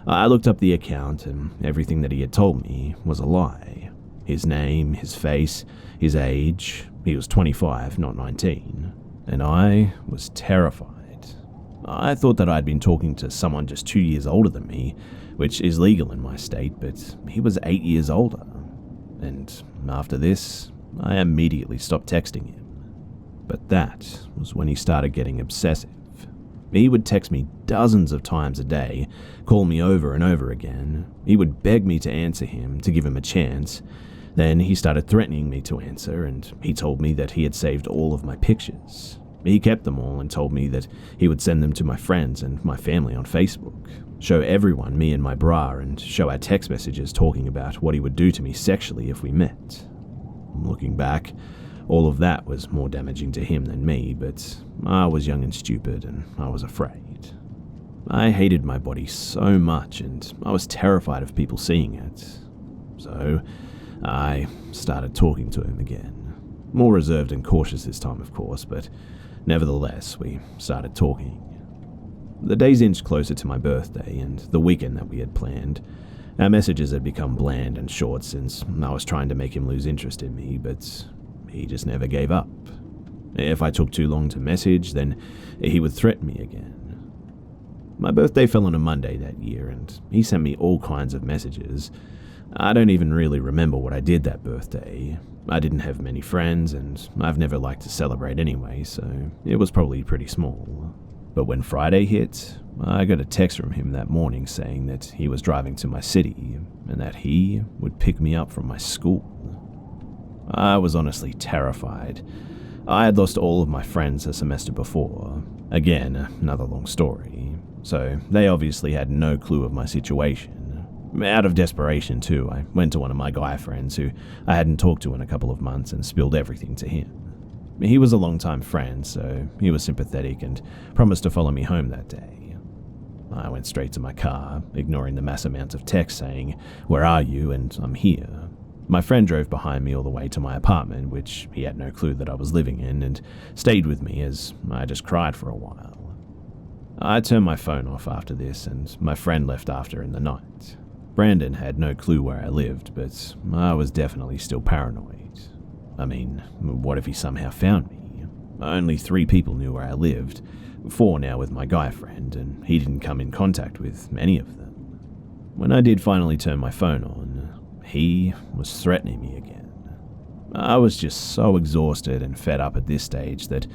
I looked up the account and everything that he had told me was a lie. His name, his face, his age. He was 25, not 19. And I was terrified. I thought that I'd been talking to someone just 2 years older than me, which is legal in my state, but he was 8 years older. And after this, I immediately stopped texting him. But that was when he started getting obsessive. He would text me dozens of times a day, call me over and over again. He would beg me to answer him, to give him a chance. Then he started threatening me to answer, and he told me that he had saved all of my pictures. He kept them all and told me that he would send them to my friends and my family on Facebook, show everyone me in my bra, and show our text messages talking about what he would do to me sexually if we met. Looking back, all of that was more damaging to him than me, but I was young and stupid, and I was afraid. I hated my body so much, and I was terrified of people seeing it. So I started talking to him again. More reserved and cautious this time, of course, but nevertheless, we started talking. The days inched closer to my birthday and the weekend that we had planned. Our messages had become bland and short since I was trying to make him lose interest in me, but he just never gave up. If I took too long to message, then he would threaten me again. My birthday fell on a Monday that year, and he sent me all kinds of messages. I don't even really remember what I did that birthday. I didn't have many friends, and I've never liked to celebrate anyway, so it was probably pretty small. But when Friday hit, I got a text from him that morning saying that he was driving to my city, and that he would pick me up from my school. I was honestly terrified. I had lost all of my friends a semester before. Again, another long story. So they obviously had no clue of my situation. Out of desperation too, I went to one of my guy friends who I hadn't talked to in a couple of months and spilled everything to him. He was a long-time friend, so he was sympathetic and promised to follow me home that day. I went straight to my car, ignoring the mass amount of text saying, "Where are you?" and "I'm here." My friend drove behind me all the way to my apartment, which he had no clue that I was living in, and stayed with me as I just cried for a while. I turned my phone off after this, and my friend left after in the night. Brandon had no clue where I lived, but I was definitely still paranoid. I mean, what if he somehow found me? Only 3 people knew where I lived, 4 now with my guy friend, and he didn't come in contact with any of them. When I did finally turn my phone on, he was threatening me again. I was just so exhausted and fed up at this stage that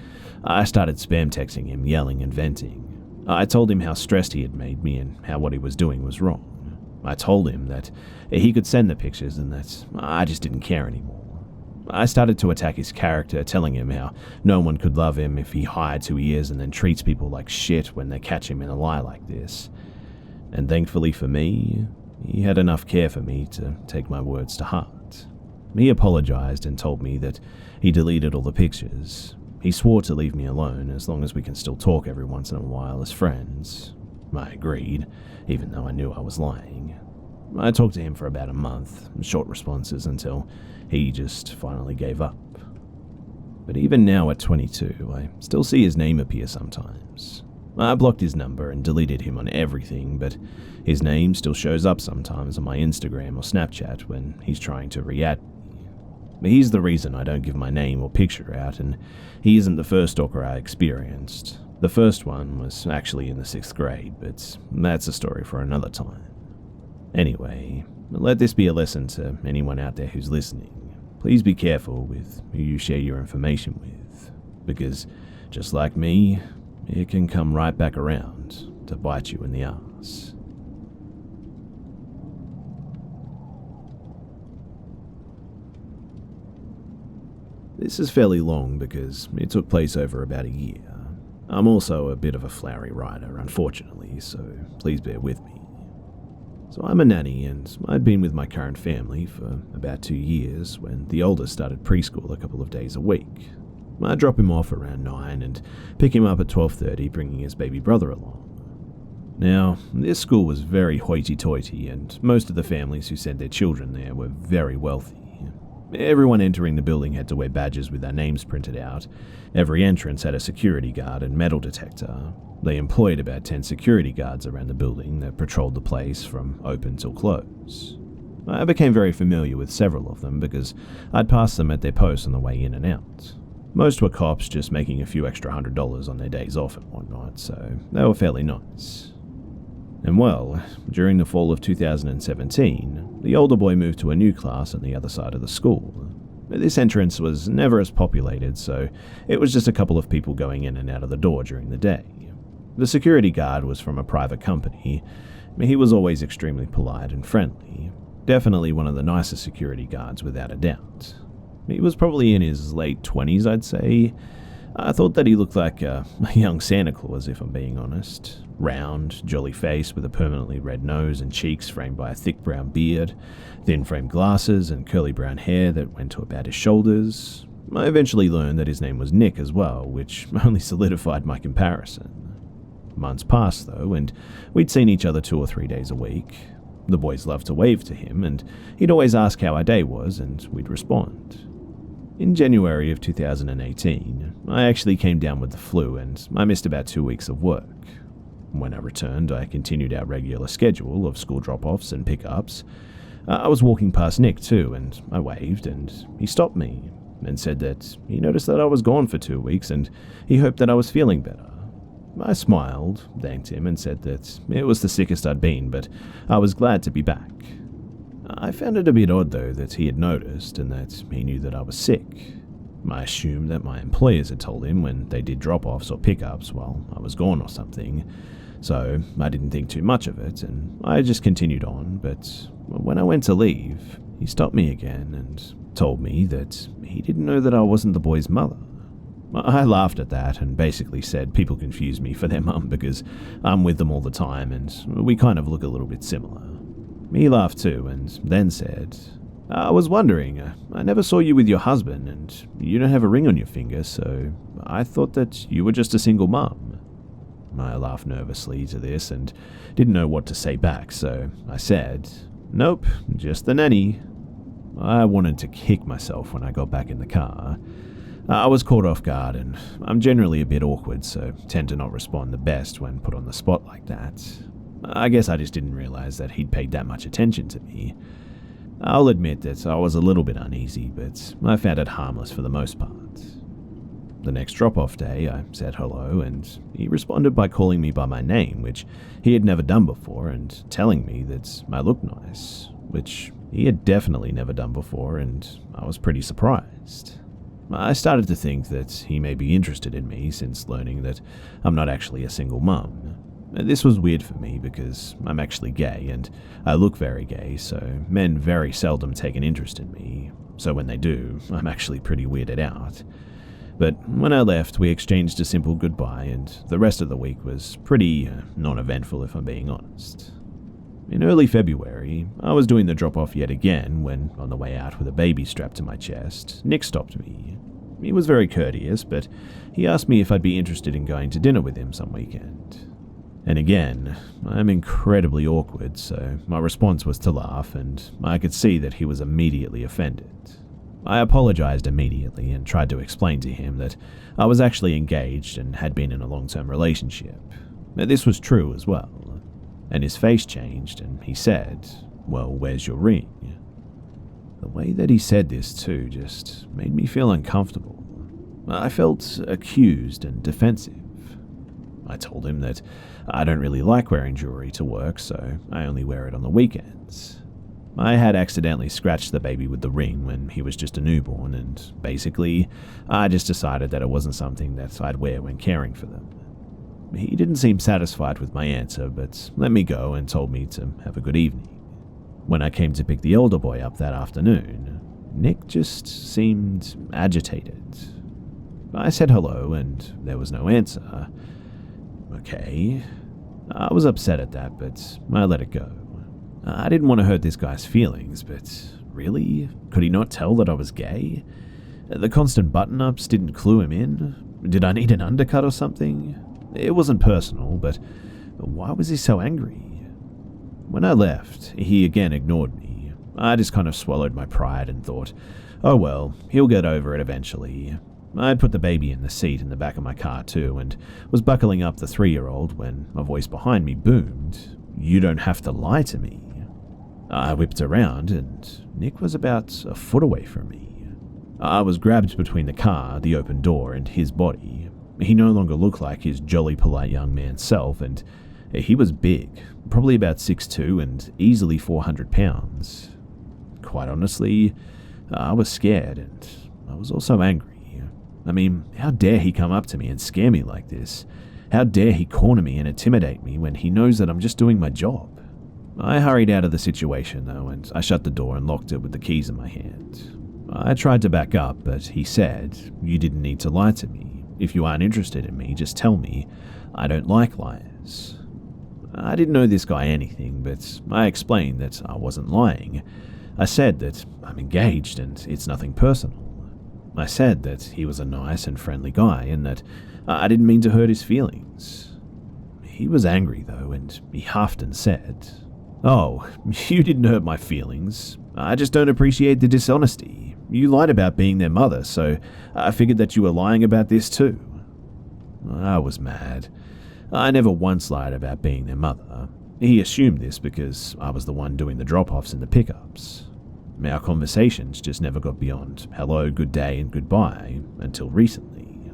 I started spam texting him, yelling and venting. I told him how stressed he had made me and how what he was doing was wrong. I told him that he could send the pictures and that I just didn't care anymore. I started to attack his character, telling him how no one could love him if he hides who he is and then treats people like shit when they catch him in a lie like this. And thankfully for me, he had enough care for me to take my words to heart. He apologized and told me that he deleted all the pictures. He swore to leave me alone as long as we can still talk every once in a while as friends. I agreed, even though I knew I was lying. I talked to him for about a month, short responses until he just finally gave up. But even now at 22, I still see his name appear sometimes. I blocked his number and deleted him on everything, but his name still shows up sometimes on my Instagram or Snapchat when he's trying to re-add me. He's the reason I don't give my name or picture out, and he isn't the first stalker I experienced. The first one was actually in the 6th grade, but that's a story for another time. Anyway, let this be a lesson to anyone out there who's listening. Please be careful with who you share your information with, because just like me, it can come right back around to bite you in the ass. This is fairly long because it took place over about a year. I'm also a bit of a flowery writer, unfortunately, so please bear with me. So I'm a nanny, and I'd been with my current family for about 2 years when the oldest started preschool a couple of days a week. I'd drop him off around 9 and pick him up at 12:30, bringing his baby brother along. Now, this school was very hoity-toity, and most of the families who sent their children there were very wealthy. Everyone entering the building had to wear badges with their names printed out. Every entrance had a security guard and metal detector. They employed about 10 security guards around the building that patrolled the place from open till close. I became very familiar with several of them because I'd passed them at their posts on the way in and out. Most were cops just making a few extra $100 on their days off and whatnot, so they were fairly nice. And well, during the fall of 2017, the older boy moved to a new class on the other side of the school. This entrance was never as populated, so it was just a couple of people going in and out of the door during the day. The security guard was from a private company. He was always extremely polite and friendly. Definitely one of the nicest security guards, without a doubt. He was probably in his late 20s, I'd say. I thought that he looked like a young Santa Claus, if I'm being honest. Round, jolly face with a permanently red nose and cheeks framed by a thick brown beard, thin framed glasses and curly brown hair that went to about his shoulders. I eventually learned that his name was Nick as well, which only solidified my comparison. Months passed though, and we'd seen each other 2 or 3 days a week. The boys loved to wave to him, and he'd always ask how our day was, and we'd respond. In January of 2018, I actually came down with the flu, and I missed about 2 weeks of work. When I returned, I continued our regular schedule of school drop-offs and pick-ups. I was walking past Nick too, and I waved, and he stopped me and said that he noticed that I was gone for 2 weeks, and he hoped that I was feeling better. I smiled, thanked him, and said that it was the sickest I'd been, but I was glad to be back. I found it a bit odd, though, that he had noticed and that he knew that I was sick. I assumed that my employers had told him when they did drop-offs or pick-ups while I was gone or something, so I didn't think too much of it, and I just continued on, but when I went to leave, He stopped me again and told me that he didn't know that I wasn't the boy's mother. I laughed at that and basically said people confuse me for their mum because I'm with them all the time and we kind of look a little bit similar. He laughed too and then said, I was wondering, I never saw you with your husband and you don't have a ring on your finger, so I thought that you were just a single mum. I laughed nervously to this and didn't know what to say back, so I said, Nope, just the nanny. I wanted to kick myself when I got back in the car. I was caught off guard and I'm generally a bit awkward, so tend to not respond the best when put on the spot like that. I guess I just didn't realize that he'd paid that much attention to me. I'll admit that I was a little bit uneasy, but I found it harmless for the most part. The next drop-off day, I said hello, and he responded by calling me by my name, which he had never done before, and telling me that I looked nice, which he had definitely never done before, and I was pretty surprised. I started to think that he may be interested in me since learning that I'm not actually a single mum. This was weird for me because I'm actually gay and I look very gay, so men very seldom take an interest in me, so when they do, I'm actually pretty weirded out. But when I left, we exchanged a simple goodbye and the rest of the week was pretty non-eventful if I'm being honest. In early February, I was doing the drop-off yet again when, on the way out with a baby strapped to my chest, Nick stopped me. He was very courteous, but he asked me if I'd be interested in going to dinner with him some weekend. And again, I'm incredibly awkward, so my response was to laugh, and I could see that he was immediately offended. I apologized immediately and tried to explain to him that I was actually engaged and had been in a long-term relationship. This was true as well. And his face changed, and he said, Well, where's your ring? The way that he said this too just made me feel uncomfortable. I felt accused and defensive. I told him that I don't really like wearing jewelry to work, so I only wear it on the weekends. I had accidentally scratched the baby with the ring when he was just a newborn, and basically, I just decided that it wasn't something that I'd wear when caring for them. He didn't seem satisfied with my answer, but let me go and told me to have a good evening. When I came to pick the older boy up that afternoon, Nick just seemed agitated. I said hello, and there was no answer. Okay. I was upset at that, but I let it go. I didn't want to hurt this guy's feelings, but really? Could he not tell that I was gay? The constant button-ups didn't clue him in? Did I need an undercut or something? It wasn't personal, but why was he so angry? When I left, he again ignored me. I just kind of swallowed my pride and thought, oh well, he'll get over it eventually. I'd put the baby in the seat in the back of my car too, and was buckling up the 3-year-old when a voice behind me boomed, You don't have to lie to me. I whipped around, and Nick was about a foot away from me. I was grabbed between the car, the open door, and his body. He no longer looked like his jolly polite young man self, and he was big, probably about 6'2" and easily 400 pounds. Quite honestly, I was scared, and I was also angry. I mean, how dare he come up to me and scare me like this? How dare he corner me and intimidate me when he knows that I'm just doing my job? I hurried out of the situation though, and I shut the door and locked it with the keys in my hand. I tried to back up, but he said, You didn't need to lie to me. If you aren't interested in me, just tell me. I don't like liars. I didn't know this guy anything, but I explained that I wasn't lying. I said that I'm engaged and it's nothing personal. I said that he was a nice and friendly guy and that I didn't mean to hurt his feelings. He was angry though, and he huffed and said, Oh, you didn't hurt my feelings. I just don't appreciate the dishonesty. You lied about being their mother, so I figured that you were lying about this too. I was mad. I never once lied about being their mother. He assumed this because I was the one doing the drop-offs and the pickups. Our conversations just never got beyond hello, good day, and goodbye until recently.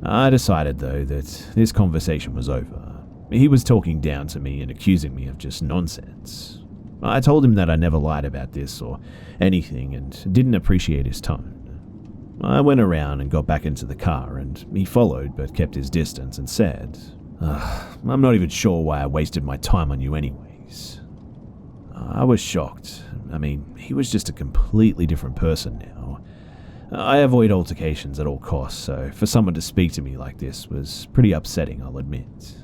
I decided, though, that this conversation was over. He was talking down to me and accusing me of just nonsense. I told him that I never lied about this or anything and didn't appreciate his tone. I went around and got back into the car, and he followed but kept his distance and said, I'm not even sure why I wasted my time on you anyways. I was shocked. I mean, he was just a completely different person now. I avoid altercations at all costs, so for someone to speak to me like this was pretty upsetting, I'll admit.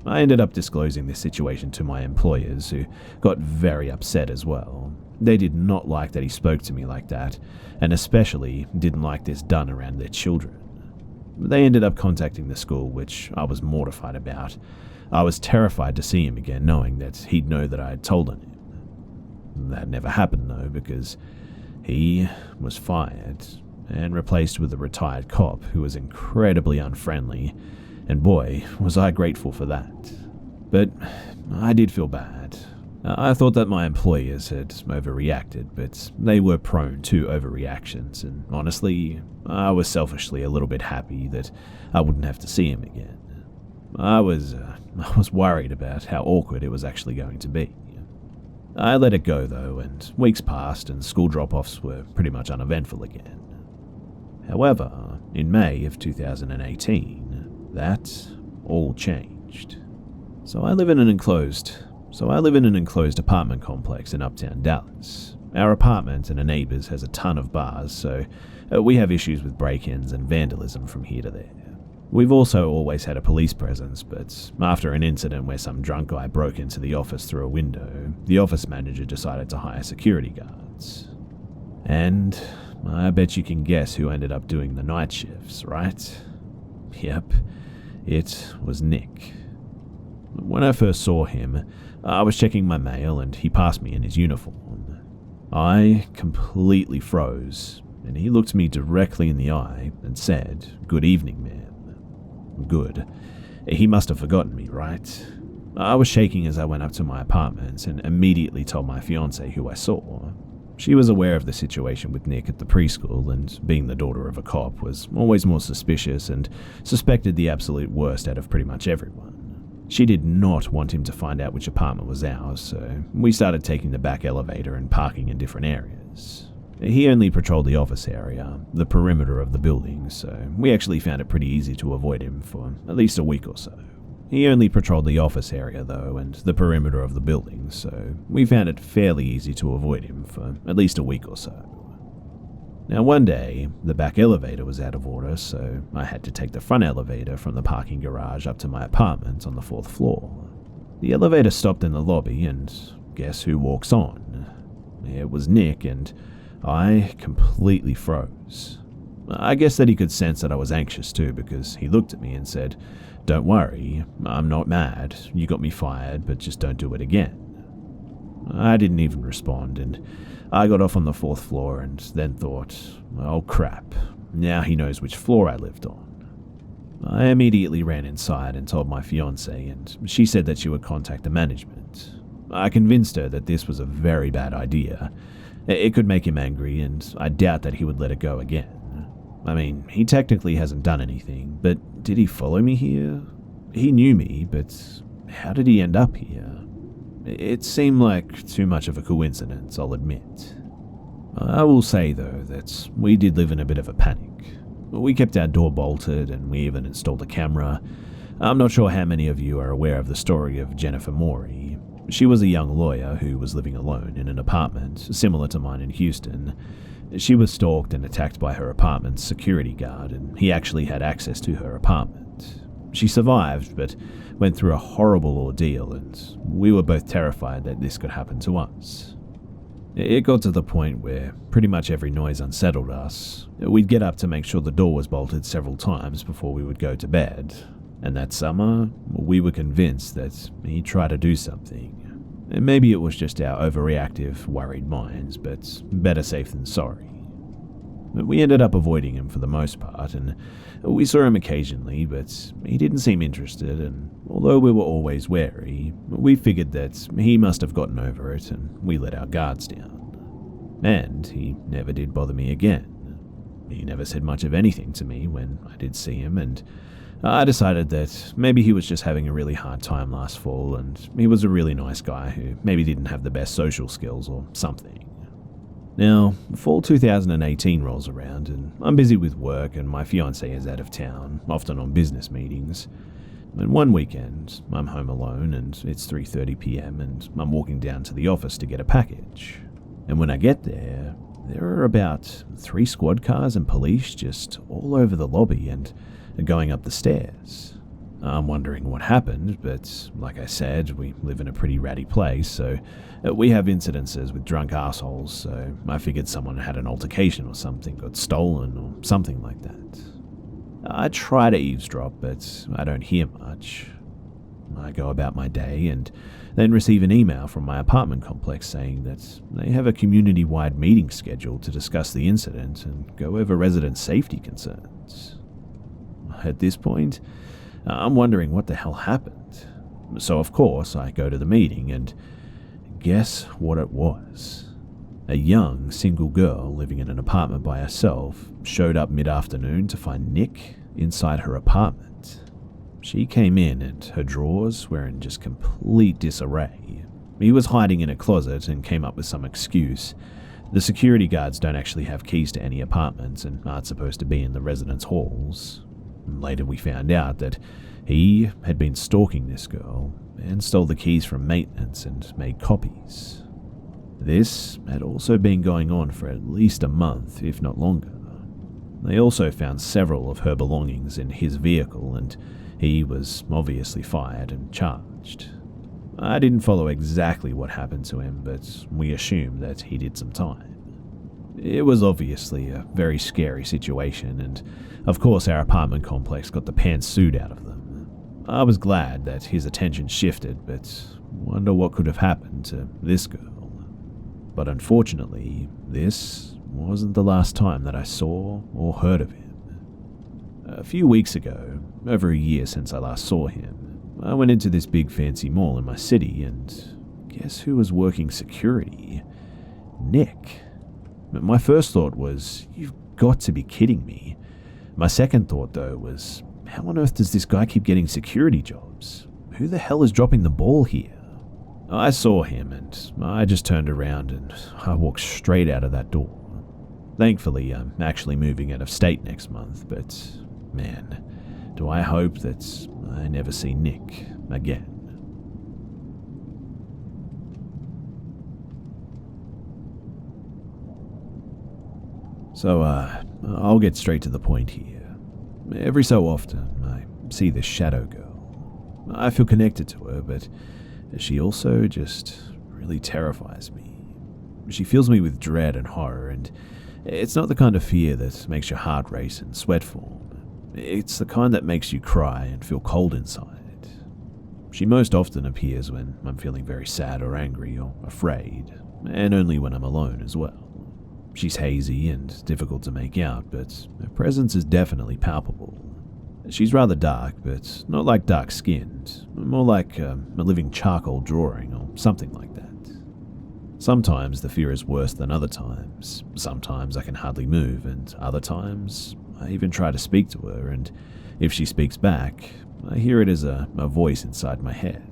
I ended up disclosing this situation to my employers, who got very upset as well. They did not like that he spoke to me like that, and especially didn't like this done around their children. They ended up contacting the school, which I was mortified about. I was terrified to see him again, knowing that he'd know that I had told on him. That never happened though, because he was fired and replaced with a retired cop who was incredibly unfriendly, and boy, was I grateful for that. But I did feel bad. I thought that my employers had overreacted, but they were prone to overreactions, and honestly, I was selfishly a little bit happy that I wouldn't have to see him again. I was worried about how awkward it was actually going to be. I let it go though, and weeks passed and school drop-offs were pretty much uneventful again. However, in May of 2018, that all changed. So I live in an enclosed apartment complex in uptown Dallas. Our apartment and a neighbor's has a ton of bars, so we have issues with break-ins and vandalism from here to there. We've also always had a police presence, but after an incident where some drunk guy broke into the office through a window, the office manager decided to hire security guards. And I bet you can guess who ended up doing the night shifts, right? Yep, it was Nick. When I first saw him, I was checking my mail and he passed me in his uniform. I completely froze, and he looked me directly in the eye and said, "Good evening, ma'am." Good. He must have forgotten me, right? I was shaking as I went up to my apartment and immediately told my fiancée who I saw. She was aware of the situation with Nick at the preschool, and being the daughter of a cop was always more suspicious and suspected the absolute worst out of pretty much everyone. She did not want him to find out which apartment was ours, so we started taking the back elevator and parking in different areas. He only patrolled the office area, the perimeter of the building, so we actually found it pretty easy to avoid him for at least a week or so. He only patrolled the office area though, and the perimeter of the building, so we found it fairly easy to avoid him for at least a week or so. Now one day, the back elevator was out of order, so I had to take the front elevator from the parking garage up to my apartment on the 4th floor. The elevator stopped in the lobby, and guess who walks on? It was Nick, and I completely froze. I guess that he could sense that I was anxious too, because he looked at me and said, "Don't worry, I'm not mad. You got me fired, but just don't do it again." I didn't even respond, and I got off on the 4th floor and then thought, oh crap, now he knows which floor I lived on. I immediately ran inside and told my fiancée, and she said that she would contact the management. I convinced her that this was a very bad idea. It could make him angry, and I doubt that he would let it go again. I mean, he technically hasn't done anything, but did he follow me here? He knew me, but how did he end up here? It seemed like too much of a coincidence, I'll admit. I will say, though, that we did live in a bit of a panic. We kept our door bolted, and we even installed a camera. I'm not sure how many of you are aware of the story of Jennifer Morey. She was a young lawyer who was living alone in an apartment similar to mine in Houston. She was stalked and attacked by her apartment's security guard, and he actually had access to her apartment. She survived, but went through a horrible ordeal, and we were both terrified that this could happen to us. It got to the point where pretty much every noise unsettled us. We'd get up to make sure the door was bolted several times before we would go to bed. And that summer, we were convinced that he'd try to do something. Maybe it was just our overreactive, worried minds, but better safe than sorry. We ended up avoiding him for the most part, and we saw him occasionally, but he didn't seem interested, and although we were always wary, we figured that he must have gotten over it, and we let our guards down. And he never did bother me again. He never said much of anything to me when I did see him, and I decided that maybe he was just having a really hard time last fall, and he was a really nice guy who maybe didn't have the best social skills or something. Now, fall 2018 rolls around, and I'm busy with work, and my fiancée is out of town, often on business meetings. And one weekend, I'm home alone and it's 3:30 p.m. and I'm walking down to the office to get a package. And when I get there are about 3 squad cars and police just all over the lobby and going up the stairs. I'm wondering what happened, but like I said, we live in a pretty ratty place, so we have incidences with drunk assholes, so I figured someone had an altercation or something, got stolen or something like that. I try to eavesdrop, but I don't hear much. I go about my day and then receive an email from my apartment complex saying that they have a community-wide meeting scheduled to discuss the incident and go over resident safety concerns. At this point, I'm wondering what the hell happened. So of course, I go to the meeting and guess what it was? A young, single girl living in an apartment by herself showed up mid-afternoon to find Nick inside her apartment. She came in and her drawers were in just complete disarray. He was hiding in a closet and came up with some excuse. The security guards don't actually have keys to any apartments and aren't supposed to be in the residence halls. Later we found out that he had been stalking this girl and stole the keys from maintenance and made copies. This had also been going on for at least a month, if not longer. They also found several of her belongings in his vehicle and he was obviously fired and charged. I didn't follow exactly what happened to him, but we assumed that he did some time. It was obviously a very scary situation, and of course our apartment complex got the pantsuit out of them. I was glad that his attention shifted, but wonder what could have happened to this girl. But unfortunately, this wasn't the last time that I saw or heard of him. A few weeks ago, over a year since I last saw him, I went into this big fancy mall in my city, and guess who was working security? Nick. My first thought was, you've got to be kidding me. My second thought, though, was, how on earth does this guy keep getting security jobs? Who the hell is dropping the ball here? I saw him, and I just turned around and I walked straight out of that door. Thankfully, I'm actually moving out of state next month, but man, do I hope that I never see Nick again. So, I'll get straight to the point here. Every so often, I see this shadow girl. I feel connected to her, but she also just really terrifies me. She fills me with dread and horror, and it's not the kind of fear that makes your heart race and sweat form. It's the kind that makes you cry and feel cold inside. She most often appears when I'm feeling very sad or angry or afraid, and only when I'm alone as well. She's hazy and difficult to make out, but her presence is definitely palpable. She's rather dark, but not like dark-skinned, more like a living charcoal drawing or something like that. Sometimes the fear is worse than other times. Sometimes I can hardly move, and other times I even try to speak to her, and if she speaks back, I hear it as a voice inside my head.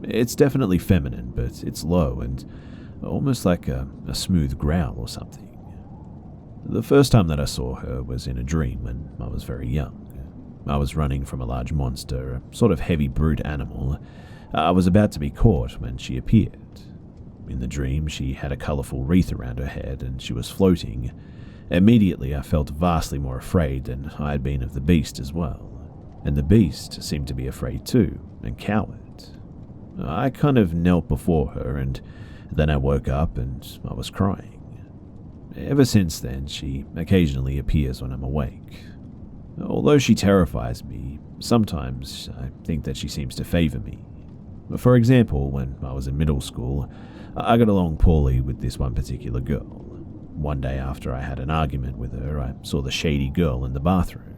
It's definitely feminine, but it's low and almost like a smooth growl or something. The first time that I saw her was in a dream when I was very young. I was running from a large monster, a sort of heavy brute animal. I was about to be caught when she appeared. In the dream, she had a colourful wreath around her head and she was floating. Immediately, I felt vastly more afraid than I had been of the beast as well. And the beast seemed to be afraid too, and cowered. I kind of knelt before her, and then I woke up and I was crying. Ever since then, she occasionally appears when I'm awake. Although she terrifies me, sometimes I think that she seems to favour me. For example, when I was in middle school, I got along poorly with this one particular girl. One day after I had an argument with her, I saw the shady girl in the bathroom.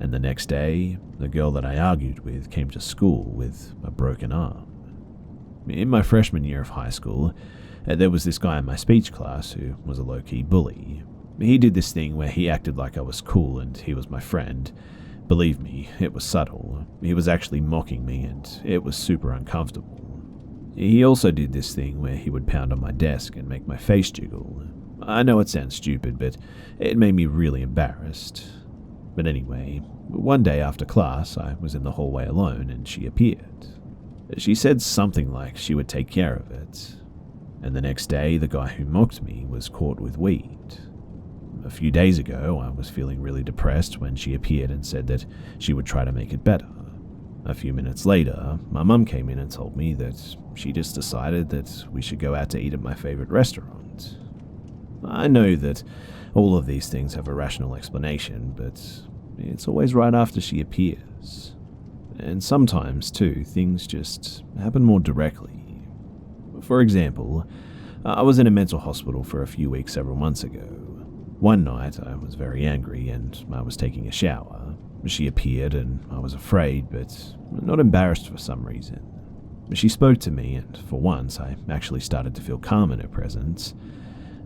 And the next day, the girl that I argued with came to school with a broken arm. In my freshman year of high school, there was this guy in my speech class who was a low-key bully. He did this thing where he acted like I was cool and he was my friend. Believe me, it was subtle. He was actually mocking me and it was super uncomfortable. He also did this thing where he would pound on my desk and make my face jiggle. I know it sounds stupid, but it made me really embarrassed. But anyway, one day after class, I was in the hallway alone and she appeared. She said something like she would take care of it. And the next day, the guy who mocked me was caught with weed. A few days ago, I was feeling really depressed when she appeared and said that she would try to make it better. A few minutes later, my mum came in and told me that she just decided that we should go out to eat at my favorite restaurant. I know that all of these things have a rational explanation, but it's always right after she appears. And sometimes, too, things just happen more directly. For example, I was in a mental hospital for a few weeks several months ago. One night, I was very angry and I was taking a shower. She appeared and I was afraid, but not embarrassed for some reason. She spoke to me, and for once, I actually started to feel calm in her presence.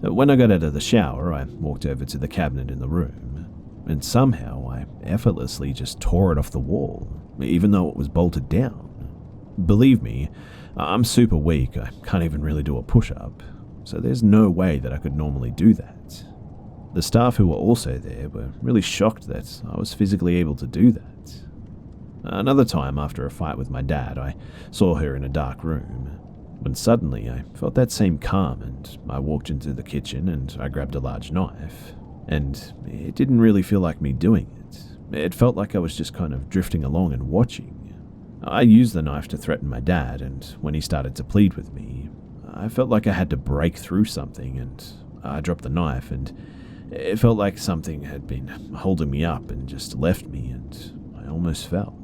When I got out of the shower, I walked over to the cabinet in the room, and somehow I effortlessly just tore it off the wall, even though it was bolted down. Believe me, I'm super weak. I can't even really do a push-up, so there's no way that I could normally do that. The staff who were also there were really shocked that I was physically able to do that. Another time, after a fight with my dad, I saw her in a dark room, when suddenly I felt that same calm, and I walked into the kitchen and I grabbed a large knife, and it didn't really feel like me doing it. It felt like I was just kind of drifting along and watching. I used the knife to threaten my dad, and when he started to plead with me, I felt like I had to break through something, and I dropped the knife, and it felt like something had been holding me up and just left me, and I almost fell.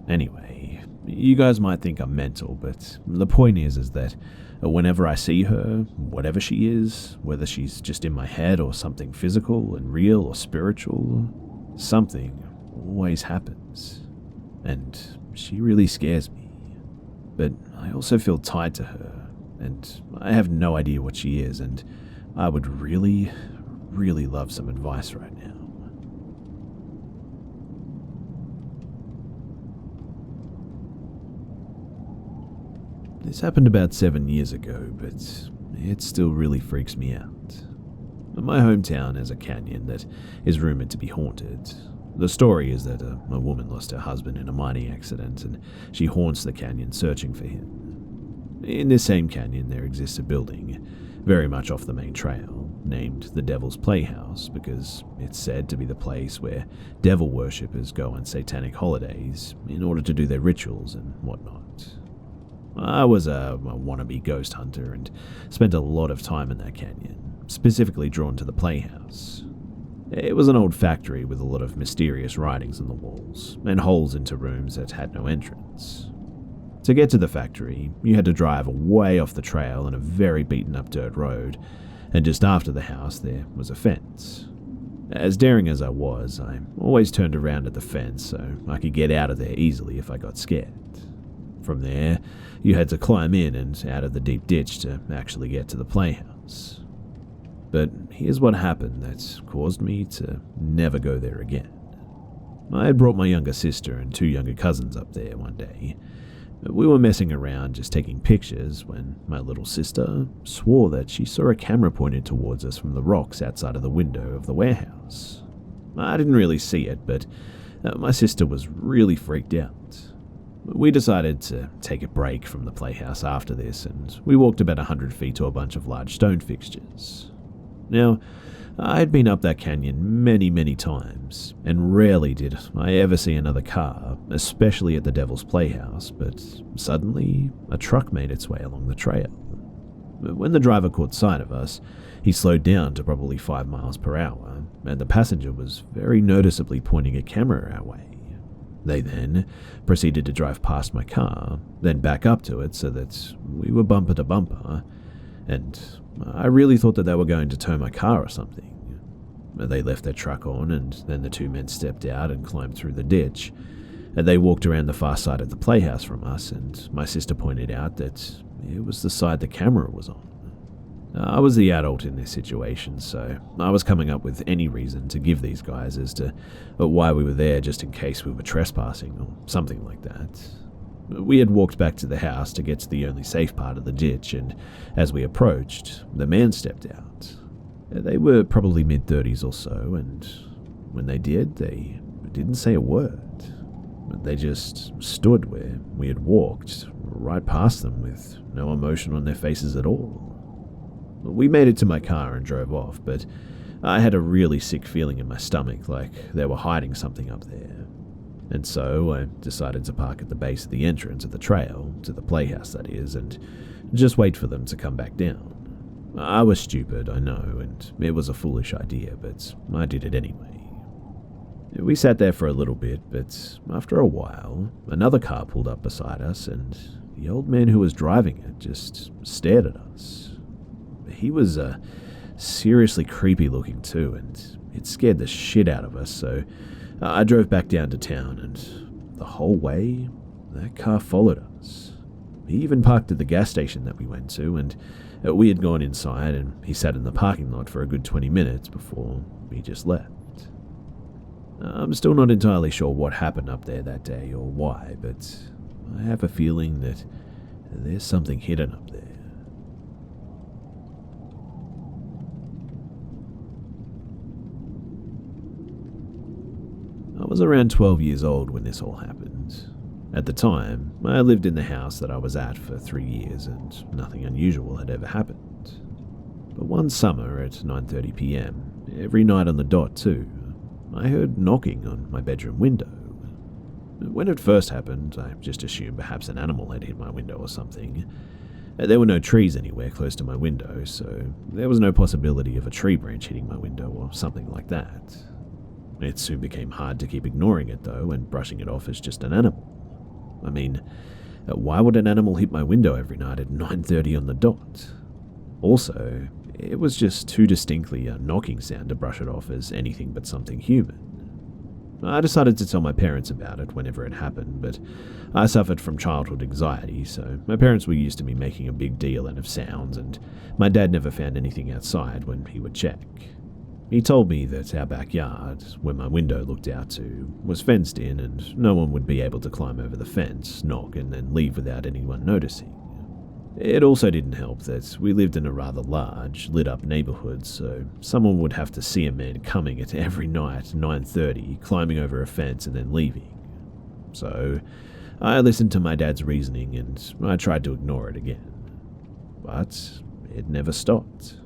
Anyway, you guys might think I'm mental, but the point is that whenever I see her, whatever she is, whether she's just in my head or something physical and real or spiritual, something always happens. And she really scares me. But I also feel tied to her, and I have no idea what she is, and I would really love some advice right now. This happened about 7 years ago, but it still really freaks me out. My hometown has a canyon that is rumored to be haunted. The story is that a woman lost her husband in a mining accident, and she haunts the canyon searching for him. In this same canyon there exists a building, very much off the main trail, named the Devil's Playhouse because it's said to be the place where devil worshippers go on satanic holidays in order to do their rituals and whatnot. I was a wannabe ghost hunter and spent a lot of time in that canyon, specifically drawn to the playhouse. It was an old factory with a lot of mysterious writings on the walls and holes into rooms that had no entrance. To get to the factory, you had to drive way off the trail on a very beaten-up dirt road, and just after the house there was a fence. As daring as I was, I always turned around at the fence so I could get out of there easily if I got scared. From there, you had to climb in and out of the deep ditch to actually get to the playhouse. But here's what happened that caused me to never go there again. I had brought my younger sister and 2 younger cousins up there one day. We were messing around just taking pictures when my little sister swore that she saw a camera pointed towards us from the rocks outside of the window of the warehouse. I didn't really see it, but my sister was really freaked out. We decided to take a break from the playhouse after this, and we walked about 100 feet to a bunch of large stone fixtures. Now, I had been up that canyon many times, and rarely did I ever see another car, especially at the Devil's Playhouse, but suddenly a truck made its way along the trail. When the driver caught sight of us, he slowed down to probably 5 miles per hour, and the passenger was very noticeably pointing a camera our way. They then proceeded to drive past my car, then back up to it so that we were bumper to bumper, and I really thought that they were going to tow my car or something. They left their truck on, and then the 2 men stepped out and climbed through the ditch. They walked around the far side of the playhouse from us, and my sister pointed out that it was the side the camera was on. I was the adult in this situation, so I was coming up with any reason to give these guys as to why we were there just in case we were trespassing or something like that. We had walked back to the house to get to the only safe part of the ditch, and as we approached, the man stepped out. They were probably mid-30s or so, and when they did, they didn't say a word. They just stood where we had walked, right past them with no emotion on their faces at all. We made it to my car and drove off, but I had a really sick feeling in my stomach, like they were hiding something up there. And so I decided to park at the base of the entrance of the trail, to the playhouse that is, and just wait for them to come back down. I was stupid, I know, and it was a foolish idea, but I did it anyway. We sat there for a little bit, but after a while, another car pulled up beside us, and the old man who was driving it just stared at us. He was seriously creepy looking too, and it scared the shit out of us, so I drove back down to town, and the whole way, that car followed us. He even parked at the gas station that we went to, and we had gone inside, and he sat in the parking lot for a good 20 minutes before he just left. I'm still not entirely sure what happened up there that day or why, but I have a feeling that there's something hidden up there. I was around 12 years old when this all happened. At the time, I lived in the house that I was at for 3 years and nothing unusual had ever happened. But one summer at 9:30 p.m, every night on the dot too, I heard knocking on my bedroom window. When it first happened, I just assumed perhaps an animal had hit my window or something. There were no trees anywhere close to my window, so there was no possibility of a tree branch hitting my window or something like that. It soon became hard to keep ignoring it though and brushing it off as just an animal. I mean, why would an animal hit my window every night at 9:30 on the dot? Also, it was just too distinctly a knocking sound to brush it off as anything but something human. I decided to tell my parents about it whenever it happened, but I suffered from childhood anxiety, so my parents were used to me making a big deal out of sounds, and my dad never found anything outside when he would check. He told me that our backyard, where my window looked out to, was fenced in and no one would be able to climb over the fence, knock, and then leave without anyone noticing. It also didn't help that we lived in a rather large, lit-up neighborhood, so someone would have to see a man coming at every night 9:30, climbing over a fence and then leaving. So I listened to my dad's reasoning and I tried to ignore it again. But it never stopped.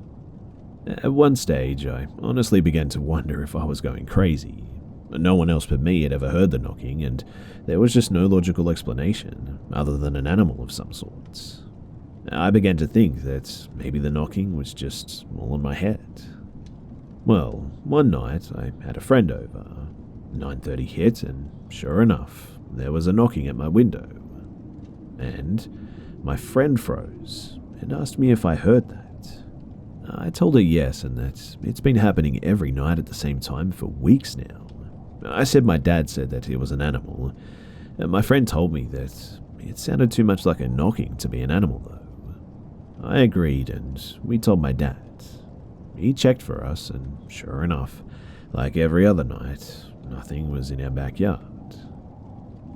At one stage, I honestly began to wonder if I was going crazy. No one else but me had ever heard the knocking, and there was just no logical explanation, other than an animal of some sort. I began to think that maybe the knocking was just all in my head. Well, one night I had a friend over. 9:30 hit, and sure enough, there was a knocking at my window. And my friend froze and asked me if I heard that. I told her yes, and that it's been happening every night at the same time for weeks now. I said my dad said that it was an animal, and my friend told me that it sounded too much like a knocking to be an animal though. I agreed, and we told my dad. He checked for us, and sure enough, like every other night, nothing was in our backyard.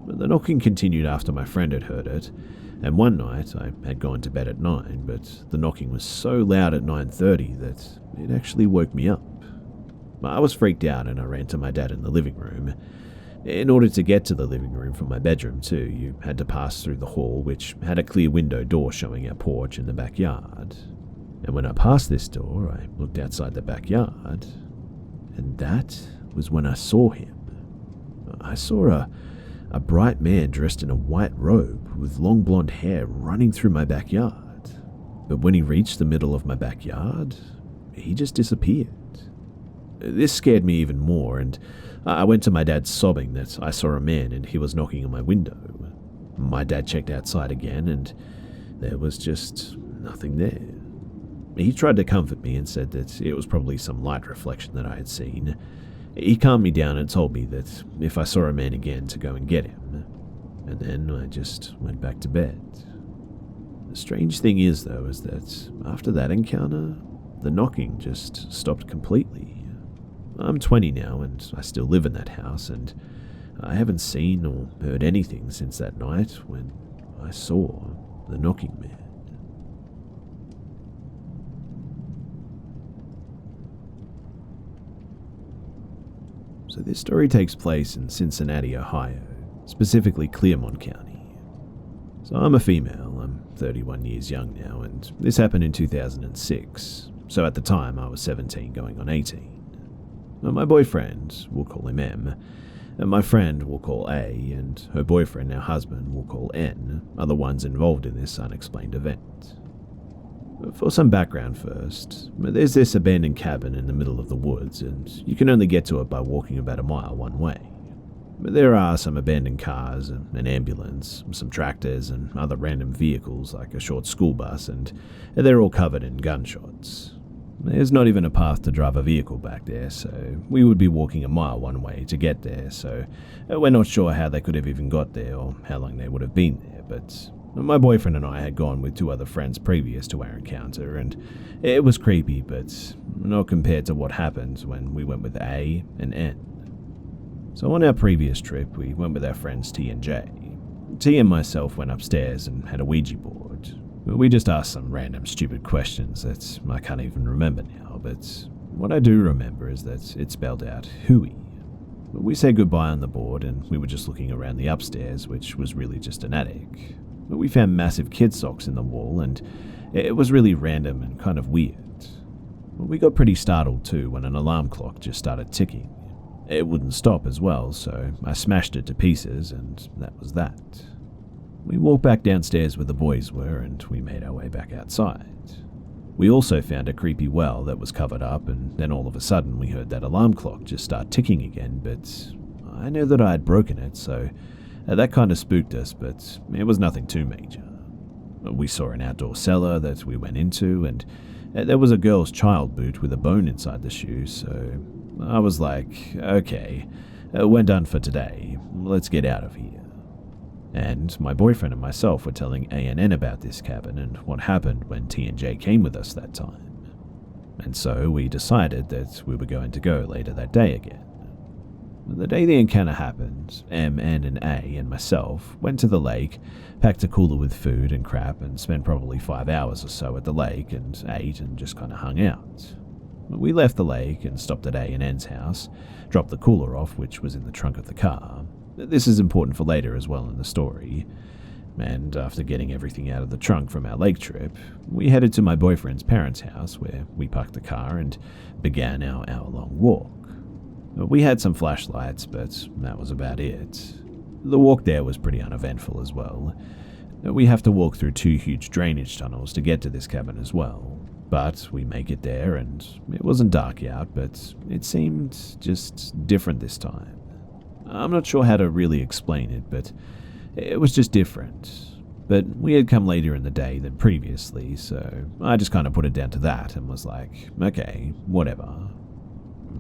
But the knocking continued after my friend had heard it, and one night I had gone to bed at 9, but the knocking was so loud at 9:30 that it actually woke me up. I was freaked out and I ran to my dad in the living room. In order to get to the living room from my bedroom too, you had to pass through the hall, which had a clear window door showing our porch in the backyard. And when I passed this door, I looked outside the backyard, and that was when I saw him. I saw a bright man dressed in a white robe with long blonde hair running through my backyard. But when he reached the middle of my backyard, he just disappeared. This scared me even more, and I went to my dad sobbing that I saw a man and he was knocking on my window. My dad checked outside again, and there was just nothing there. He tried to comfort me and said that it was probably some light reflection that I had seen. He calmed me down and told me that if I saw a man again to go and get him. And then I just went back to bed. The strange thing is, though, is that after that encounter, the knocking just stopped completely. I'm 20 now, and I still live in that house, and I haven't seen or heard anything since that night when I saw the knocking man. So this story takes place in Cincinnati, Ohio, specifically Clermont County. So I'm a female, I'm 31 years young now, and this happened in 2006. So at the time I was 17 going on 18. My boyfriend, we'll call him M, and my friend we'll call A, and her boyfriend, now husband, we'll call N, are the ones involved in this unexplained event. For some background first, there's this abandoned cabin in the middle of the woods, and you can only get to it by walking about a mile one way. There are some abandoned cars, an ambulance, some tractors, and other random vehicles like a short school bus, and they're all covered in gunshots. There's not even a path to drive a vehicle back there, so we would be walking a mile one way to get there, so we're not sure how they could have even got there or how long they would have been there, but my boyfriend and I had gone with 2 other friends previous to our encounter, and it was creepy, but not compared to what happened when we went with A and N. So on our previous trip, we went with our friends T and J. T and myself went upstairs and had a Ouija board. We just asked some random stupid questions that I can't even remember now, but what I do remember is that it spelled out hooey. We said goodbye on the board and we were just looking around the upstairs, which was really just an attic. We found massive kid socks in the wall and it was really random and kind of weird. We got pretty startled too when an alarm clock just started ticking. It wouldn't stop as well, so I smashed it to pieces and that was that. We walked back downstairs where the boys were and we made our way back outside. We also found a creepy well that was covered up, and then all of a sudden we heard that alarm clock just start ticking again, but I knew that I had broken it, so that kind of spooked us, but it was nothing too major. We saw an outdoor cellar that we went into, and there was a girl's child boot with a bone inside the shoe, so I was like, okay, we're done for today, let's get out of here. And my boyfriend and myself were telling A and N about this cabin and what happened when T and J came with us that time. And so we decided that we were going to go later that day again. The day the encounter happened, M, N, and A and myself went to the lake, packed a cooler with food and crap, and spent probably 5 hours or so at the lake and ate and just kind of hung out. We left the lake and stopped at A and N's house, dropped the cooler off, which was in the trunk of the car. This is important for later as well in the story. And after getting everything out of the trunk from our lake trip, we headed to my boyfriend's parents' house where we parked the car and began our hour-long walk. We had some flashlights, but that was about it. The walk there was pretty uneventful as well. We have to walk through 2 huge drainage tunnels to get to this cabin as well. But we make it there and it wasn't dark out, but it seemed just different this time. I'm not sure how to really explain it, but it was just different. But we had come later in the day than previously, so I just kind of put it down to that and was like, okay, whatever.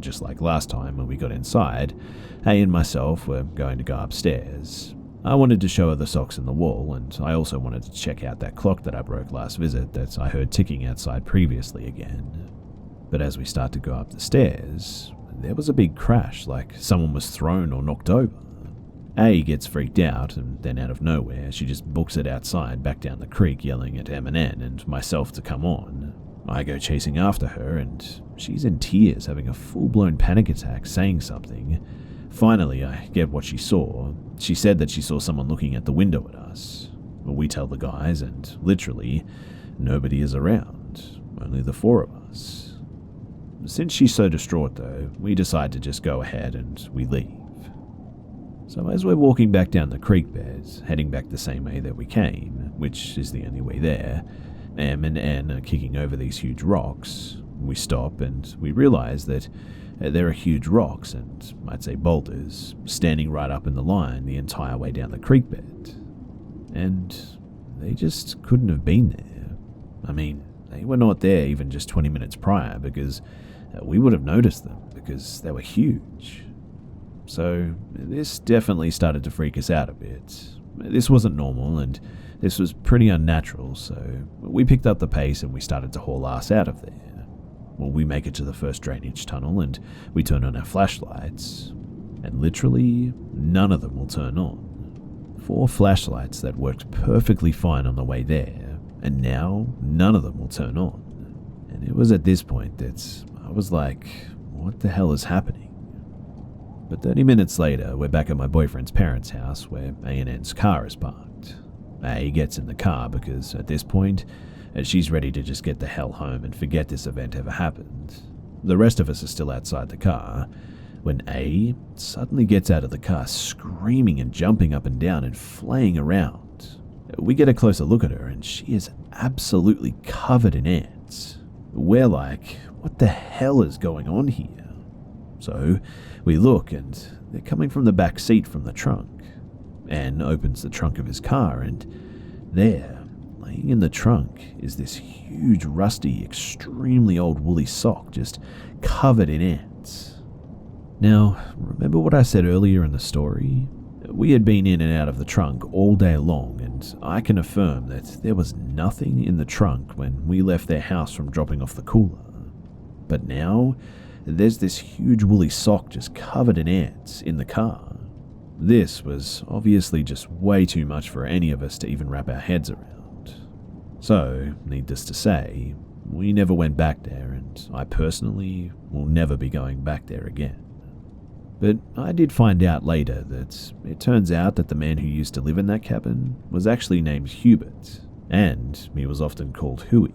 Just like last time when we got inside, A and myself were going to go upstairs. I wanted to show her the socks in the wall, and I also wanted to check out that clock that I broke last visit that I heard ticking outside previously again. But as we start to go up the stairs, there was a big crash, like someone was thrown or knocked over. A gets freaked out, and then out of nowhere, she just books it outside back down the creek, yelling at M and N and myself to come on. I go chasing after her, and she's in tears, having a full-blown panic attack, saying something. Finally, I get what she saw. She said that she saw someone looking at the window at us. We tell the guys, and literally, nobody is around. Only the 4 of us. Since she's so distraught though, we decide to just go ahead and we leave. So as we're walking back down the creek bed, heading back the same way that we came, which is the only way there, M and N are kicking over these huge rocks. We stop and we realize that there are huge rocks, and I'd say boulders, standing right up in the line the entire way down the creek bed. And they just couldn't have been there. I mean, they were not there even just 20 minutes prior, because we would have noticed them because they were huge. So this definitely started to freak us out a bit. This wasn't normal and this was pretty unnatural, so we picked up the pace and we started to haul ass out of there. Well, we make it to the first drainage tunnel and we turn on our flashlights, and literally none of them will turn on. 4 flashlights that worked perfectly fine on the way there, and now none of them will turn on. And it was at this point that I was like, what the hell is happening? But 30 minutes later, we're back at my boyfriend's parents' house where A&N's car is parked. A gets in the car because, at this point, she's ready to just get the hell home and forget this event ever happened. The rest of us are still outside the car, when A suddenly gets out of the car screaming and jumping up and down and flaying around. We get a closer look at her and she is absolutely covered in ants. We're like, what the hell is going on here? So we look and they're coming from the back seat from the trunk. Anne opens the trunk of his car and there, laying in the trunk, is this huge, rusty, extremely old woolly sock just covered in ants. Now, remember what I said earlier in the story? We had been in and out of the trunk all day long, and I can affirm that there was nothing in the trunk when we left their house from dropping off the cooler. But now, there's this huge woolly sock just covered in ants in the car. This was obviously just way too much for any of us to even wrap our heads around. So, needless to say, we never went back there, and I personally will never be going back there again. But I did find out later that it turns out that the man who used to live in that cabin was actually named Hubert, and he was often called Huey.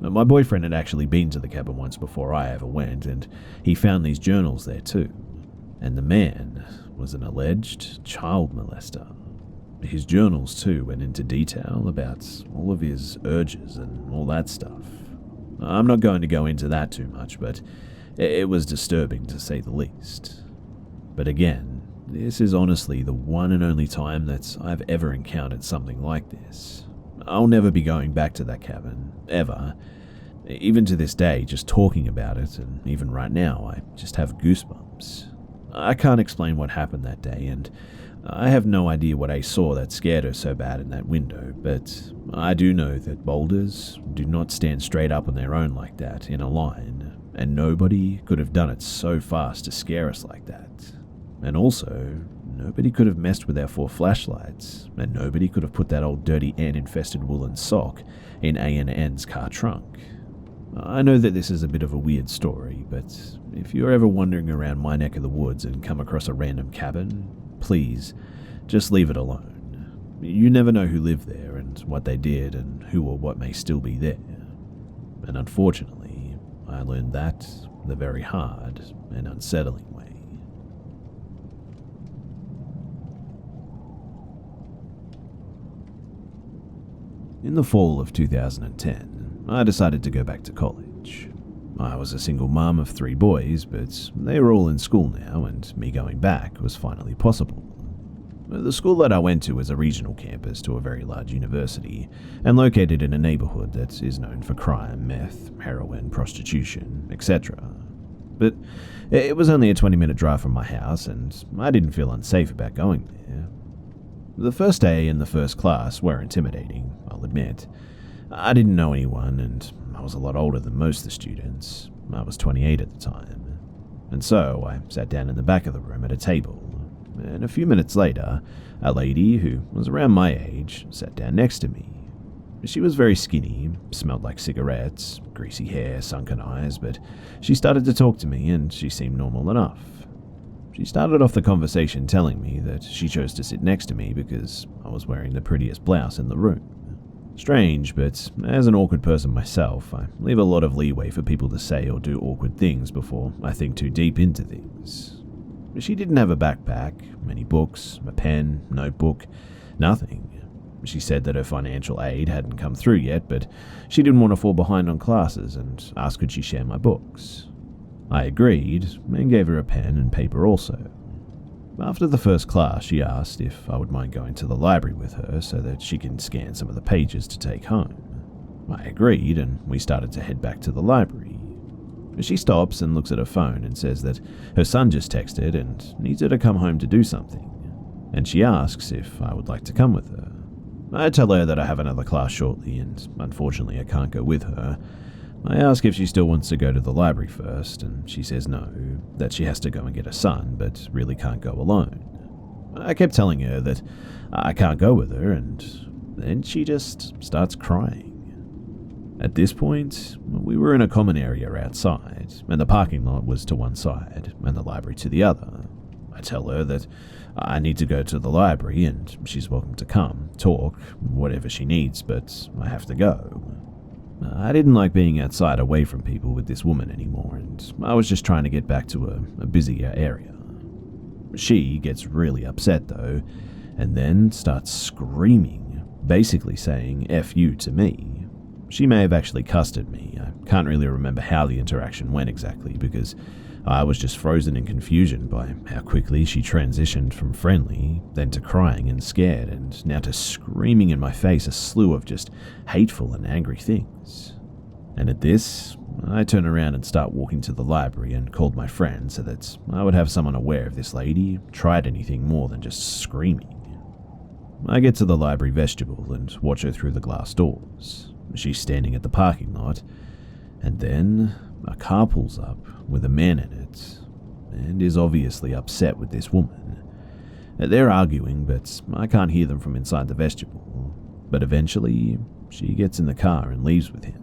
My boyfriend had actually been to the cabin once before I ever went, and he found these journals there too. And the man was an alleged child molester. His journals too went into detail about all of his urges and all that stuff. I'm not going to go into that too much, but it was disturbing to say the least. But again, this is honestly the one and only time that I've ever encountered something like this. I'll never be going back to that cabin, ever. Even to this day, just talking about it, and even right now, I just have goosebumps. I can't explain what happened that day, and I have no idea what I saw that scared her so bad in that window, but I do know that boulders do not stand straight up on their own like that in a line, and nobody could have done it so fast to scare us like that. And also, nobody could have messed with our 4 flashlights, and nobody could have put that old dirty ant-infested woolen sock in A&N's car trunk. I know that this is a bit of a weird story, but if you're ever wandering around my neck of the woods and come across a random cabin, please, just leave it alone. You never know who lived there and what they did and who or what may still be there. And unfortunately, I learned that the very hard and unsettling way. In the fall of 2010, I decided to go back to college. I was a single mum of 3 boys, but they were all in school now, and me going back was finally possible. The school that I went to was a regional campus to a very large university, and located in a neighborhood that is known for crime, meth, heroin, prostitution, etc. But it was only a 20-minute drive from my house, and I didn't feel unsafe about going there. The first day and the first class were intimidating, I'll admit. I didn't know anyone, and I was a lot older than most of the students. I was 28 at the time. And so I sat down in the back of the room at a table, and a few minutes later, a lady who was around my age sat down next to me. She was very skinny, smelled like cigarettes, greasy hair, sunken eyes, but she started to talk to me and she seemed normal enough. She started off the conversation telling me that she chose to sit next to me because I was wearing the prettiest blouse in the room. Strange, but as an awkward person myself, I leave a lot of leeway for people to say or do awkward things before I think too deep into things. She didn't have a backpack, any books, a pen, notebook, nothing. She said that her financial aid hadn't come through yet, but she didn't want to fall behind on classes and asked could she share my books. I agreed and gave her a pen and paper also. After the first class, she asked if I would mind going to the library with her so that she can scan some of the pages to take home. I agreed, and we started to head back to the library. She stops and looks at her phone and says that her son just texted and needs her to come home to do something, and she asks if I would like to come with her. I tell her that I have another class shortly, and unfortunately I can't go with her. I ask if she still wants to go to the library first, and she says no, that she has to go and get her son, but really can't go alone. I kept telling her that I can't go with her, and then she just starts crying. At this point, we were in a common area outside, and the parking lot was to one side, and the library to the other. I tell her that I need to go to the library and she's welcome to come, talk, whatever she needs, but I have to go. I didn't like being outside away from people with this woman anymore, and I was just trying to get back to a busier area. She gets really upset though, and then starts screaming, basically saying F you to me. She may have actually cussed at me. I can't really remember how the interaction went exactly because I was just frozen in confusion by how quickly she transitioned from friendly, then to crying and scared, and now to screaming in my face a slew of just hateful and angry things. And at this, I turn around and start walking to the library and called my friend so that I would have someone aware if this lady tried anything more than just screaming. I get to the library vestibule and watch her through the glass doors. She's standing at the parking lot, and then a car pulls up with a man in it, and is obviously upset with this woman. They're arguing, but I can't hear them from inside the vestibule. But eventually, she gets in the car and leaves with him.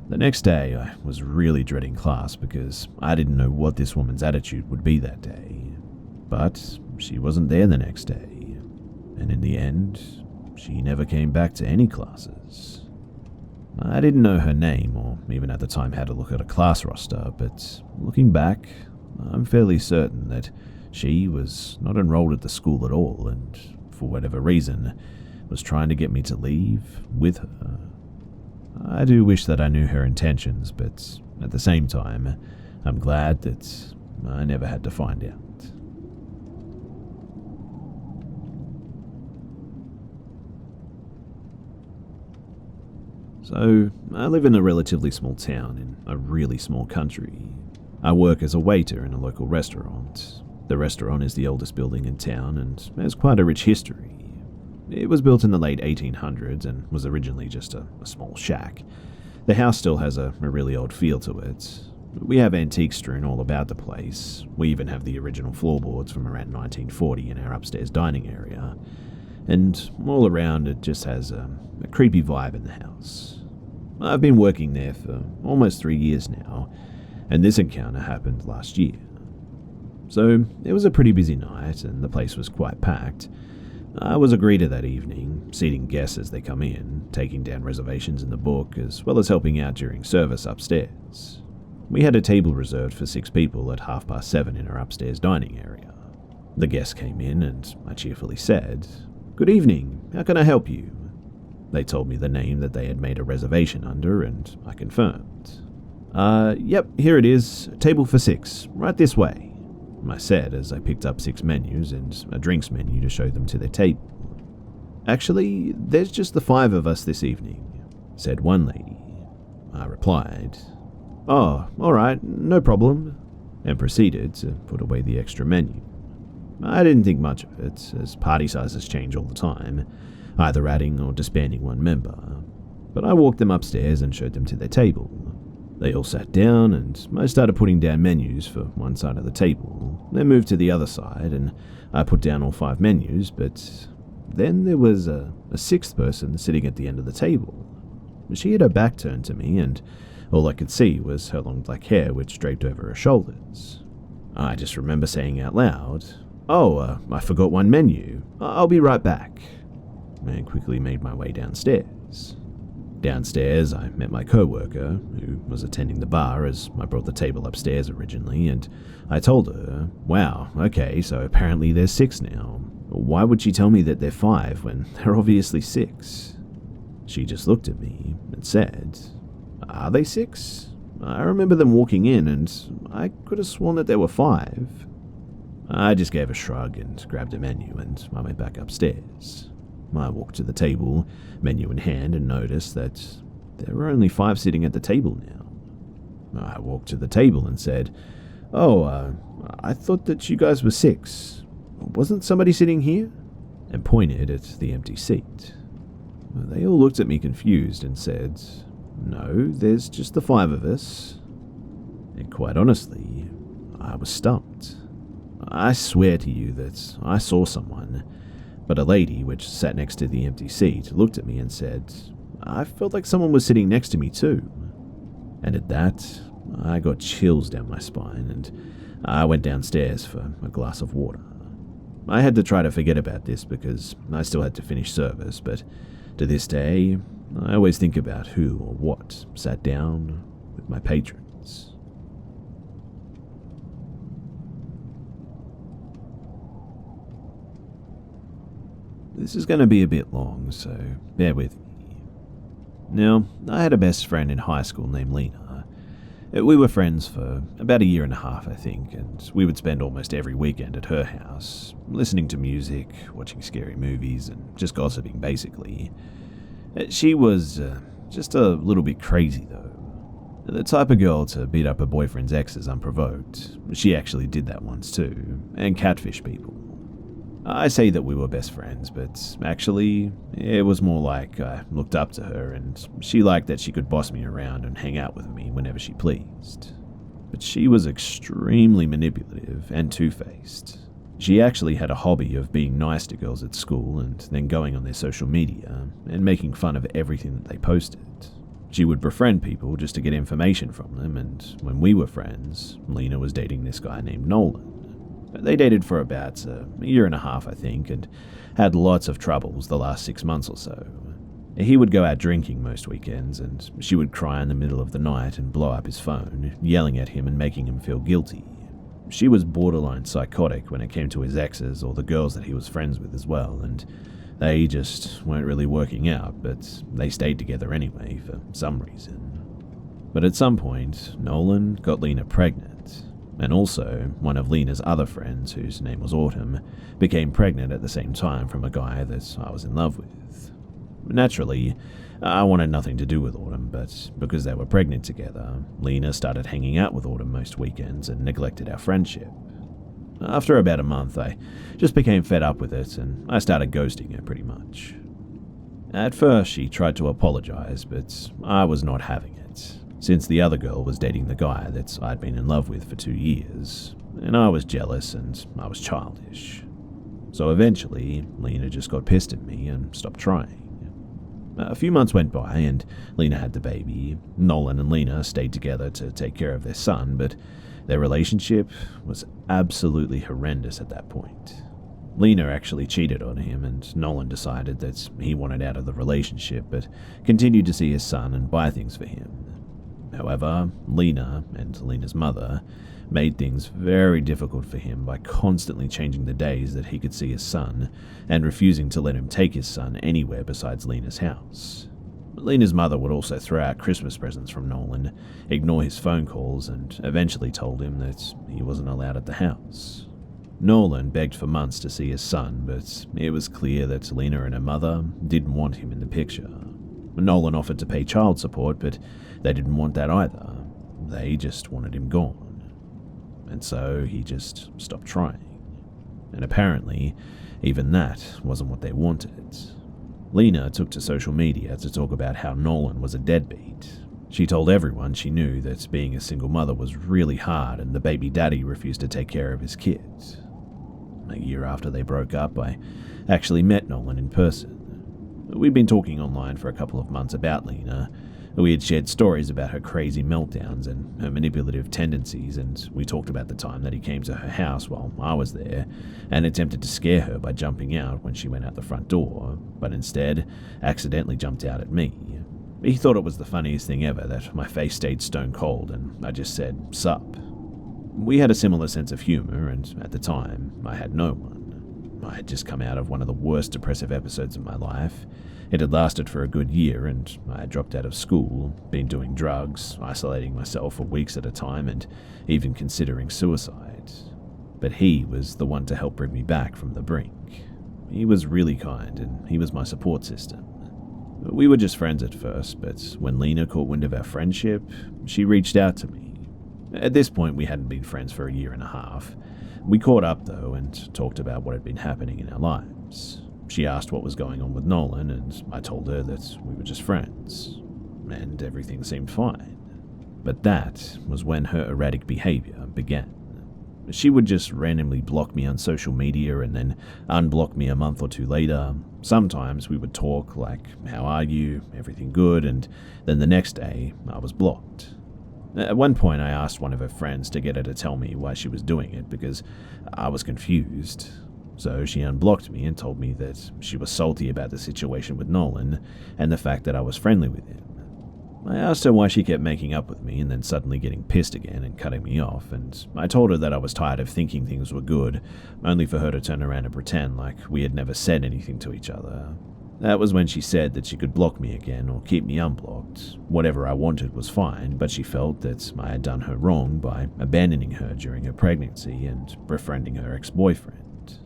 The next day, I was really dreading class because I didn't know what this woman's attitude would be that day. But she wasn't there the next day, and in the end, she never came back to any classes. I didn't know her name or even at the time how to look at a class roster, but looking back, I'm fairly certain that she was not enrolled at the school at all and, for whatever reason, was trying to get me to leave with her. I do wish that I knew her intentions, but at the same time, I'm glad that I never had to find out. So, I live in a relatively small town in a really small country. I work as a waiter in a local restaurant. The restaurant is the oldest building in town and has quite a rich history. It was built in the late 1800s and was originally just a small shack. The house still has a really old feel to it. We have antiques strewn all about the place. We even have the original floorboards from around 1940 in our upstairs dining area. And all around it just has a creepy vibe in the house. I've been working there for almost 3 years now, and this encounter happened last year. So it was a pretty busy night, and the place was quite packed. I was a greeter that evening, seating guests as they come in, taking down reservations in the book, as well as helping out during service upstairs. We had a table reserved for 6 people at 7:30 in our upstairs dining area. The guests came in, and I cheerfully said, "Good evening, how can I help you?" They told me the name that they had made a reservation under, and I confirmed. Yep, here it is, table for 6, right this way," I said as I picked up 6 menus and a drinks menu to show them to their table. "Actually, there's just the 5 of us this evening," said one lady. I replied, "Oh, alright, no problem," and proceeded to put away the extra menu. I didn't think much of it, as party sizes change all the time, either adding or disbanding one member, but I walked them upstairs and showed them to their table. They all sat down, and I started putting down menus for one side of the table, then moved to the other side, and I put down all 5 menus, but then there was a 6th person sitting at the end of the table. She had her back turned to me, and all I could see was her long black hair which draped over her shoulders. I just remember saying out loud, "Oh, I forgot one menu. I'll be right back," and quickly made my way downstairs. Downstairs, I met my co-worker, who was attending the bar as I brought the table upstairs originally, and I told her, "Wow, okay, so apparently there's 6 now. Why would she tell me that they're 5 when they're obviously 6? She just looked at me and said, "Are they 6? I remember them walking in, and I could have sworn that there were 5. I just gave a shrug and grabbed a menu, and I went back upstairs. I walked to the table, menu in hand, and noticed that there were only 5 sitting at the table now. I walked to the table and said, "Oh, I thought that you guys were 6. Wasn't somebody sitting here?" and pointed at the empty seat. They all looked at me confused and said, "No, there's just the 5 of us." And quite honestly, I was stumped. I swear to you that I saw someone, but a lady which sat next to the empty seat looked at me and said, "I felt like someone was sitting next to me too." And at that, I got chills down my spine, and I went downstairs for a glass of water. I had to try to forget about this because I still had to finish service, but to this day, I always think about who or what sat down with my patrons. This is going to be a bit long, so bear with me. Now, I had a best friend in high school named Lena. We were friends for about a year and a half, I think, and we would spend almost every weekend at her house, listening to music, watching scary movies, and just gossiping, basically. She was just a little bit crazy, though. The type of girl to beat up her boyfriend's exes unprovoked. She actually did that once too, and catfish people. I say that we were best friends, but actually, it was more like I looked up to her and she liked that she could boss me around and hang out with me whenever she pleased. But she was extremely manipulative and two-faced. She actually had a hobby of being nice to girls at school and then going on their social media and making fun of everything that they posted. She would befriend people just to get information from them, and when we were friends, Lena was dating this guy named Nolan. They dated for about a year and a half, I think, and had lots of troubles the last 6 months or so. He would go out drinking most weekends, and she would cry in the middle of the night and blow up his phone, yelling at him and making him feel guilty. She was borderline psychotic when it came to his exes or the girls that he was friends with as well, and they just weren't really working out, but they stayed together anyway for some reason. But at some point, Nolan got Lena pregnant. And also, one of Lena's other friends, whose name was Autumn, became pregnant at the same time from a guy that I was in love with. Naturally, I wanted nothing to do with Autumn, but because they were pregnant together, Lena started hanging out with Autumn most weekends and neglected our friendship. After about a month, I just became fed up with it, and I started ghosting her pretty much. At first, she tried to apologize, but I was not having it, since the other girl was dating the guy that I'd been in love with for 2 years, and I was jealous and I was childish. So eventually, Lena just got pissed at me and stopped trying. A few months went by and Lena had the baby. Nolan and Lena stayed together to take care of their son, but their relationship was absolutely horrendous at that point. Lena actually cheated on him, and Nolan decided that he wanted out of the relationship but continued to see his son and buy things for him. However, Lena and Lena's mother made things very difficult for him by constantly changing the days that he could see his son and refusing to let him take his son anywhere besides Lena's house. Lena's mother would also throw out Christmas presents from Nolan, ignore his phone calls, and eventually told him that he wasn't allowed at the house. Nolan begged for months to see his son, but it was clear that Lena and her mother didn't want him in the picture. Nolan offered to pay child support, but they didn't want that either. They just wanted him gone. And so he just stopped trying. And apparently, even that wasn't what they wanted. Lena took to social media to talk about how Nolan was a deadbeat. She told everyone she knew that being a single mother was really hard and the baby daddy refused to take care of his kids. A year after they broke up, I actually met Nolan in person. We'd been talking online for a couple of months about Lena. We had shared stories about her crazy meltdowns and her manipulative tendencies, and we talked about the time that he came to her house while I was there and attempted to scare her by jumping out when she went out the front door, but instead accidentally jumped out at me. He thought it was the funniest thing ever that my face stayed stone cold and I just said, "Sup." We had a similar sense of humor, and at the time, I had no one. I had just come out of one of the worst depressive episodes of my life. It had lasted for a good year, and I had dropped out of school, been doing drugs, isolating myself for weeks at a time, and even considering suicide. But he was the one to help bring me back from the brink. He was really kind, and he was my support system. We were just friends at first, but when Lena caught wind of our friendship, she reached out to me. At this point, we hadn't been friends for a year and a half. We caught up, though, and talked about what had been happening in our lives. She asked what was going on with Nolan, and I told her that we were just friends, and everything seemed fine. But that was when her erratic behavior began. She would just randomly block me on social media and then unblock me a month or two later. Sometimes we would talk like, "How are you? Everything good?" And then the next day, I was blocked. At one point, I asked one of her friends to get her to tell me why she was doing it because I was confused. So she unblocked me and told me that she was salty about the situation with Nolan and the fact that I was friendly with him. I asked her why she kept making up with me and then suddenly getting pissed again and cutting me off, and I told her that I was tired of thinking things were good, only for her to turn around and pretend like we had never said anything to each other. That was when she said that she could block me again or keep me unblocked. Whatever I wanted was fine, but she felt that I had done her wrong by abandoning her during her pregnancy and befriending her ex-boyfriend.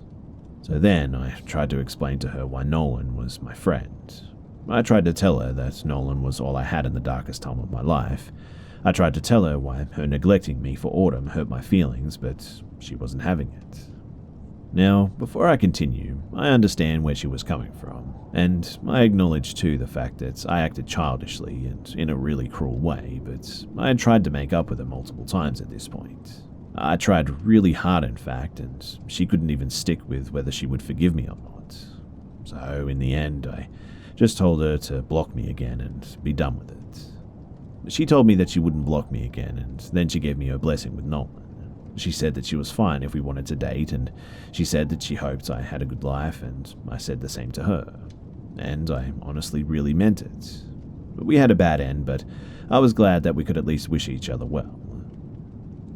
So then I tried to explain to her why Nolan was my friend. I tried to tell her that Nolan was all I had in the darkest time of my life. I tried to tell her why her neglecting me for Autumn hurt my feelings, but she wasn't having it. Now, before I continue, I understand where she was coming from, and I acknowledge too the fact that I acted childishly and in a really cruel way, but I had tried to make up with her multiple times at this point. I tried really hard, in fact, and she couldn't even stick with whether she would forgive me or not. So, in the end, I just told her to block me again and be done with it. She told me that she wouldn't block me again, and then she gave me her blessing with Nolan. She said that she was fine if we wanted to date, and she said that she hoped I had a good life, and I said the same to her. And I honestly really meant it. We had a bad end, but I was glad that we could at least wish each other well.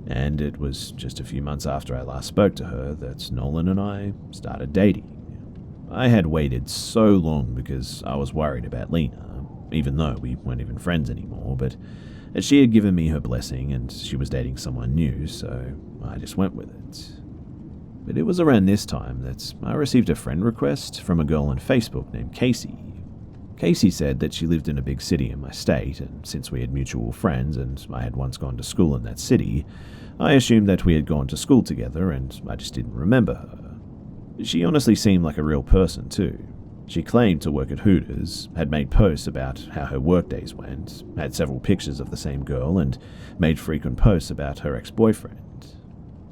And it was just a few months after I last spoke to her that Nolan and I started dating. I had waited so long because I was worried about Lena, even though we weren't even friends anymore, but she had given me her blessing and she was dating someone new, so I just went with it. But it was around this time that I received a friend request from a girl on Facebook named Casey. Casey said that she lived in a big city in my state, and since we had mutual friends and I had once gone to school in that city, I assumed that we had gone to school together and I just didn't remember her. She honestly seemed like a real person too. She claimed to work at Hooters, had made posts about how her workdays went, had several pictures of the same girl, and made frequent posts about her ex-boyfriend.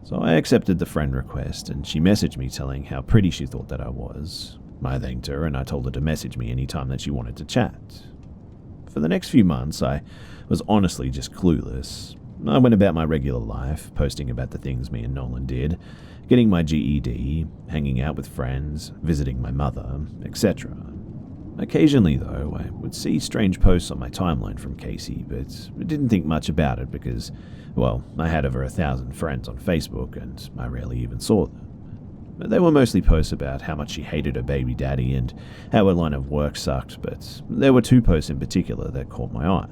So I accepted the friend request, and she messaged me telling how pretty she thought that I was. I thanked her, and I told her to message me anytime that she wanted to chat. For the next few months, I was honestly just clueless. I went about my regular life, posting about the things me and Nolan did, getting my GED, hanging out with friends, visiting my mother, etc. Occasionally, though, I would see strange posts on my timeline from Casey, but I didn't think much about it because, well, I had over 1,000 friends on Facebook and I rarely even saw them. They were mostly posts about how much she hated her baby daddy and how her line of work sucked, but there were two posts in particular that caught my eye.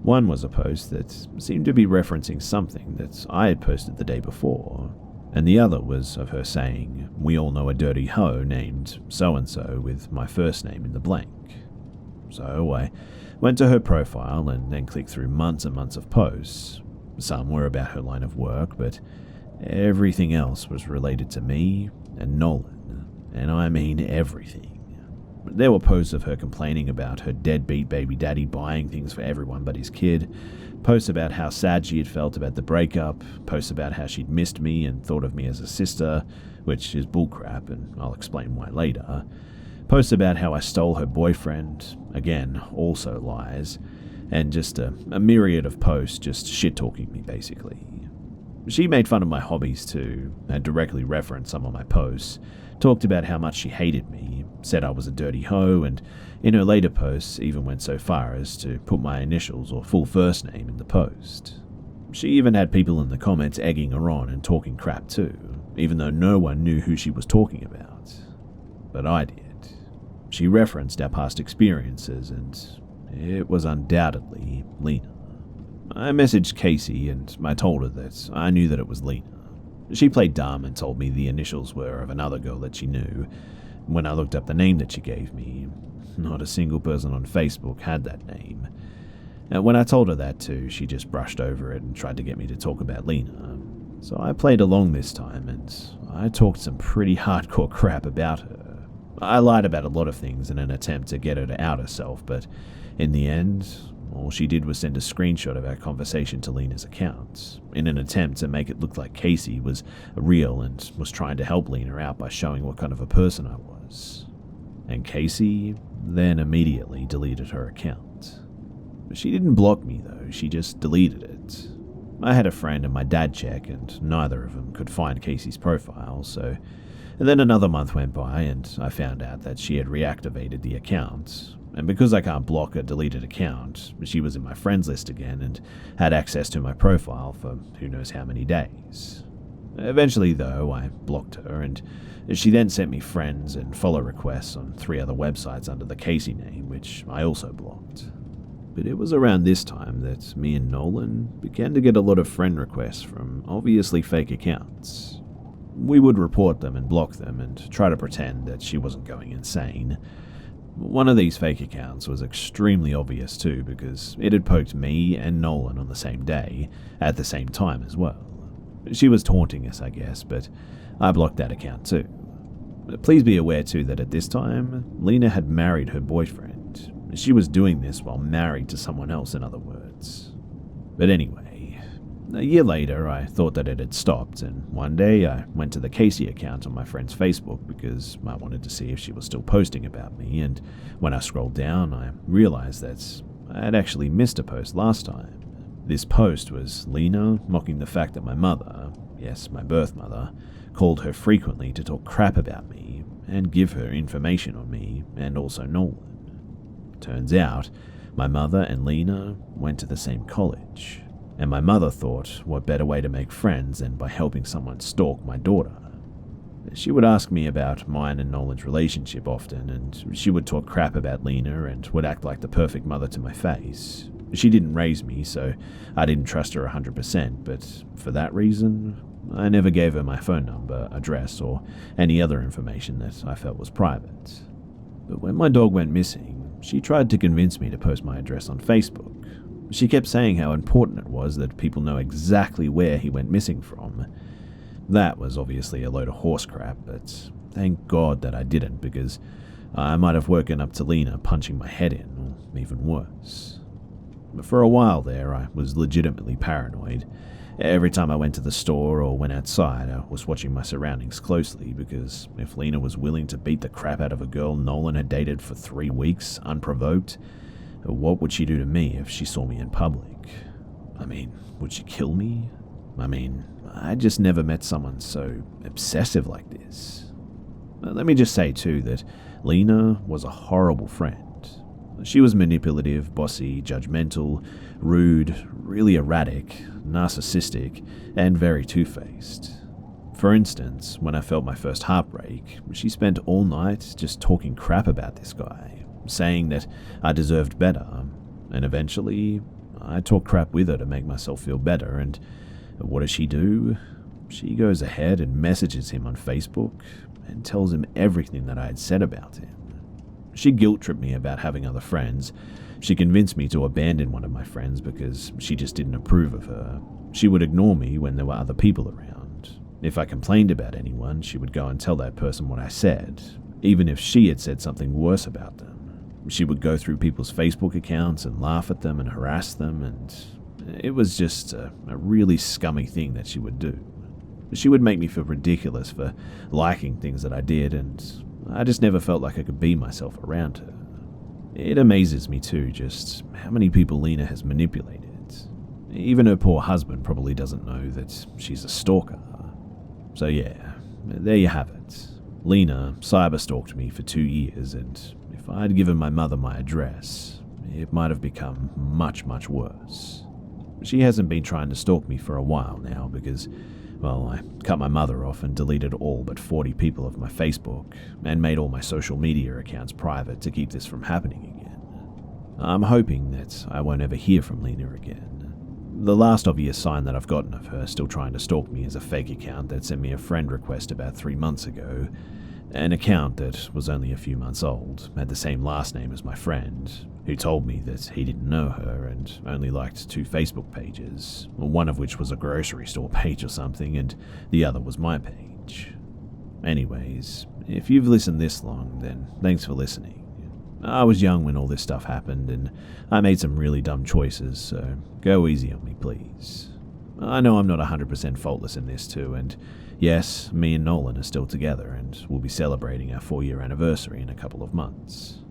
One was a post that seemed to be referencing something that I had posted the day before, and the other was of her saying, "We all know a dirty hoe named so-and-so with my first name in the blank." So I went to her profile and then clicked through months and months of posts. Some were about her line of work, but everything else was related to me and Nolan, and I mean everything. There were posts of her complaining about her deadbeat baby daddy buying things for everyone but his kid, posts about how sad she had felt about the breakup, posts about how she'd missed me and thought of me as a sister, which is bullcrap, and I'll explain why later, posts about how I stole her boyfriend, again, also lies, and just a myriad of posts just shit-talking me, basically. She made fun of my hobbies too, and directly referenced some of my posts, talked about how much she hated me, said I was a dirty hoe, and in her later posts even went so far as to put my initials or full first name in the post. She even had people in the comments egging her on and talking crap too, even though no one knew who she was talking about. But I did. She referenced our past experiences, and it was undoubtedly Lena. I messaged Casey and I told her that I knew that it was Lena. She played dumb and told me the initials were of another girl that she knew. When I looked up the name that she gave me, not a single person on Facebook had that name. And when I told her that too, she just brushed over it and tried to get me to talk about Lena. So I played along this time and I talked some pretty hardcore crap about her. I lied about a lot of things in an attempt to get her to out herself, but in the end, all she did was send a screenshot of our conversation to Lena's account, in an attempt to make it look like Casey was real and was trying to help Lena out by showing what kind of a person I was. And Casey then immediately deleted her account. She didn't block me though, she just deleted it. I had a friend and my dad check, and neither of them could find Casey's profile, so and then another month went by and I found out that she had reactivated the account, and because I can't block a deleted account, she was in my friends list again and had access to my profile for who knows how many days. Eventually, though, I blocked her, and she then sent me friends and follow requests on 3 other websites under the Casey name, which I also blocked. But it was around this time that me and Nolan began to get a lot of friend requests from obviously fake accounts. We would report them and block them and try to pretend that she wasn't going insane. One of these fake accounts was extremely obvious too, because it had poked me and Nolan on the same day, at the same time as well. She was taunting us, I guess, but I blocked that account too. Please be aware too that at this time, Lena had married her boyfriend. She was doing this while married to someone else, in other words. But anyway, a year later I thought that it had stopped, and one day I went to the Casey account on my friend's Facebook because I wanted to see if she was still posting about me, and when I scrolled down I realized that I had actually missed a post last time. This post was Lena mocking the fact that my mother, yes, my birth mother, called her frequently to talk crap about me and give her information on me and also Nolan. Turns out, my mother and Lena went to the same college, and my mother thought what better way to make friends than by helping someone stalk my daughter. She would ask me about mine and Nolan's relationship often, and she would talk crap about Lena and would act like the perfect mother to my face. She didn't raise me, so I didn't trust her 100%, but for that reason, I never gave her my phone number, address, or any other information that I felt was private. But when my dog went missing, she tried to convince me to post my address on Facebook. She kept saying how important it was that people know exactly where he went missing from. That was obviously a load of horse crap, but thank God that I didn't, because I might have woken up to Lena punching my head in, or even worse. For a while there, I was legitimately paranoid. Every time I went to the store or went outside, I was watching my surroundings closely, because if Lena was willing to beat the crap out of a girl Nolan had dated for 3 weeks, unprovoked, what would she do to me if she saw me in public? I mean, would she kill me? I just never met someone so obsessive like this. Let me just say too that Lena was a horrible friend. She was manipulative, bossy, judgmental, rude, really erratic, narcissistic, and very two-faced. For instance, when I felt my first heartbreak, she spent all night just talking crap about this guy, saying that I deserved better, and eventually I talked crap with her to make myself feel better, and what does she do? She goes ahead and messages him on Facebook and tells him everything that I had said about him. She guilt-tripped me about having other friends. She convinced me to abandon one of my friends because she just didn't approve of her. She would ignore me when there were other people around. If I complained about anyone, she would go and tell that person what I said, even if she had said something worse about them. She would go through people's Facebook accounts and laugh at them and harass them, and it was just a really scummy thing that she would do. She would make me feel ridiculous for liking things that I did, and I just never felt like I could be myself around her. It amazes me too just how many people Lena has manipulated. Even her poor husband probably doesn't know that she's a stalker. So yeah, there you have it. Lena cyberstalked me for 2 years, and if I had given my mother my address, it might have become much, much worse. She hasn't been trying to stalk me for a while now because, well, I cut my mother off and deleted all but 40 people of my Facebook and made all my social media accounts private to keep this from happening again. I'm hoping that I won't ever hear from Lena again. The last obvious sign that I've gotten of her still trying to stalk me is a fake account that sent me a friend request about 3 months ago. An account that was only a few months old, had the same last name as my friend, who told me that he didn't know her and only liked 2 Facebook pages, one of which was a grocery store page or something, and the other was my page. Anyways, if you've listened this long, then thanks for listening. I was young when all this stuff happened, and I made some really dumb choices, so go easy on me, please. I know I'm not 100% faultless in this too, and yes, me and Nolan are still together, and we'll be celebrating our 4-year anniversary in a couple of months.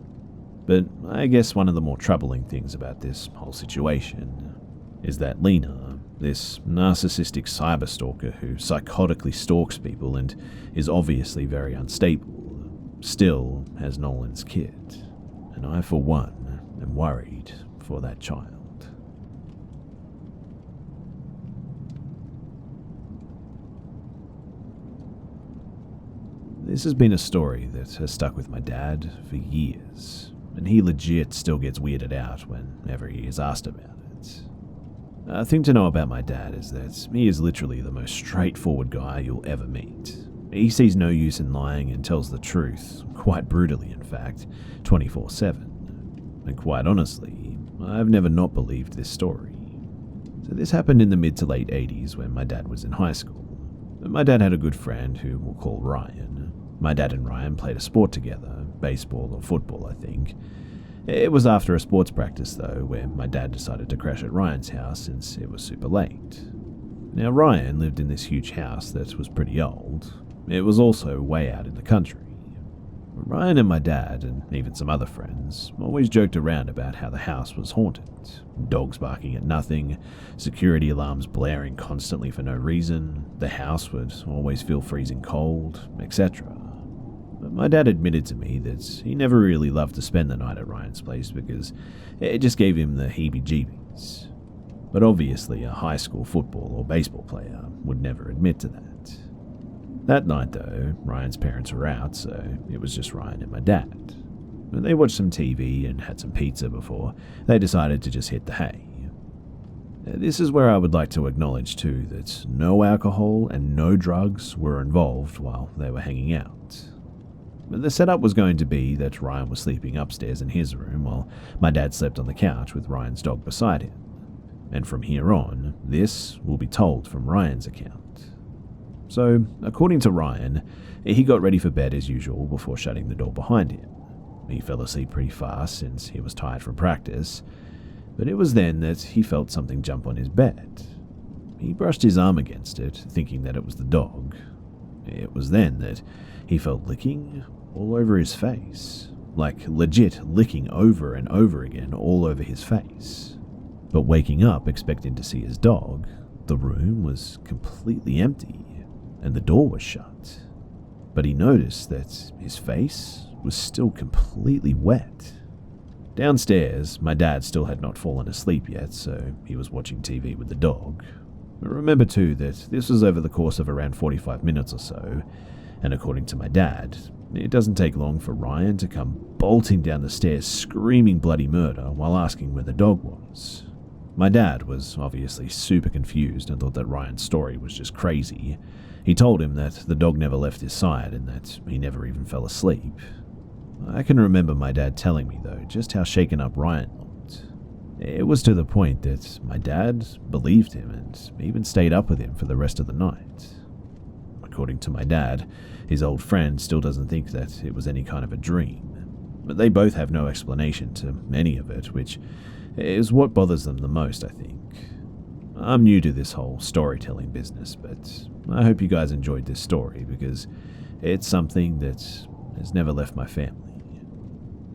But I guess one of the more troubling things about this whole situation is that Lena This narcissistic cyberstalker who psychotically stalks people and is obviously very unstable still has Nolan's kid, and I, for one, am worried for that child. This has been a story that has stuck with my dad for years, and he legit still gets weirded out whenever he is asked about it. A thing to know about my dad is that he is literally the most straightforward guy you'll ever meet. He sees no use in lying and tells the truth, quite brutally in fact, 24/7. And quite honestly, I've never not believed this story. So this happened in the mid to late 80s when my dad was in high school. My dad had a good friend who we'll call Ryan. My dad and Ryan played a sport together, baseball or football, I think. It was after a sports practice, though, where my dad decided to crash at Ryan's house since it was super late. Now, Ryan lived in this huge house that was pretty old. It was also way out in the country. Ryan and my dad, and even some other friends, always joked around about how the house was haunted. Dogs barking at nothing, security alarms blaring constantly for no reason, the house would always feel freezing cold, etc. But my dad admitted to me that he never really loved to spend the night at Ryan's place because it just gave him the heebie-jeebies. But obviously a high school football or baseball player would never admit to that. That night, though, Ryan's parents were out, so it was just Ryan and my dad. They watched some TV and had some pizza before they decided to just hit the hay. This is where I would like to acknowledge, too, that no alcohol and no drugs were involved while they were hanging out. The setup was going to be that Ryan was sleeping upstairs in his room while my dad slept on the couch with Ryan's dog beside him. And from here on, this will be told from Ryan's account. So, according to Ryan, he got ready for bed as usual before shutting the door behind him. He fell asleep pretty fast since he was tired from practice, but it was then that he felt something jump on his bed. He brushed his arm against it, thinking that it was the dog. It was then that he felt licking all over his face, like legit licking over and over again all over his face. But waking up expecting to see his dog, the room was completely empty. And the door was shut. But he noticed that his face was still completely wet. Downstairs, my dad still had not fallen asleep yet, so he was watching TV with the dog. Remember too that this was over the course of around 45 minutes or so, and according to my dad, it doesn't take long for Ryan to come bolting down the stairs screaming bloody murder while asking where the dog was. My dad was obviously super confused and thought that Ryan's story was just crazy. He told him that the dog never left his side and that he never even fell asleep. I can remember my dad telling me, though, just how shaken up Ryan looked. It was to the point that my dad believed him and even stayed up with him for the rest of the night. According to my dad, his old friend still doesn't think that it was any kind of a dream, but they both have no explanation to any of it, which is what bothers them the most, I think. I'm new to this whole storytelling business, but I hope you guys enjoyed this story because it's something that has never left my family.